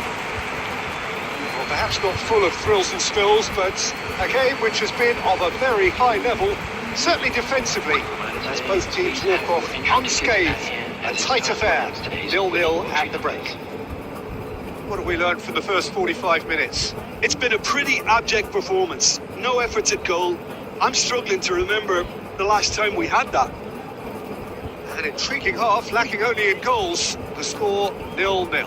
Well, perhaps not full of thrills and spills, but a game which has been of a very high level, certainly defensively, as both teams walk off unscathed. A tight affair, 0-0 at the break. What have we learned from the first 45 minutes? It's been a pretty abject performance. No efforts at goal. I'm struggling to remember the last time we had that. An intriguing half, lacking only in goals. The score 0-0.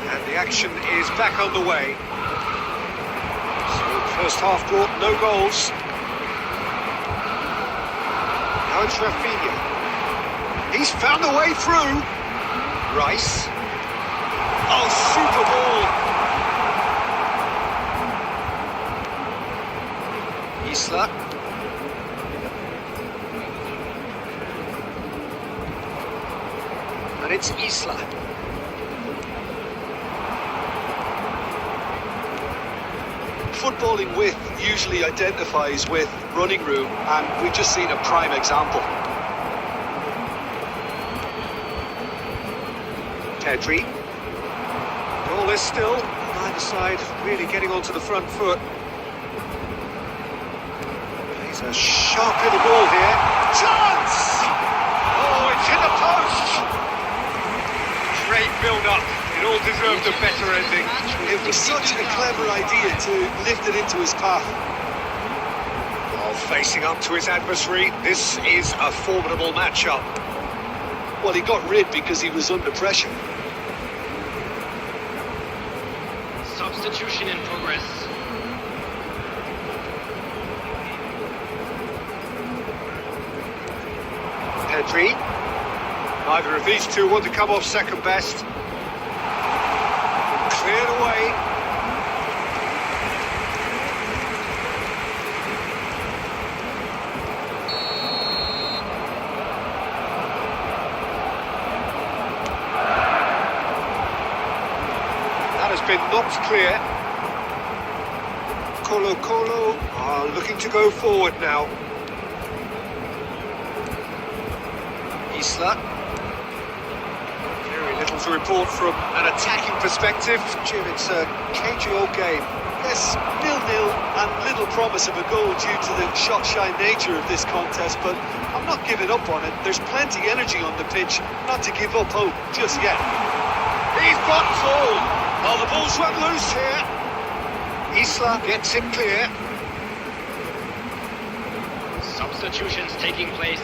And the action is back underway. So first half brought no goals. Now it's Rafinha. He's found a way through. Rice. Oh, super ball. Isla. And it's Isla. Footballing width usually identifies with running room, and we've just seen a prime example. Pedri. Goal is still. Neither side really getting onto the front foot. He's a sharp little ball here. Chance! Oh, it's hit the post! Great build-up. It all deserved a better ending. It was such a clever idea to lift it into his path. While facing up to his adversary, this is a formidable matchup. Well, he got rid because he was under pressure. Substitution in progress. Pedri. Neither of these two want to come off second best. Cleared away. That has been knocked clear. Colo are looking to go forward now. Isla. Very little to report from an attacking perspective. Jim, it's a cagey old game. Yes, 0-0 and little promise of a goal due to the shot-shy nature of this contest, but I'm not giving up on it. There's plenty energy on the pitch, not to give up hope just yet. He's got full. Oh, the ball's run loose here. Isla gets it clear. Substitutions taking place.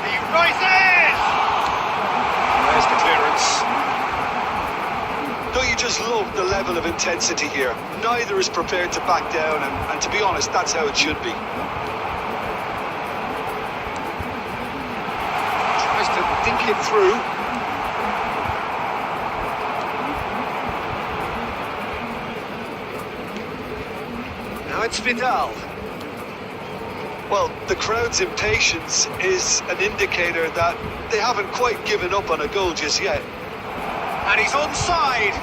He rises! There's the clearance. love the level of intensity here. Neither is prepared to back down, and to be honest, that's how it should be. Tries to dink it through. Now it's Vidal. Well, the crowd's impatience is an indicator that they haven't quite given up on a goal just yet. And he's onside.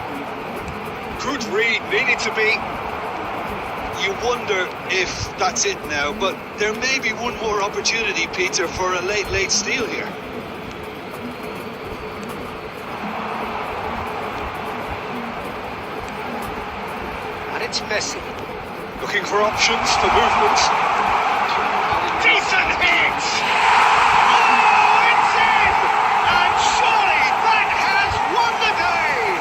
Good read, needed to be. You wonder if that's it now, but there may be one more opportunity, Peter, for a late steal here. And it's Messi. Looking for options for movement. Decent hit! Oh, it's in! And surely that has won the day!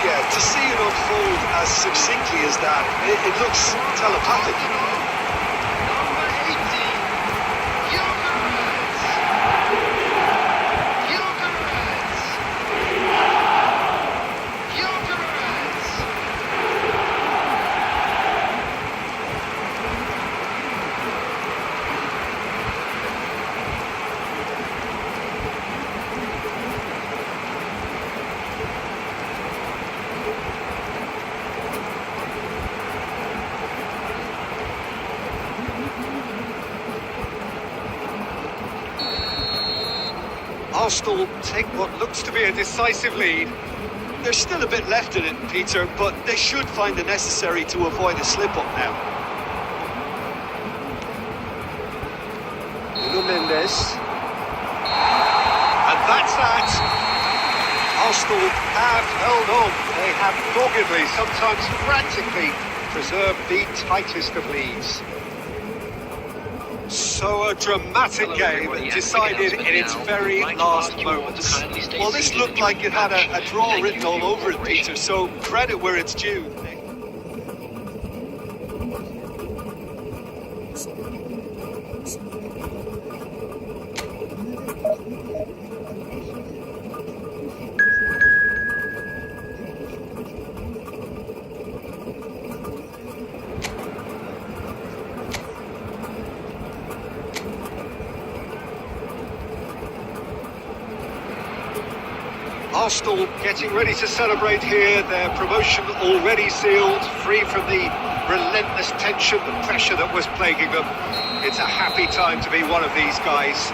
Yeah, to see it unfold as succinctly as that, it looks telepathic. Number 18, Gyökeres. Arsenal take what looks to be a decisive lead. There's still a bit left in it, Peter, but they should find the necessary to avoid a slip-up now. Nuno Mendes. And that's that. Arsenal have held on. They have doggedly, sometimes frantically, preserved the tightest of leads. So a dramatic game decided in its very last moments. Well, this looked like it had a draw written all over it, Peter, so credit where it's due. Arsenal getting ready to celebrate here, their promotion already sealed, free from the relentless tension, the pressure that was plaguing them. It's a happy time to be one of these guys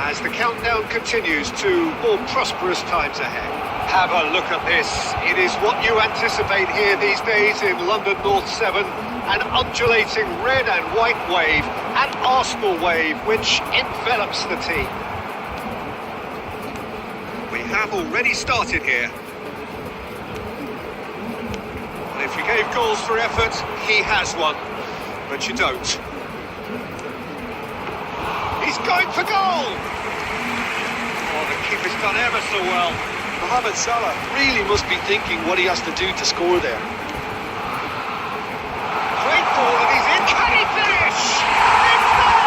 as the countdown continues to more prosperous times ahead. Have a look at this. It is what you anticipate here these days in London North 7, an undulating red and white wave, an Arsenal wave which envelops the team. We have already started here. And if you gave goals for effort, he has one. But you don't. He's going for goal! Oh, the keeper's done ever so well. Mohamed Salah really must be thinking what he has to do to score there. Great ball and he's in. Can he finish? It's there!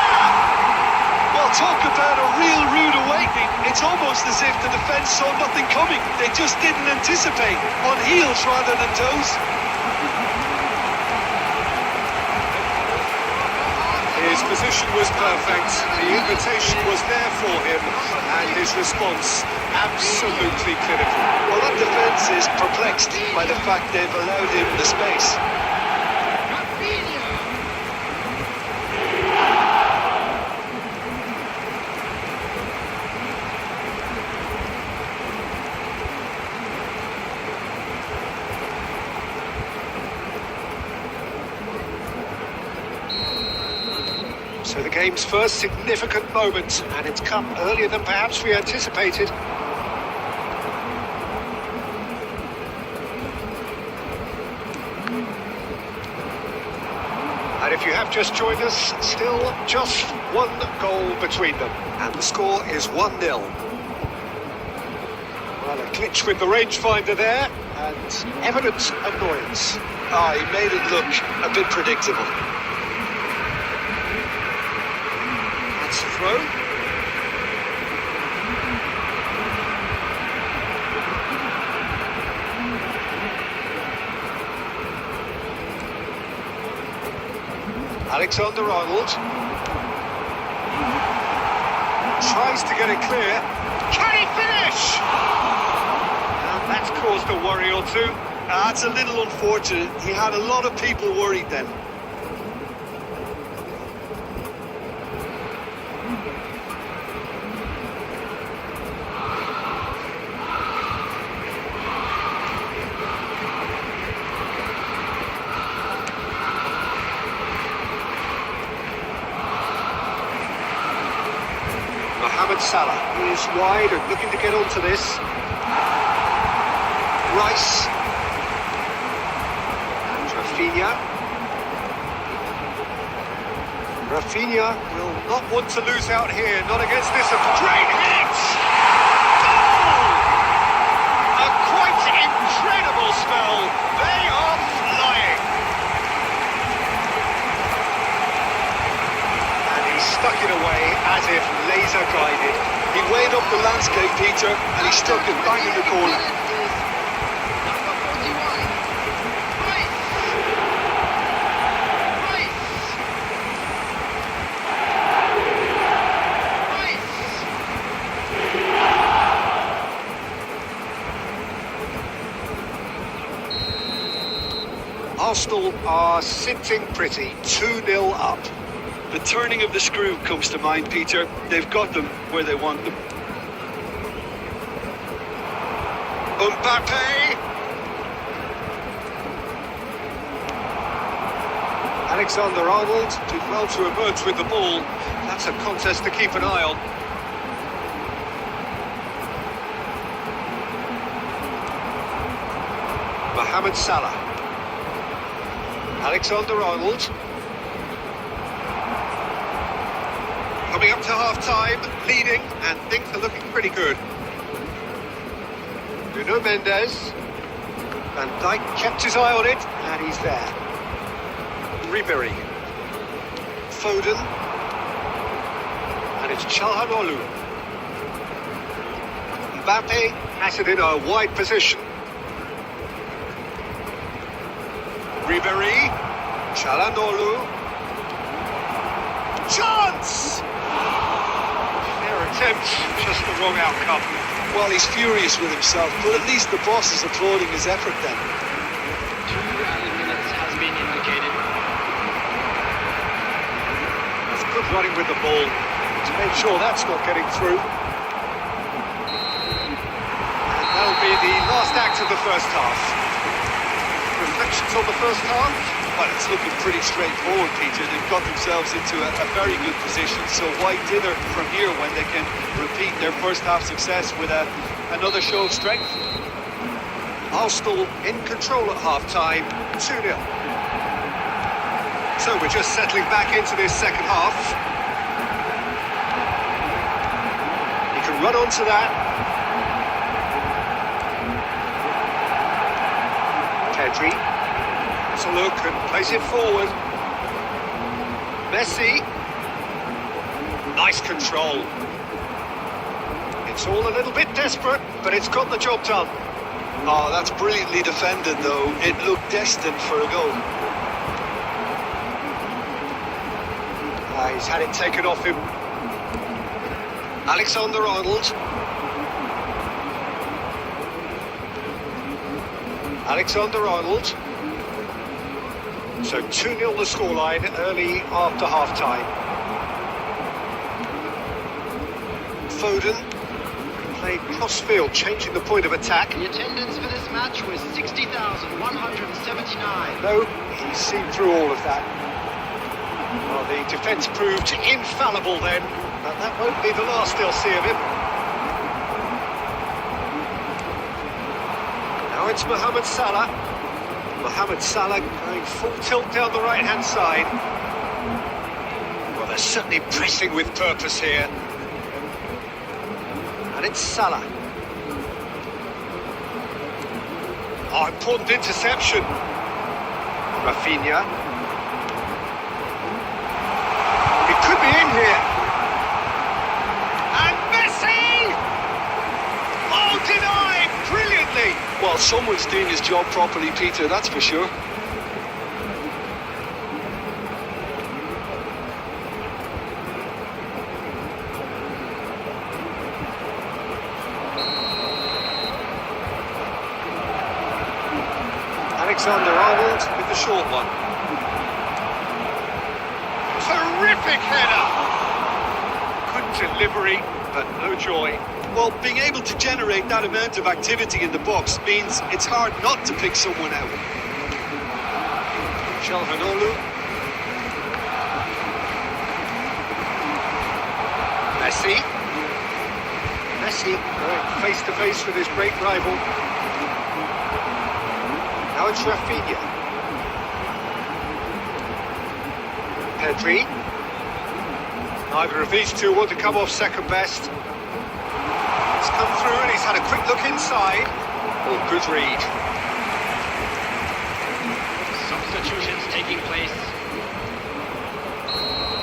Well, talk about a real rude awakening. It's almost as if the defence saw nothing coming. They just didn't anticipate. On heels rather than toes. His position was perfect. The invitation was there for him. And his response, absolutely clinical. Well, that defence is perplexed by the fact they've allowed him the space. So the game's first significant moment, and it's come earlier than perhaps we anticipated. And if you have just joined us, still just one goal between them. And the score is 1-0. Well, a glitch with the rangefinder there, and evident annoyance. He made it look a bit predictable. That's a throw. Alexander-Arnold. Tries to get it clear. Can he finish? And that's caused a worry or two. That's a little unfortunate. He had a lot of people worried then. Mohamed Salah is wide and looking to get onto this. Rice. And Rafinha will not want to lose out here, not against this. A great hit! Goal! A quite incredible spell. They are flying. And he stuck it away as if laser guided. He weighed up the landscape, Peter, and he struck it bang in the corner. Number 41. Rice. Rice. Rice. Arsenal are sitting pretty, 2-0 up. The turning of the screw comes to mind, Peter. They've got them where they want them. Mbappe! Alexander-Arnold did well to emerge with the ball. That's a contest to keep an eye on. Mohamed Salah. Alexander-Arnold. Coming up to half-time, leading, and things are looking pretty good. Nuno Mendes. Van Dijk kept his eye on it, and he's there. Ribéry. Foden. And it's Çalhanoğlu. Mbappe has it in a wide position. Ribéry. Çalhanoğlu. Chance! Their attempt, just the wrong outcome. Well, he's furious with himself, but at least the boss is applauding his effort then. 2 added minutes has been indicated. That's good running with the ball to make sure that's not getting through. And that'll be the last act of the first half. Reflections on the first half? Well, it's looking pretty straightforward, Peter. They've got themselves into a very good position, so why dither from here when they can repeat their first half success with another show of strength? Arsenal in control at half-time, 2-0. So we're just settling back into this second half. He can run onto that. Pedri. To look and place it forward. Messi. Nice control. It's all a little bit desperate, but it's got the job done. Oh, that's brilliantly defended, though. It looked destined for a goal. He's had it taken off him. Alexander-Arnold. Alexander-Arnold. So 2-0 the scoreline early after half-time. Foden played cross-field, changing the point of attack. The attendance for this match was 60,179. No, he's seen through all of that. Well, the defence proved infallible then, but that won't be the last they'll see of him. Now it's Mohamed Salah. Mohamed Salah going full tilt down the right-hand side. Well, they're certainly pressing with purpose here. And it's Salah. Oh, important interception. Rafinha. It could be in here. And Messi! Oh, denied brilliantly. Well, someone's doing his job properly, Peter, that's for sure. Alexander-Arnold with the short one. Terrific header! Good delivery, but no joy. Well, being able to generate that amount of activity in the box means it's hard not to pick someone out. Calhanoglu. Messi. Messi going face to face with his great rival. Now it's Rafinha. Pedri. Neither of these two want to come off second best. He's come through and he's had a quick look inside. Oh, good read. Substitutions taking place.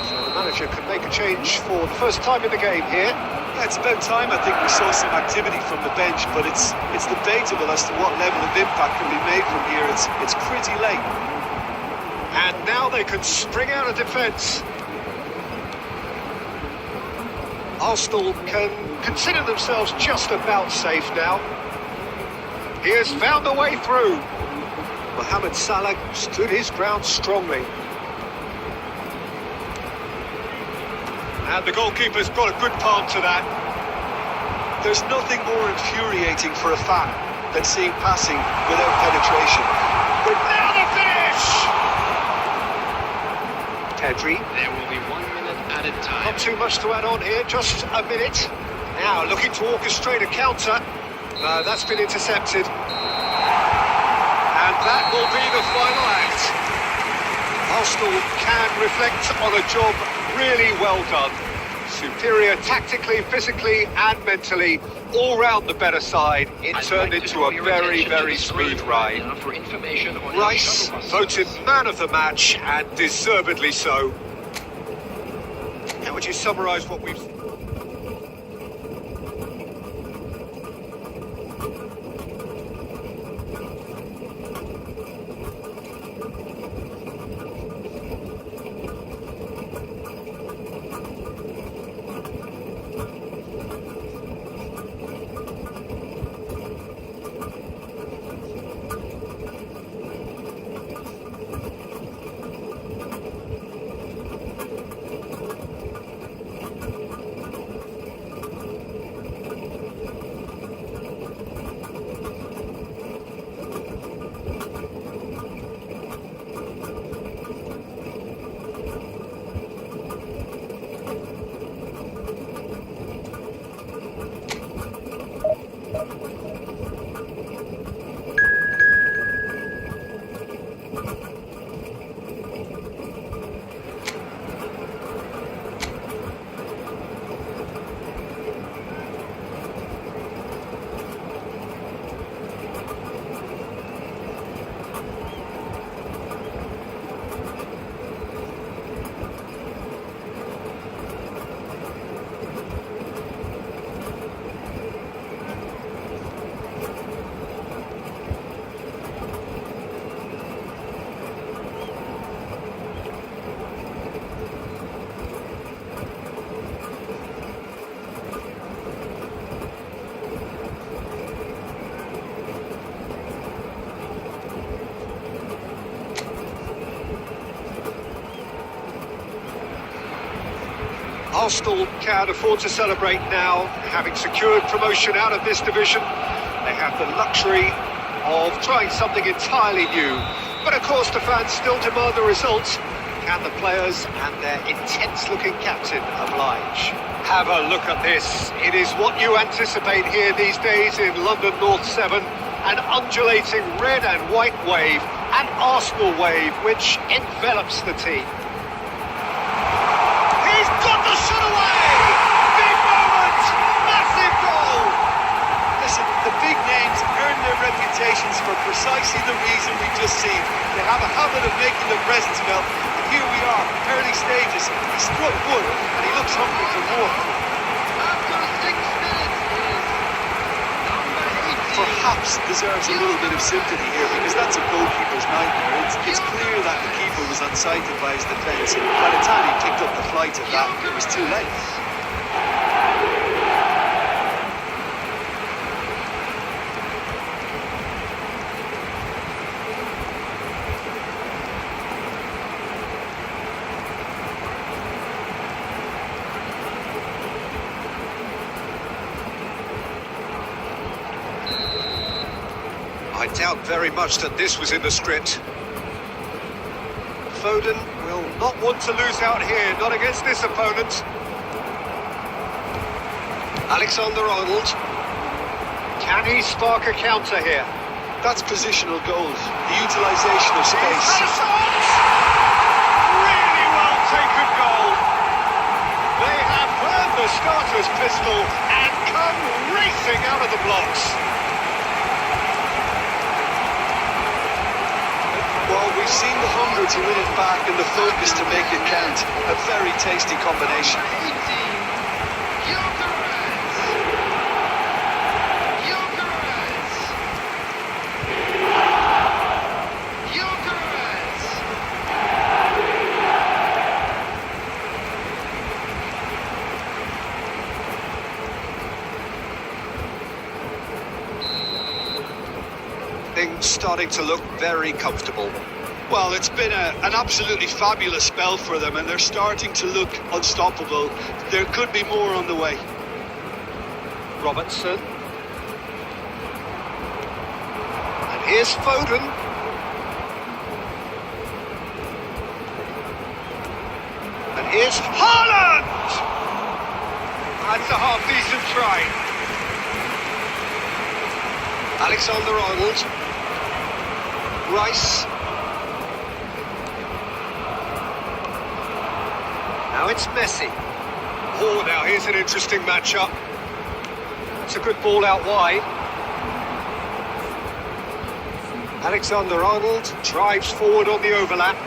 So the manager can make a change for the first time in the game here. Yeah, it's about time I think we saw some activity from the bench, but it's debatable as to what level of impact can be made from here. It's pretty late. And now they can spring out of defence. Arsenal can consider themselves just about safe now. He has found a way through. Mohamed Salah stood his ground strongly. And the goalkeeper's got a good palm to that. There's nothing more infuriating for a fan than seeing passing without penetration. But now the finish! Pedri. There will be 1 minute added time. Not too much to add on here, just a minute. Now looking to orchestrate a counter. No, that's been intercepted. And that will be the final act. Arsenal can reflect on a job really well done. Superior tactically, physically and mentally. All round the better side. It I'd turned like to into draw a your very, attention to very the smooth screen ride. now for information on Rice our shuttle voted buses. man of the match, and deservedly so. How would you summarise what we've... Arsenal can afford to celebrate now, having secured promotion out of this division. They have the luxury of trying something entirely new. But of course the fans still demand the results. Can the players and their intense-looking captain oblige? Have a look at this. It is what you anticipate here these days in London North 7. An undulating red and white wave, an Arsenal wave which envelops the team. He's got the shot away! Big moment! Massive goal! Listen, the big names earn their reputations for precisely the reason we've just seen. They have a habit of making their presence felt, and here we are, early stages. He struck good, and he looks hungry for more. After 6 minutes is number 18. Perhaps deserves a little bit of sympathy here, because that's a goalkeeper's nightmare. It's clear that the keeper was unsighted by his defence, and by the time he picked up the flight of that, it was too late. I doubt very much that this was in the script. Foden will not want to lose out here, not against this opponent. Alexander-Arnold. Can he spark a counter here? That's positional goals, the utilisation of space. Really well taken goal. They have burned the starter's pistol and come racing out of the blocks. Well, we've seen the hunger to win it back and the focus to make it count. A very tasty combination. 18. Gyökeres. Gyökeres. Gyökeres. Things starting to look very comfortable. Well, it's been an absolutely fabulous spell for them, and they're starting to look unstoppable. There could be more on the way. Robertson. And here's Foden. And here's Haaland! That's a half-decent try. Alexander-Arnold. Rice. Now it's Messi. Oh, now here's an interesting matchup. It's a good ball out wide. Alexander-Arnold drives forward on the overlap.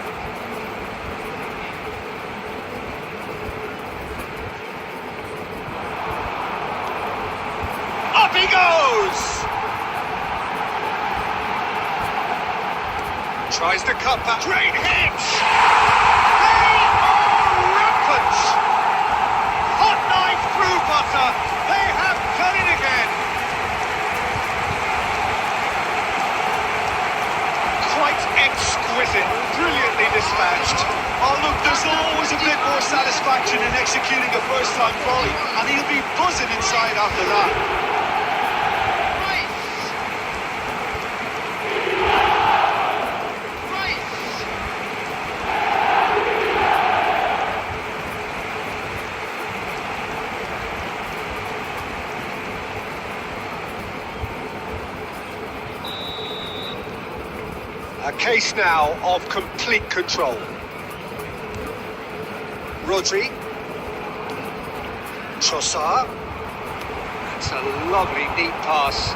Up he goes! Tries to cut back. Great hit! They are rampant! Hot knife through butter. They have done it again. Quite exquisite. Brilliantly dispatched. Oh, look, there's always a bit more satisfaction in executing a first-time volley, and he'll be buzzing inside after that. A case now of complete control. Rodri. Trossard. That's a lovely, neat pass.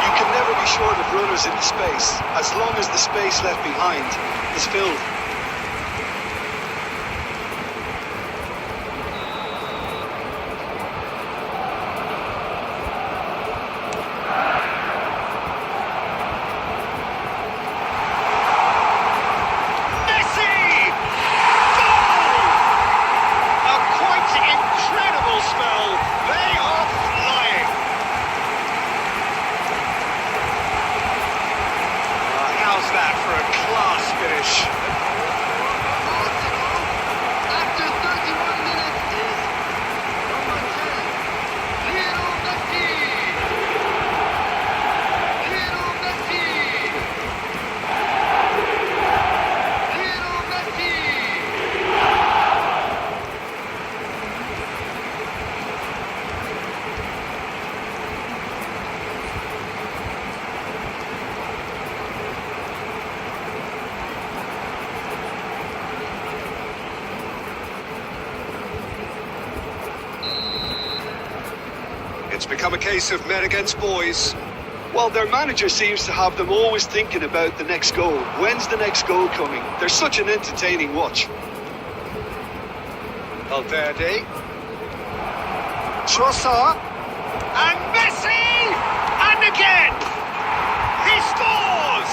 You can never be short of runners in the space, as long as the space left behind is filled. After 31 minutes is number 10, Lionel Messi. Lionel Messi. Lionel Messi. It's become a case of men against boys. Well, their manager seems to have them always thinking about the next goal. When's the next goal coming? They're such an entertaining watch. Valverde. Trossard. And Messi! And again! He scores!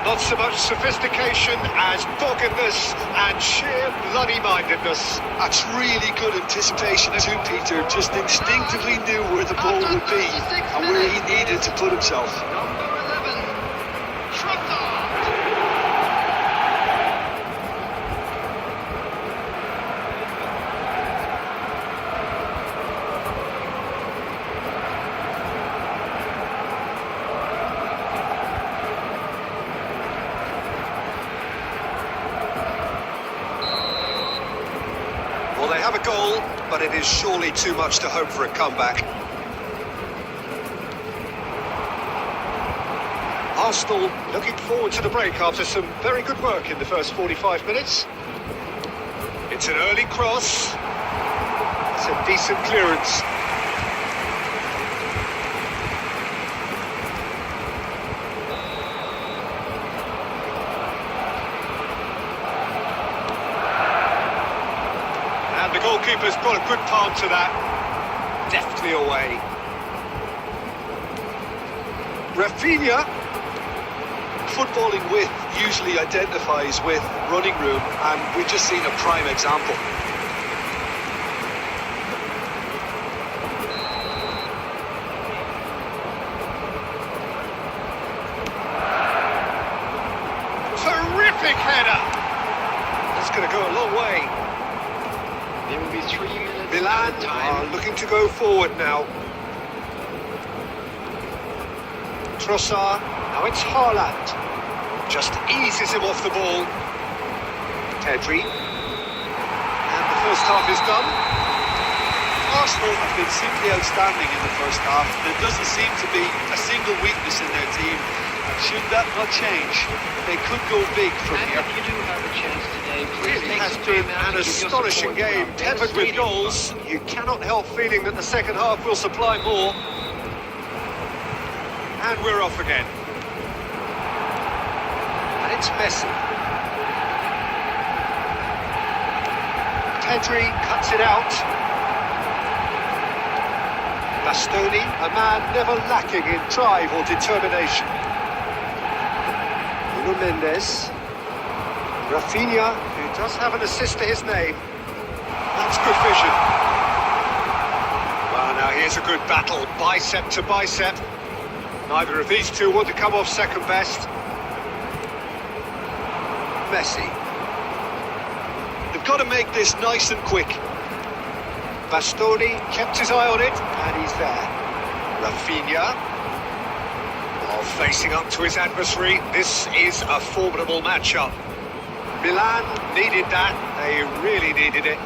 Not so much sophistication as doggedness and sheer bloody-mindedness. That's really good anticipation too, Peter. Just instinctively knew where the ball would be and where he needed to put himself. Number 11, Trossard. They have a goal, but it is surely too much to hope for a comeback. Arsenal looking forward to the break after some very good work in the first 45 minutes. It's an early cross. It's a decent clearance. And the goalkeeper's got a good palm to that. Deftly away. Rafinha. Footballing width usually identifies with running room, and we've just seen a prime example. Terrific header! That's going to go a long way. There will be 3 minutes Milan at a time. are looking to go forward now. Trossard, now it's Haaland. Just eases him off the ball. Pedri. And the first half is done. Arsenal have been simply outstanding in the first half. There doesn't seem to be a single weakness in their team. Should that not change, they could go big from And here. if you do have a chance today, please Really take has some been time out an to give your astonishing support game, to our peppered with devastating goals. You cannot help feeling that the second half will supply more. And we're off again. And it's Messi. Pedri cuts it out. Bastoni, a man never lacking in drive or determination. Nuno Mendes. Rafinha, who does have an assist to his name. That's good vision. Well, now here's a good battle, bicep to bicep. Neither of these two want to come off second best. Messi. They've got to make this nice and quick. Bastoni kept his eye on it, and he's there. Rafinha. While facing up to his adversary, this is a formidable matchup. Milan needed that, they really needed it.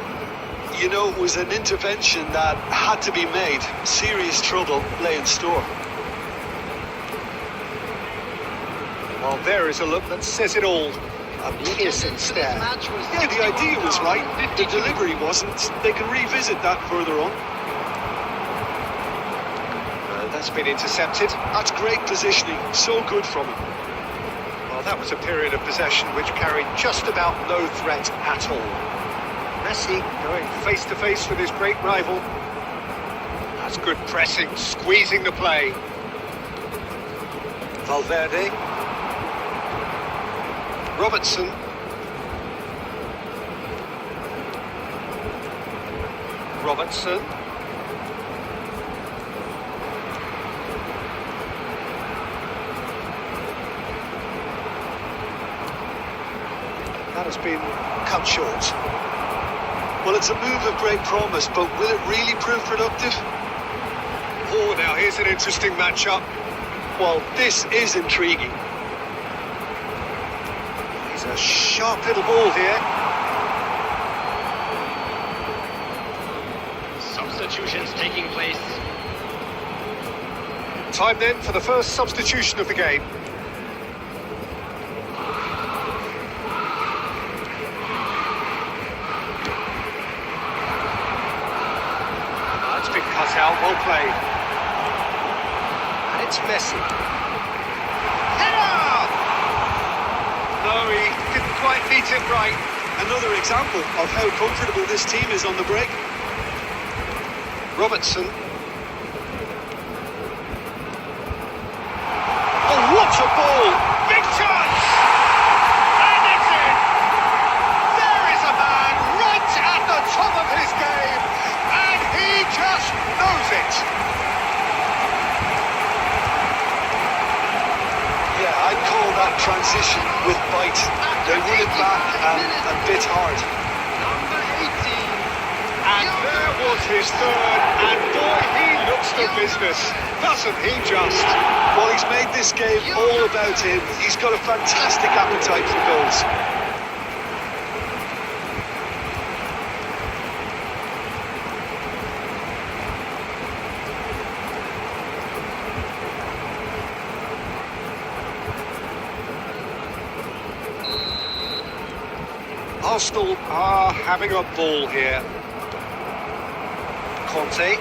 You know, it was an intervention that had to be made. Serious trouble lay in store. Well, there is a look that says it all. A piercing stare. Yeah, the idea was right. The delivery wasn't. They can revisit that further on. And that's been intercepted. That's great positioning. So good from him. Well, that was a period of possession which carried just about no threat at all. Messi going face to face with his great rival. That's good pressing, squeezing the play. Valverde. Robertson. Robertson. That has been cut short. Well, it's a move of great promise, but will it really prove productive? Oh, now here's an interesting matchup. Well, this is intriguing. He's a sharp little ball here. Substitutions taking place. Time then for the first substitution of the game. That's been cut out, well played. And it's Messi. Header! No, he didn't quite beat it right. Another example of how comfortable this team is on the break. Robertson. Oh, what a ball! Big chance! And it's in! There is a man right at the top of his game, and he just knows it! Yeah, I'd call that transition with bite. They won it back and bit hard. Number 18. And there was his third, and boy, he looks the business, doesn't he just? Well, he's made this game all about him. He's got a fantastic appetite for goals. Arsenal are having a ball here. Conte.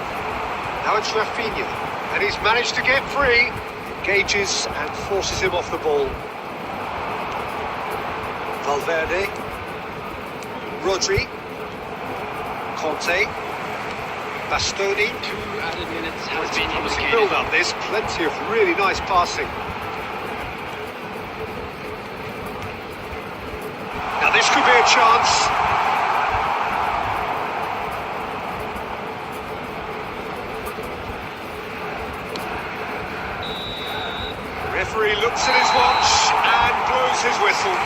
Now it's Rafinha. And he's managed to get free. Engages and forces him off the ball. Valverde. Rodri. Conte. Bastoni. 2 added minutes has It's a been promising indicated. build-up, this. Plenty of really nice passing. Now this could be a chance. Referee looks at his watch and blows his whistle.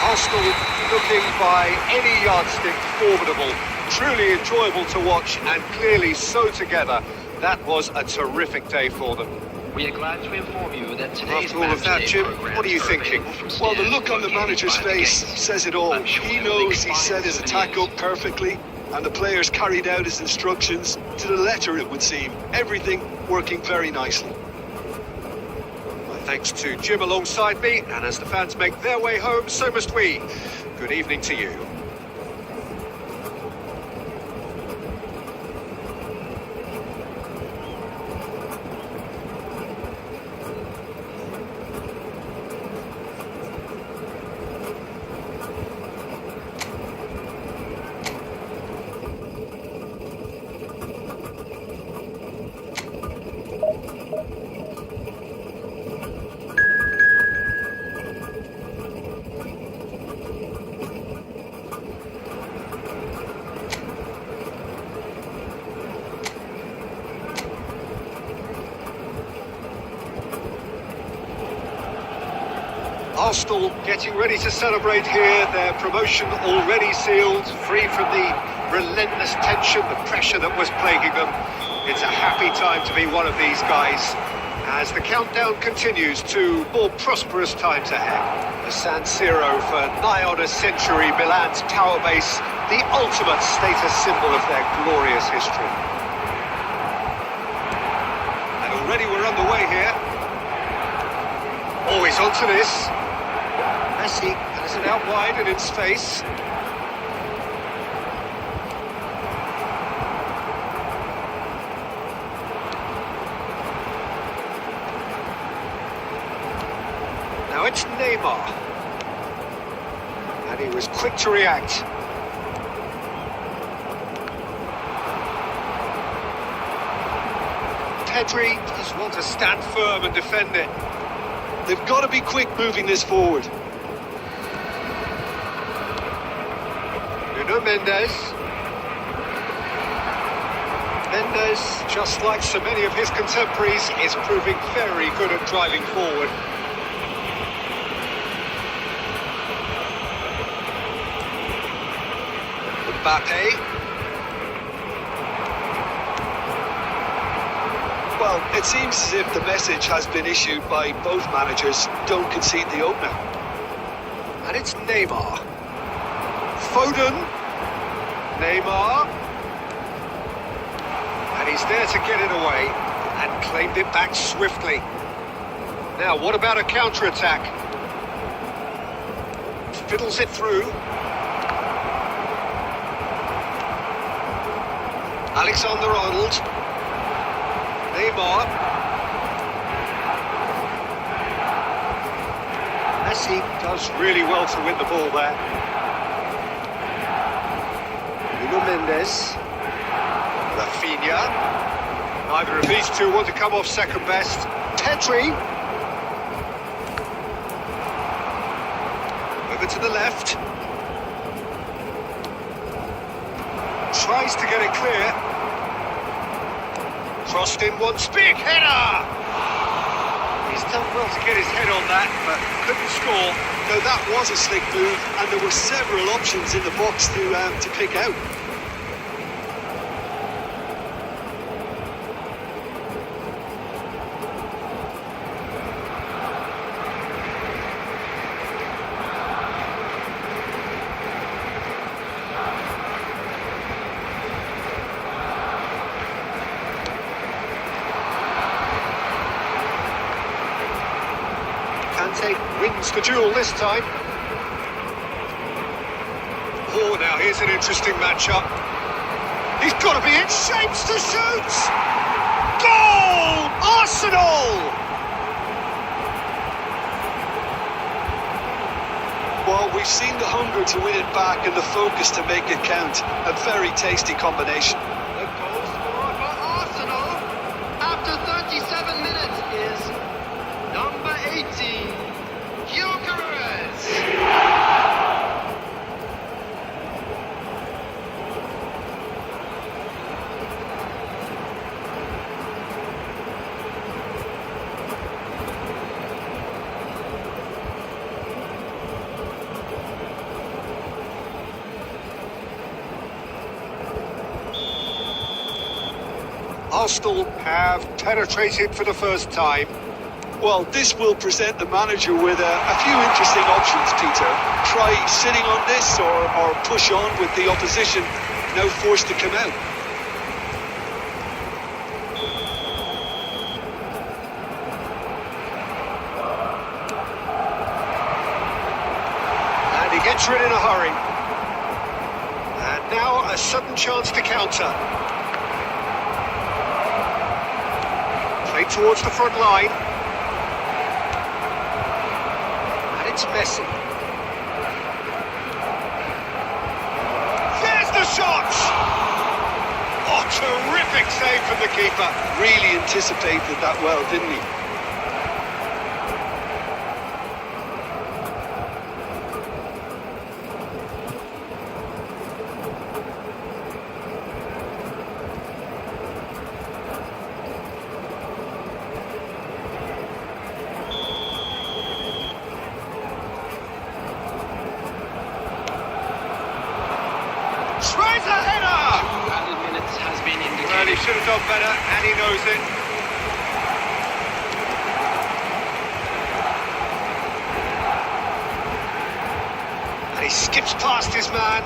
Arsenal looking by any yardstick formidable. Truly enjoyable to watch and clearly so together. That was a terrific day for them. We are glad to inform you that today's After all of that, match day Jim, programs what are you are thinking? available from Well, the stands look on the located manager's by the face gates. says it all. I'm sure He it will knows he expire set his in attack years. up perfectly, and the players carried out his instructions to the letter, it would seem. Everything working very nicely. My thanks to Jim alongside me, and as the fans make their way home, so must we. Good evening to you. Arsenal getting ready to celebrate here, their promotion already sealed, free from the relentless tension, the pressure that was plaguing them. It's a happy time to be one of these guys as the countdown continues to more prosperous times ahead. The San Siro for nigh on a century, Milan's power base, the ultimate status symbol of their glorious history. And already we're underway here. Oh, he's onto this. Messi has it out wide and in space. Now it's Neymar. And he was quick to react. Pedri does want to stand firm and defend it. They've got to be quick moving this forward. Nuno Mendes. Mendes, just like so many of his contemporaries, is proving very good at driving forward. Mbappe. Well, it seems as if the message has been issued by both managers. Don't concede the opener. And it's Neymar. Foden. Neymar. And he's there to get it away and claimed it back swiftly. Now, what about a counter-attack? Fiddles it through. Alexander-Arnold. Neymar. Messi does really well to win the ball there. Nuno Mendes. Rafinha. Neither of these two want to come off second best. Pedri. Over to the left. Tries to get it clear. Crossed in once, big header! He's done well to get his head on that, but couldn't score. Now that was a slick move, and there were several options in the box to pick out. Kante wins the duel this time. Oh, now here's an interesting matchup. He's got to be in shape to shoot! Goal! Arsenal! Well, we've seen the hunger to win it back and the focus to make it count. A very tasty combination. The goal scorer for Arsenal after 37 minutes is number 18, Gyökeres. Arsenal have penetrated for the first time. Well, this will present the manager with a few interesting options, Peter. Try sitting on this or push on with the opposition now forced to come out. And he gets rid in a hurry. And now a sudden chance to counter. Played towards the front line. And it's Messi. There's the shot! Oh, terrific save from the keeper. Really anticipated that well, didn't he? Tries a header! 200 minutes has been Well, he indicated. should have done better, and he knows it. And he skips past his man.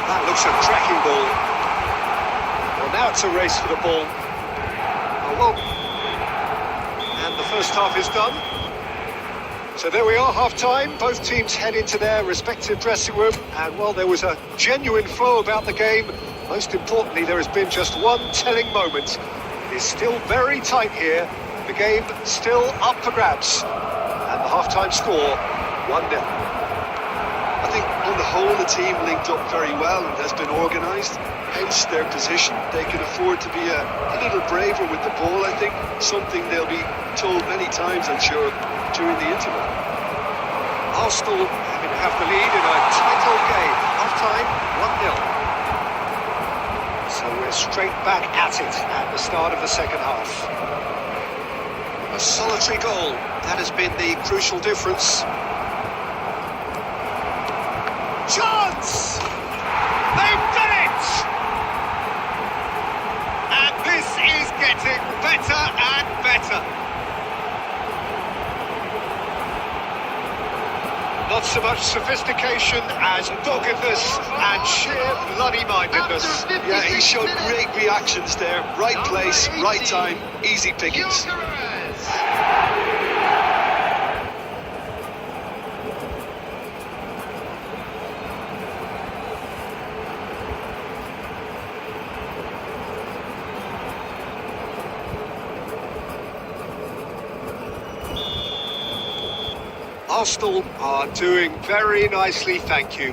That looks a cracking ball. Well, now it's a race for the ball. Oh, well. And the first half is done. So there we are, half-time. Both teams head into their respective dressing room. And while there was a genuine flow about the game, most importantly, there has been just one telling moment. It is still very tight here. The game still up for grabs. And the half-time score, 1-0. I think on the whole the team linked up very well and has been organised, hence their position. They can afford to be a little braver with the ball, I think, something they'll be told many times, I'm sure, during the interval. Arsenal having to have the lead in a tight old game. Half-time, 1-0. So we're straight back at it at the start of the second half. A solitary goal, that has been the crucial difference. Chance! They've done it! And this is getting better and better. Not so much sophistication as doggedness and sheer bloody-mindedness. After 56 Yeah, he showed minutes, great reactions there. Right Number place, right 18, time, easy pickings. Gyökeres. Arsenal are doing very nicely, thank you.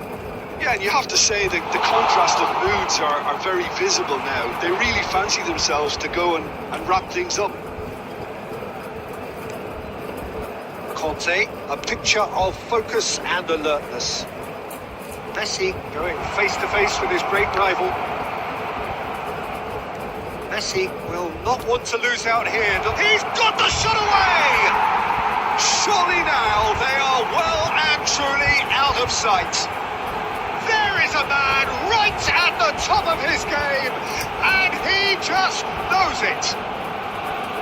Yeah, and you have to say that the contrast of moods are very visible now. They really fancy themselves to go and wrap things up. Conte, a picture of focus and alertness. Messi going face-to-face with his great rival. Messi will not want to lose out here. He's got the shot away! Surely now they are well and truly out of sight. There is a man right at the top of his game, and he just knows it.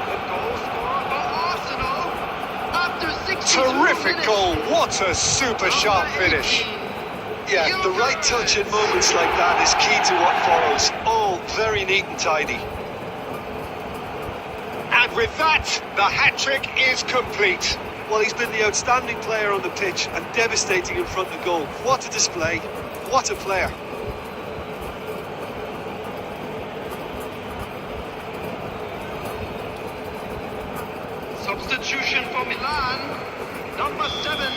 The goal scorer for Arsenal after 62 Terrific minutes. goal, what a super sharp Number finish. 18, Yeah, the right touch in moments like that is key to what follows. All very neat and tidy. And with that, the hat-trick is complete. Well, he's been the outstanding player on the pitch and devastating in front of goal. What a display. What a player. Substitution for Milan. Number 7.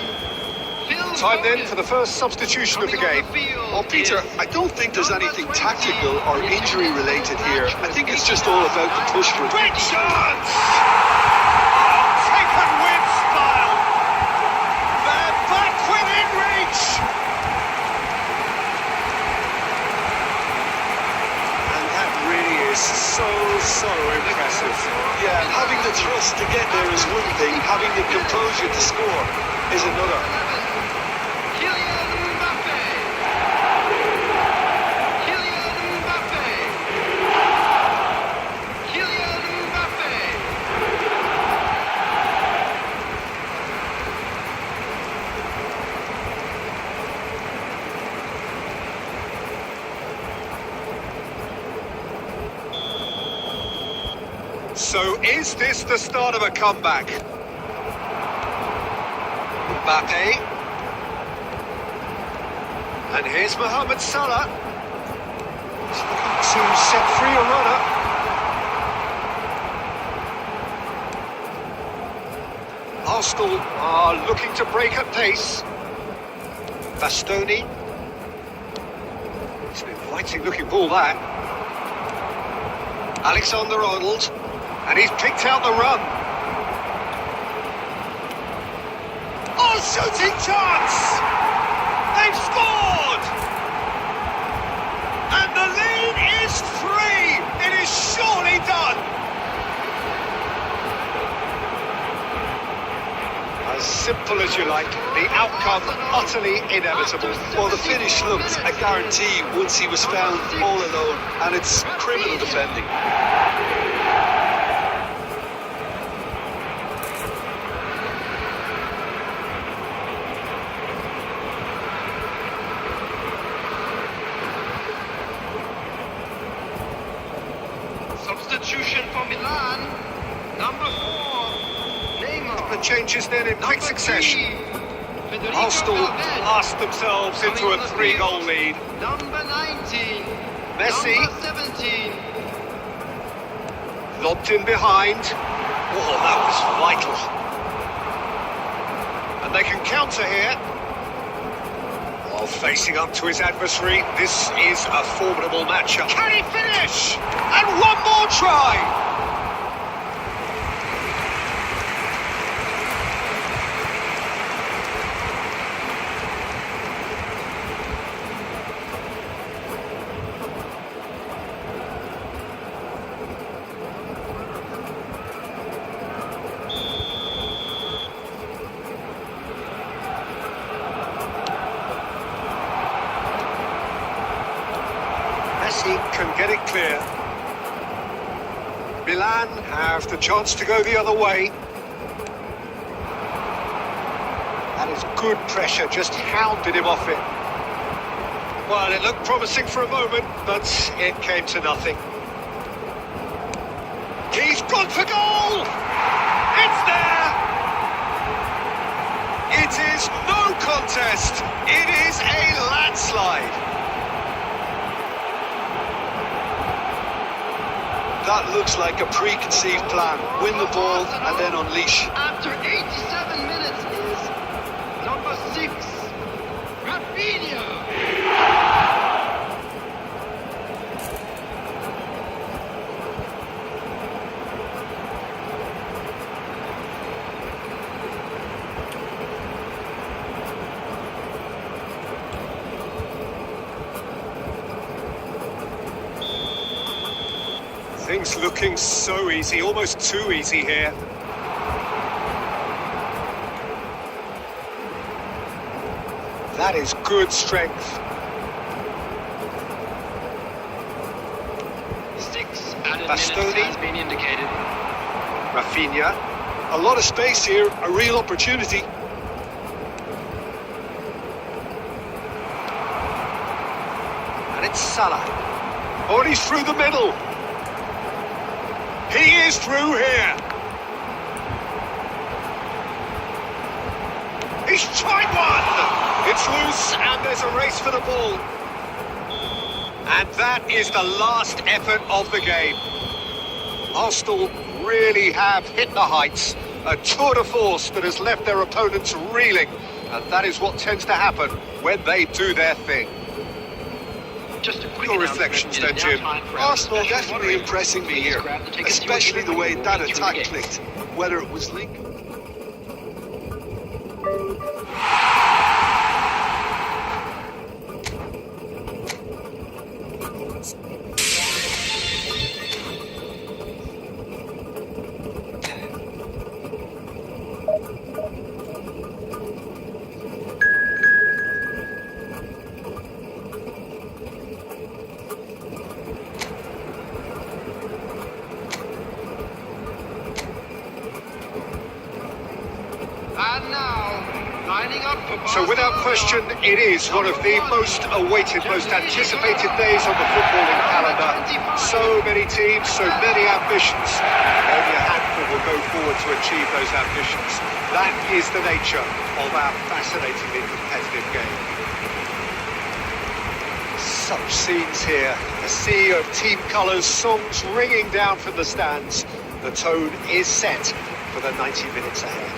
Time then for the first substitution of the game. Well, Peter, I don't think there's anything tactical or injury related here. I think it's just all about the push for it. Great chance! Taken with style. They're back within reach. And that really is so impressive. Yeah, having the trust to get there is one thing, having the composure to score is another. Kylian Mbappe. Kylian Mbappe. Kylian Mbappe. So is this the start of a comeback? Mbappe. And here's Mohamed Salah. He's looking to set free a runner. Arsenal are looking to break at pace. Bastoni. It's an inviting looking ball that. Alexander-Arnold. And he's picked out the run. Oh, shooting chance! They've scored! And the lead is 3! It is surely done! As simple as you like, the outcome utterly inevitable. Well, the finish looked a guarantee once he was found all alone, and it's criminal defending. Substitution for Milan. Number 4. Neymar. The changes then in quick succession. Arsenal blast themselves into a 3-goal lead. Number 19. Messi. Number 17. Lobbed in behind. Oh, that was vital. And they can counter here. While facing up to his adversary, this is a formidable matchup. Can he finish? And one more try! Messi can get it clear. Milan have the chance to go the other way. That is good pressure, just hounded him off it. Well, it looked promising for a moment, but it came to nothing. He's gone for goal! It's there! It is no contest. It is a landslide. That looks like a preconceived plan. Win the ball and then unleash. After 87 minutes is number 6. Rafinha. Things looking so easy, almost too easy here. That is good strength. 6 added Bastoni. minutes has been indicated. Rafinha. A lot of space here, a real opportunity. And it's Salah. Oh, and he's through the middle. He is through here. He's tried one! It's loose and there's a race for the ball. And that is the last effort of the game. Arsenal really have hit the heights. A tour de force that has left their opponents reeling. And that is what tends to happen when they do their thing. Just a quick Your announcement. reflections It is then, now Jim. time for our Arsenal special definitely moderator. impressing me Please here, grab the tickets to your especially the delivery. way We'll that meet you attack again. clicked, whether it was Lincoln. And now, lining up for So without question, it is one of the most awaited, most anticipated days on the footballing calendar. So many teams, so many ambitions. Only a handful will go forward to achieve those ambitions. That is the nature of our fascinatingly competitive game. Such scenes here. A sea of team colours, songs ringing down from the stands. The tone is set for the 90 minutes ahead.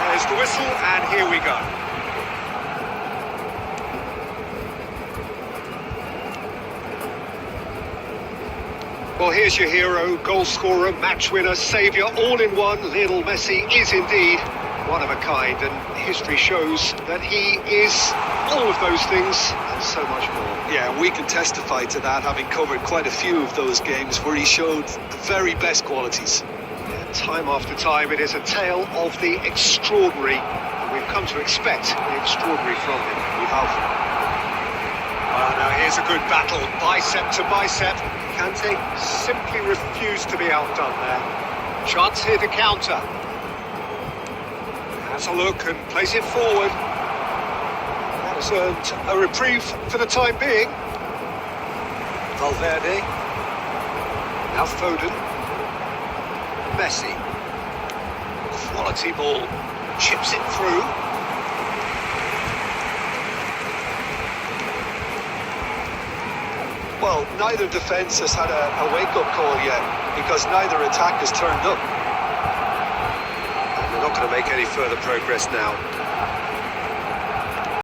There's the whistle, and here we go. Well, here's your hero, goal scorer, match winner, saviour, all in one. Lionel Messi is indeed one of a kind, and history shows that he is all of those things and so much more. Yeah, we can testify to that, having covered quite a few of those games where he showed the very best qualities. Time after time, it is a tale of the extraordinary, and we've come to expect the extraordinary from him. We have. Now here's a good battle, bicep to bicep. Kante simply refused to be outdone there. Chance here to counter. Has a look and plays it forward. That has earned a reprieve for the time being. Valverde. Now Foden. Messi. Quality ball. Chips it through. Well, neither defence has had a wake-up call yet, because neither attack has turned up. And they're not going to make any further progress now.